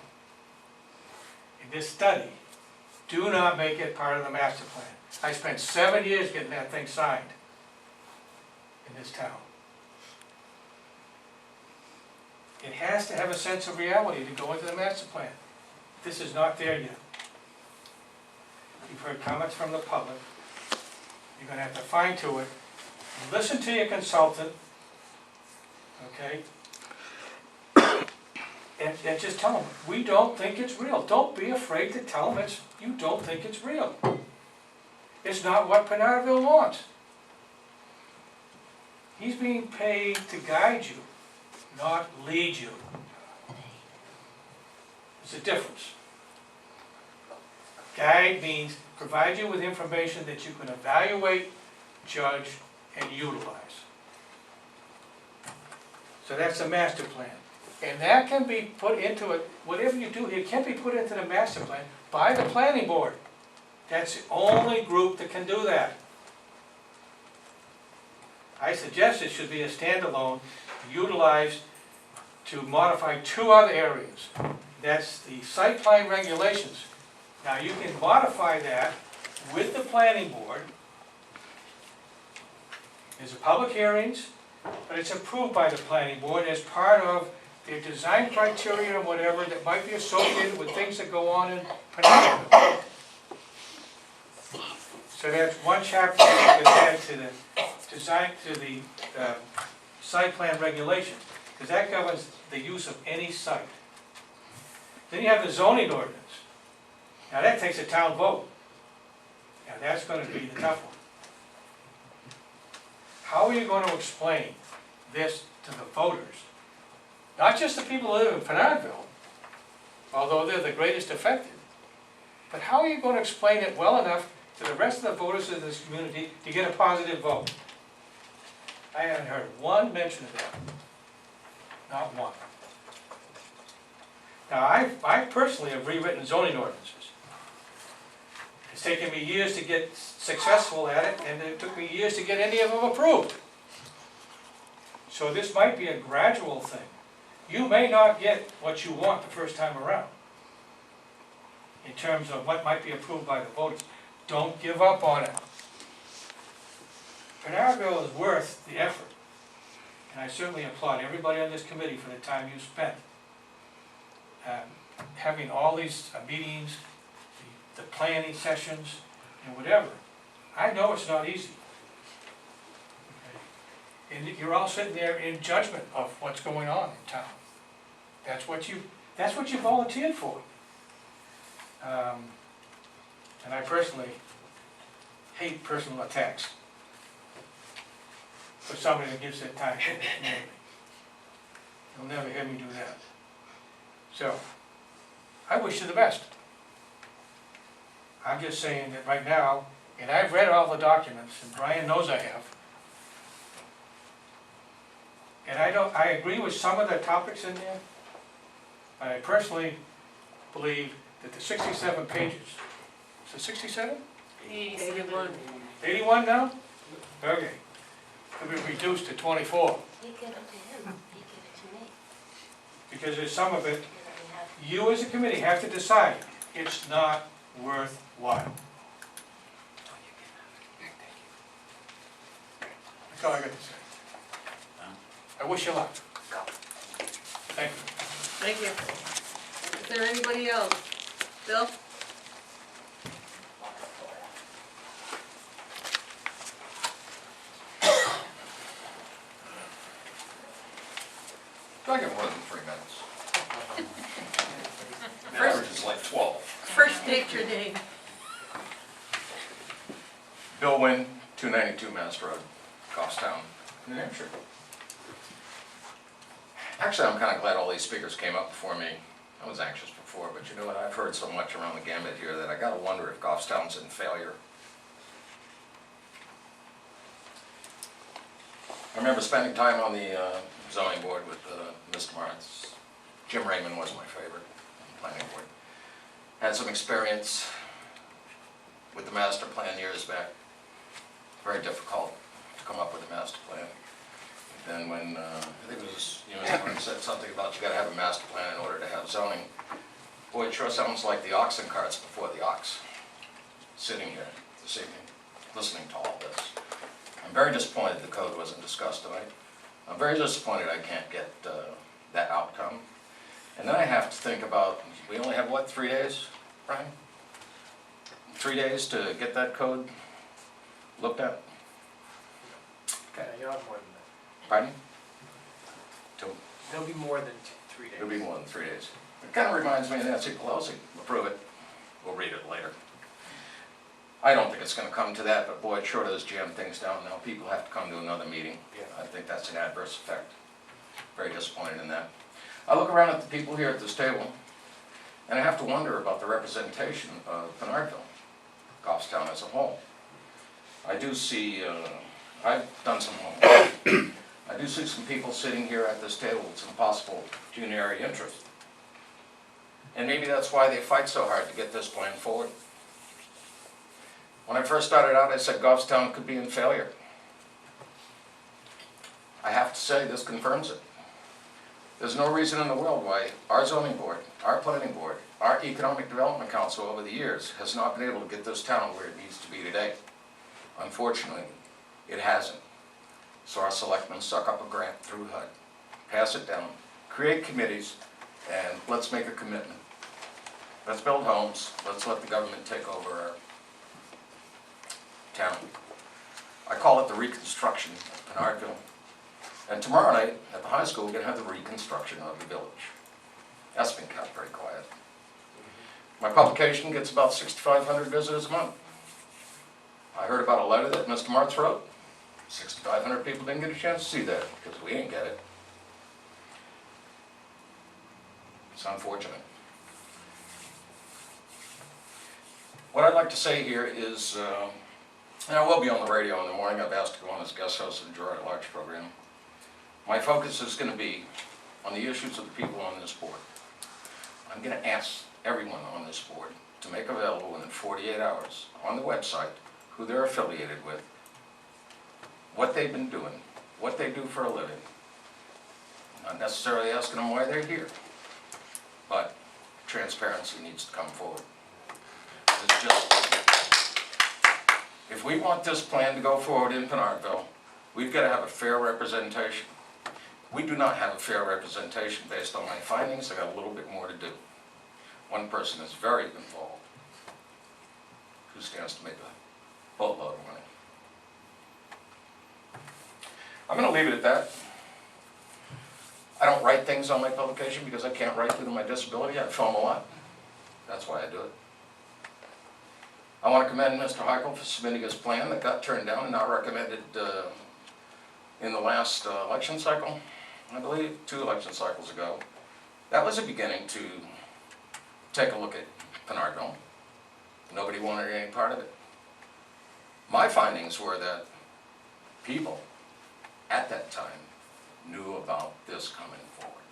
In this study, do not make it part of the master plan. I spent 7 years getting that thing signed in this town. It has to have a sense of reality to go into the master plan. This is not there yet. You've heard comments from the public. You're going to have to fine tune it. Listen to your consultant, okay? And just tell them, we don't think it's real. Don't be afraid to tell them you don't think it's real. It's not what Pinardville wants. He's being paid to guide you, not lead you. There's a difference. Guide means provide you with information that you can evaluate, judge, and utilize. So that's a master plan. And that can be put into it, whatever you do here can be put into the master plan by the planning board. That's the only group that can do that. I suggest it should be a standalone, utilized to modify 2 other areas. That's the site plan regulations. Now you can modify that with the planning board. There's a public hearings, but it's approved by the planning board as part of their design criteria and whatever that might be associated with things that go on in Pendiing. So that's one chapter that gets added to the design, to the site plan regulation, because that governs the use of any site. Then you have the zoning ordinance. Now that takes a town vote. Now that's going to be the tough one. How are you going to explain this to the voters? Not just the people who live in Pinardville, although they're the greatest affected, but how are you going to explain it well enough to the rest of the voters of this community to get a positive vote? I haven't heard one mention of that. Not one. Now, I personally have rewritten zoning ordinances. It's taken me years to get successful at it, and it took me years to get any of them approved. So this might be a gradual thing. You may not get what you want the first time around in terms of what might be approved by the voters. Don't give up on it. Pinardville is worth the effort, and I certainly applaud everybody on this committee for the time you spent having all these meetings, the planning sessions, and whatever. I know it's not easy. Okay. And you're all sitting there in judgment of what's going on in town. That's what you volunteered for. And I personally hate personal attacks for somebody that gives their time. You'll never hear me do that. So, I wish you the best. I'm just saying that right now, and I've read all the documents, and Brian knows I have, And I agree with some of the topics in there. I personally believe that the 67 pages, is it 67? 81. 81 now? Okay. Could be reduced to 24, You give it to him, you give it to me. because there's some of it, you as a committee have to decide, it's not worthwhile. That's all I got to say. I wish you luck. Thank you. Thank you. Is there anybody else? Bill? Do I get more than 3 minutes? The average is like 12. First state your name. Bill Wynn, 292 Mass Road, Goffstown, New Hampshire. Actually, I'm kind of glad all these speakers came up before me. I was anxious before, but you know what? I've heard so much around the gambit here that I gotta wonder if Goffstown's in failure. I remember spending time on the zoning board with Mr. Martz. Jim Raymond was my favorite on the planning board. Had some experience with the master plan years back. Very difficult to come up with a master plan. Then when, I think it was, Mr. Martz said something about you gotta have a master plan in order to have zoning. Boy, it sure sounds like the oxen carts before the ox, sitting here this evening, listening to all this. I'm very disappointed the code wasn't discussed tonight. I'm very disappointed I can't get that outcome. And then I have to think about, we only have what, 3 days, Brian? 3 days to get that code looked at? Okay. You'll have more than that. Pardon? There'll be more than 3 days. It'll be more than 3 days. It kind of reminds me of Nancy Pelosi. Approve it, we'll read it later. I don't think it's going to come to that, but boy, it sure does jam things down now. People have to come to another meeting. I think that's an adverse effect. Very disappointed in that. I look around at the people here at this table, and I have to wonder about the representation of Pinardville, Goffstown as a whole. I do see, I've done some homework. I do see some people sitting here at this table with some possible pecuniary interest. And maybe that's why they fight so hard to get this plan forward. When I first started out, I said Goffstown could be in failure. I have to say, this confirms it. There's no reason in the world why our zoning board, our planning board, our economic development council over the years has not been able to get this town where it needs to be today. Unfortunately, it hasn't. So our selectmen suck up a grant through HUD, pass it down, create committees, and let's make a commitment. Let's build homes, let's let the government take over our town. I call it the reconstruction of Pinardville. And tomorrow night at the high school, we're going to have the reconstruction of the village. That's been kept very quiet. My publication gets about 6,500 visitors a month. I heard about a letter that Mr. Martz wrote. 6,500 people didn't get a chance to see that because we didn't get it. It's unfortunate. What I'd like to say here is, and I will be on the radio in the morning. I've asked to go on as guest host of the Jury at Large program. My focus is going to be on the issues of the people on this board. I'm going to ask everyone on this board to make available within 48 hours on the website who they're affiliated with, what they've been doing, what they do for a living. Not necessarily asking them why they're here, but transparency needs to come forward. It's just, if we want this plan to go forward in Pinardville, we've got to have a fair representation. We do not have a fair representation based on my findings. I got a little bit more to do. One person is very involved who stands to make a boatload of money. I'm going to leave it at that. I don't write things on my publication because I can't write due to my disability. I film a lot. That's why I do it. I want to commend Mr. Heichel for submitting his plan that got turned down and now recommended in the last election cycle. I believe 2 election cycles ago. That was a beginning to take a look at Pinardville. Nobody wanted any part of it. My findings were that people at that time knew about this coming forward.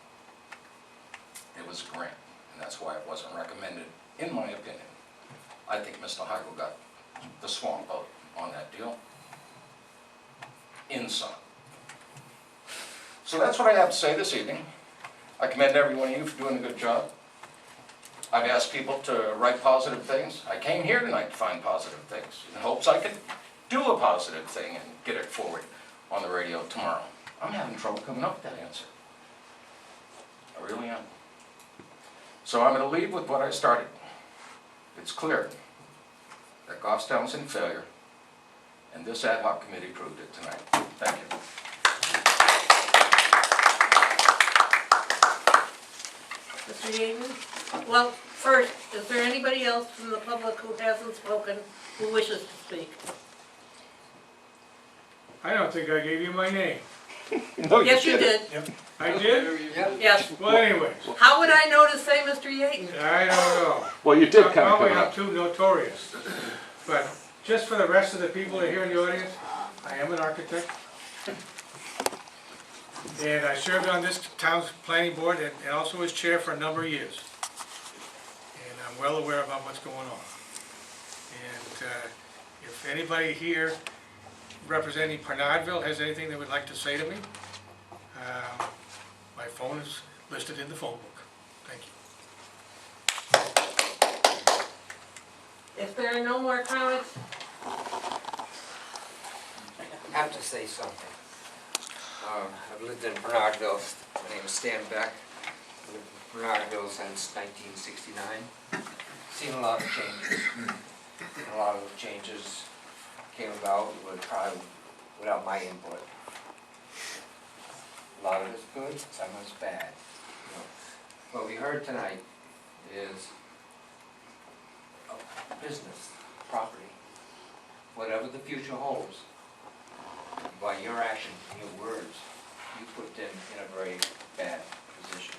It was a grant, and that's why it wasn't recommended, in my opinion. I think Mr. Heigl got the swamp vote on that deal. In some. So that's what I have to say this evening. I commend every one of you for doing a good job. I've asked people to write positive things. I came here tonight to find positive things, in hopes I could do a positive thing and get it forward on the radio tomorrow. I'm having trouble coming up with that answer. I really am. So I'm going to leave with what I started. It's clear that Goffstown's in failure, and this ad hoc committee proved it tonight. Thank you. Mr. Yaden? Well, first, is there anybody else from the public who hasn't spoken who wishes to speak? I don't think I gave you my name. No, Yes, you did. I did? Yes. Well, anyway, How would I know to say Mr. Yaden? I don't know. Well, you did I'm kind of probably come not up. too notorious. But just for the rest of the people that are here in the audience, I am an architect. And I served on this town's planning board and also as chair for a number of years. And I'm well aware about what's going on. And if anybody here representing Pinardville has anything they would like to say to me, my phone is listed in the phone book. Thank you. If there are no more comments, I have to say something. I've lived in Pinardville. My name is Stan Beck. I've lived in Pinardville since 1969. Seen a lot of changes. And a lot of the changes came about without my input. A lot of it's good, some of it's bad. You know, what we heard tonight is a business, property, whatever the future holds. By your actions and your words, you put them in a very bad position.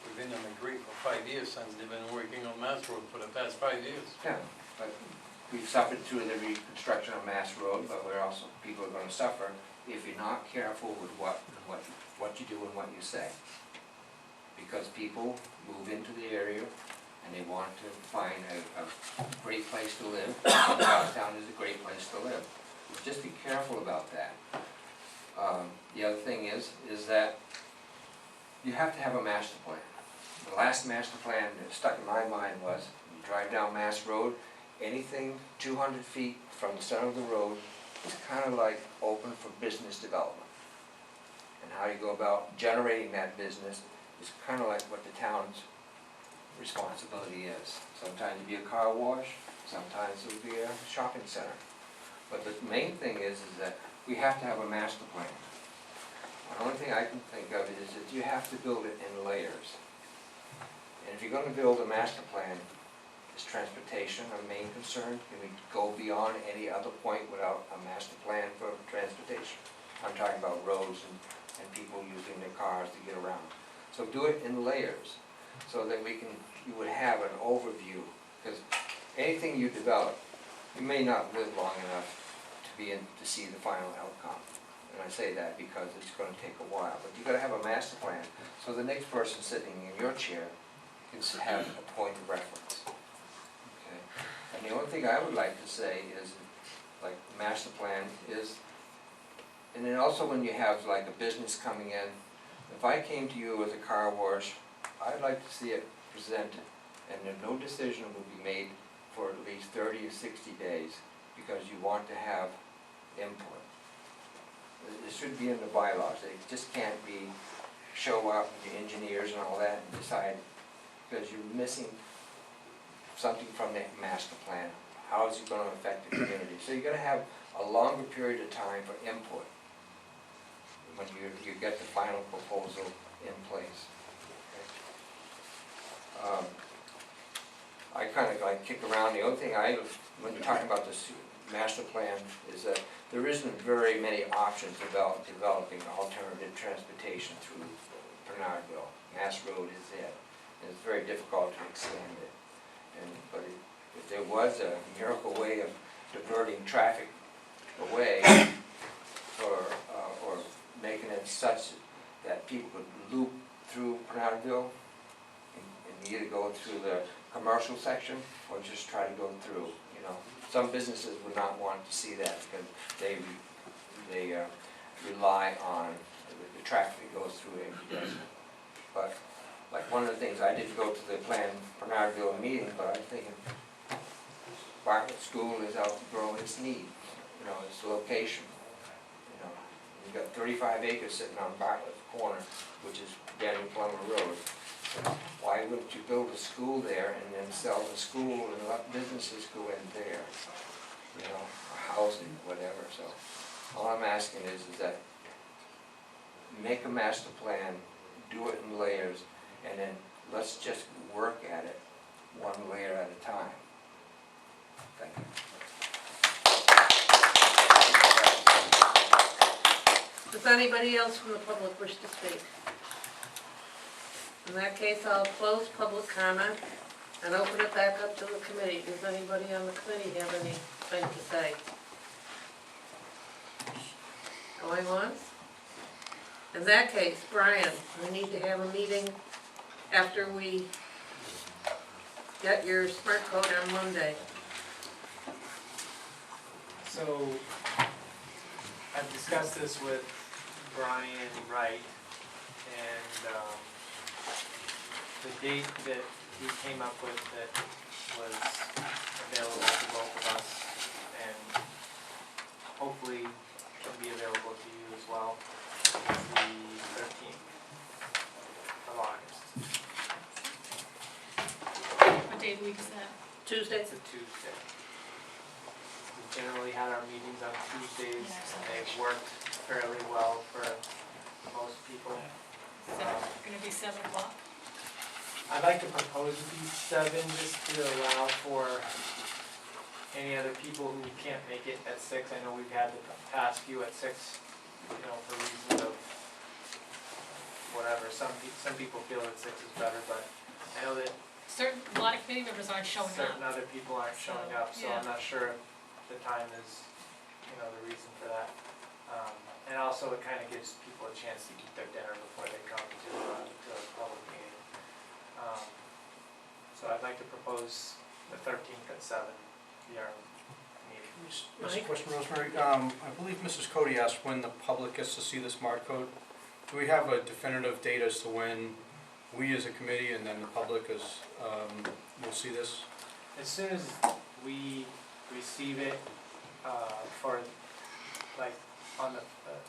We've been on the grid for 5 years since they've been working on Mass Road for the past 5 years. Yeah, but we've suffered through the reconstruction of Mass Road, but we're also, people are gonna suffer if you're not careful with what you do and what you say. Because people move into the area and they want to find a great place to live. Goffstown is a great place to live. Just be careful about that. The other thing is that you have to have a master plan. The last master plan that stuck in my mind was, you drive down Mass Road, anything 200 feet from the center of the road is kind of like open for business development. And how you go about generating that business is kind of like what the town's responsibility is. Sometimes it'll be a car wash, sometimes it'll be a shopping center. But the main thing is that we have to have a master plan. The only thing I can think of is that you have to build it in layers. And if you're going to build a master plan, is transportation our main concern? Can we go beyond any other point without a master plan for transportation? I'm talking about roads and people using their cars to get around. So do it in layers so that you would have an overview. Because anything you develop, you may not live long enough to see the final outcome. And I say that because it's going to take a while. But you've got to have a master plan so the next person sitting in your chair can have a point of reference. Okay? And the only thing I would like to say is, like, master plan is, and then also when you have like a business coming in, if I came to you with a car wash, I'd like to see it presented, and then no decision will be made for at least 30 or 60 days because you want to have input. It should be in the bylaws. They just can't be show up with the engineers and all that and decide, because you're missing something from the master plan. How is it going to affect the community? So you're going to have a longer period of time for input when you get the final proposal in place. Okay. I kind of like kick around. The only thing when you're talking about this master plan is that there isn't very many options about developing alternative transportation through Pinardville. Mass Road is it. And it's very difficult to expand it. But if there was a miracle way of diverting traffic away or making it such that people could loop through Pinardville and either go through the commercial section or just try to go through, you know. Some businesses would not want to see that because they rely on the traffic that goes through every day. But like one of the things, I didn't go to the planned Pinardville meeting, but I'm thinking Bartlett School is outgrowing its need, you know, its location. You know, you've got 35 acres sitting on Bartlett Corner, which is Danny Plummer Road. Why wouldn't you build a school there and then sell the school and let businesses go in there? You know, or housing, whatever. So all I'm asking is that make a master plan, do it in layers, and then let's just work at it one layer at a time. Thank you. Does anybody else from the public wish to speak? In that case, I'll close public comment and open it back up to the committee. Does anybody on the committee have anything to say? Going once? In that case, Brian, we need to have a meeting after we get your smart code on Monday. So, I've discussed this with Brian Wright, and the date that he came up with that was available to both of us, and hopefully can be available to you as well, is the 13th of August. What day of the week is that? Tuesday? It's a Tuesday. We've generally had our meetings on Tuesdays, and they've worked fairly well for most people. Is that gonna be 7 o'clock? I'd like to propose it be 7, just to allow for any other people who can't make it at 6. I know we've had the past few at 6, you know, for reasons of whatever. Some people feel that 6 is better, but I know that A lot of committee members aren't showing certain up. other people aren't showing up, so I'm not sure if the time is, you know, the reason for that. And also it kind of gives people a chance to eat their dinner before they come to a public meeting. So I'd like to propose the 13th at 7, be our meeting. Just a question, Rosemary. I believe Mrs. Cody asked when the public gets to see the smart code. Do we have a definitive date as to when we as a committee and then the public will see this? As soon as we receive it, for, like, on the,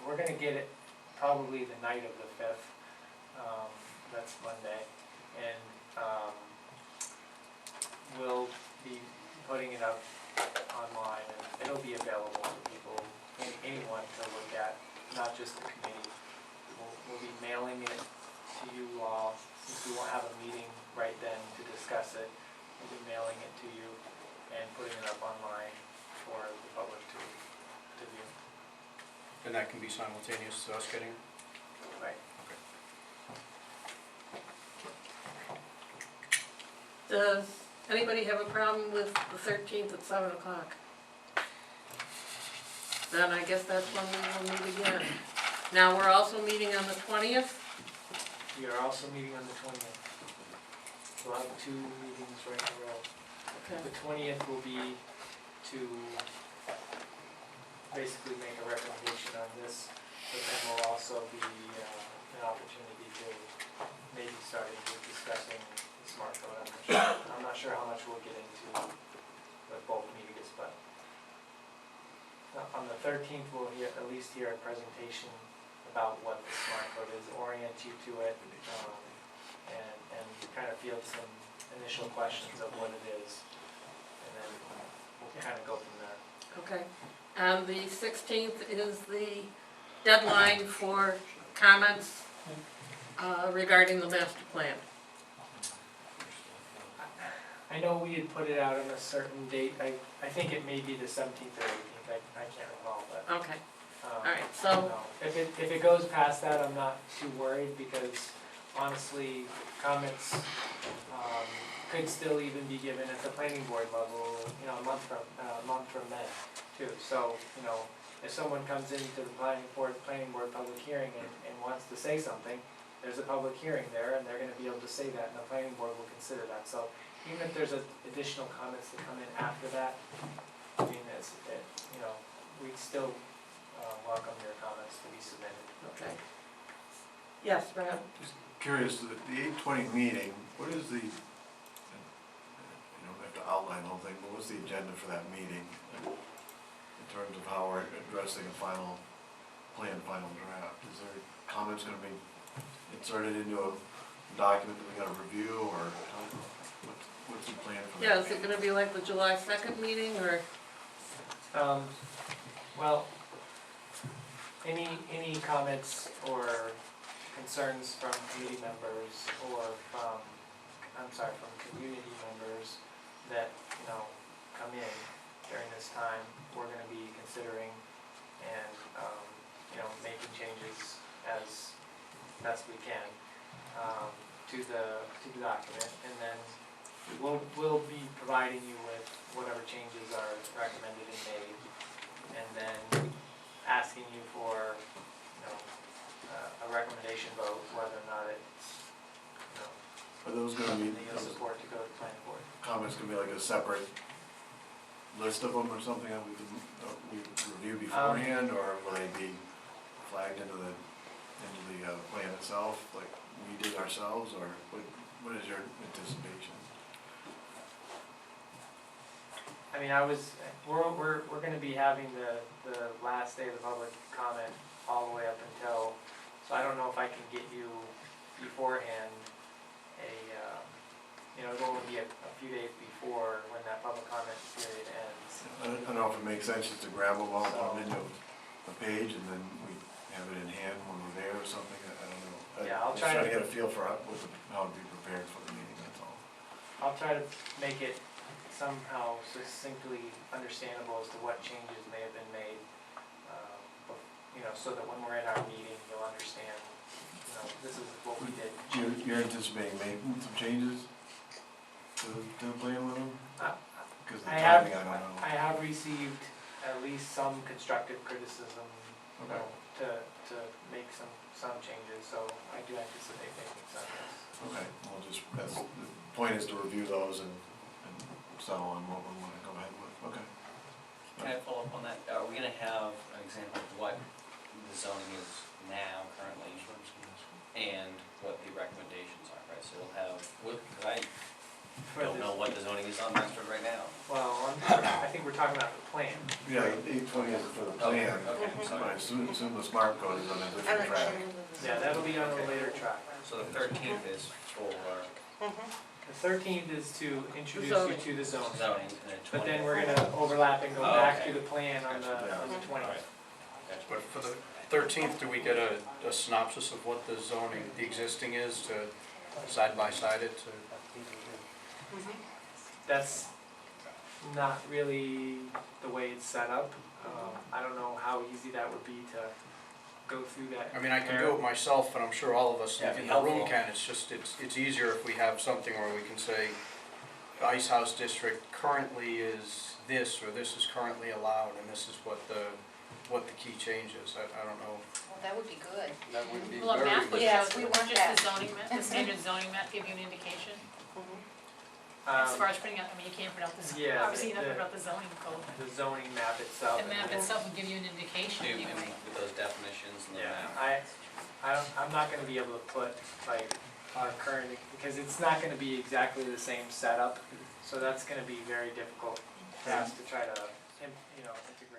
we're gonna get it probably the night of the 5th, that's Monday, and, we'll be putting it up online, and it'll be available for people, anyone to look at, not just the committee. We'll be mailing it to you all, since we won't have a meeting right then to discuss it. We'll be mailing it to you and putting it up online for the public to view. And that can be simultaneous to us getting it? Right. Does anybody have a problem with the 13th at 7 o'clock? Then I guess that's when we will meet again. Now, we're also meeting on the 20th. We are also meeting on the 20th. We'll have 2 meetings right in a row. Okay. The 20th will be to basically make a recommendation on this, but then will also be an opportunity to maybe start discussing the smart code. I'm not sure how much we'll get into with both meetings, but on the 13th we'll at least hear a presentation about what the smart code is, orient you to it, and kind of field some initial questions of what it is, and then we'll kind of go from there. Okay. And the 16th is the deadline for comments regarding the master plan. I know we had put it out on a certain date. I think it may be the 17th or 18th. I can't recall, but. Okay. All right, so. No. If it goes past that, I'm not too worried, because honestly, comments could still even be given at the planning board level, you know, a month from then too. So, you know, if someone comes into the planning board public hearing and wants to say something, there's a public hearing there, and they're gonna be able to say that, and the planning board will consider that. So even if there's additional comments that come in after that, I mean, we'd still welcome your comments to be submitted. Okay. Yes, Brad? Just curious, the 8:20 meeting, what is the, you don't have to outline the whole thing, but what's the agenda for that meeting? In terms of how we're addressing a final plan, final draft, is there comments gonna be inserted into a document that we gotta review, or what's the plan for that? Yeah, is it gonna be like the July 2nd meeting, or? Well, any comments or concerns from committee members or from community members that, come in during this time, we're gonna be considering and, making changes as best we can, to the document, and then we'll be providing you with whatever changes are recommended and made, and then asking you for, a recommendation vote, whether or not it's, Are those gonna be, something you'll support to go to the planning board. comments gonna be like a separate list of them or something that we can, we review beforehand, or will they be flagged into the plan itself, like we did ourselves, or what is your anticipation? I mean, we're gonna be having the last day of the public comment all the way up until, so I don't know if I can get you beforehand it'll only be a few days before when that public comment period ends. I don't know if it makes sense just to grab them all, put them into a page, and then we have it in hand when we're there or something, I don't know. Yeah, I'll Just try trying to- to get a feel for how to be prepared for the meeting, that's all. I'll try to make it somehow succinctly understandable as to what changes may have been made, so that when we're in our meeting, you'll understand, this is what we did. You're anticipating making some changes to the plan with them? Because the timing, I don't know. I have received at least some constructive criticism, Okay. to make some changes, so I do anticipate making some, yes. Okay, well, the point is to review those and settle on what we want to go ahead with, okay. Can I follow up on that? Are we gonna have an example of what the zoning is now currently and what the recommendations are, right? So we'll have, because I don't know what the zoning is on Master right now. Well, I think we're talking about the plan. Yeah, 8:20 is for the plan, Okay, I'm sorry. but I assume the smart code is on a different track. Yeah, that'll be on a later track. So the 13th is for The 13th is to introduce you Zoning. to the zone. zoning, and then 20th. But then we're gonna overlap and go Oh, back okay. to the plan on the Gotcha. 20th. Gotcha. But for the 13th, do we get a synopsis of what the zoning, the existing is, to side by side it? That's not really the way it's set up. I don't know how easy that would be to go through that. I mean, I can do it myself, and I'm sure all of us Yeah, it'd in be the room helpful. can. It's just, it's easier if we have something where we can say, the Ice House District currently is this, or this is currently allowed, and this is what the key change is. I don't know. Well, that would be good. That would be Well, a very map would good. Yes, show, we would want just that. the zoning map, the standard zoning map give you an indication? Um, As far as putting out, I mean, you can't put out the, Yeah, obviously you have to the- put out the zoning code. The zoning map itself. The map itself would give you an indication Do anyway. with those definitions and the Yeah, map. I'm not gonna be able to put like our current, because it's not gonna be exactly the same setup, so that's gonna be very difficult for us to try to, integrate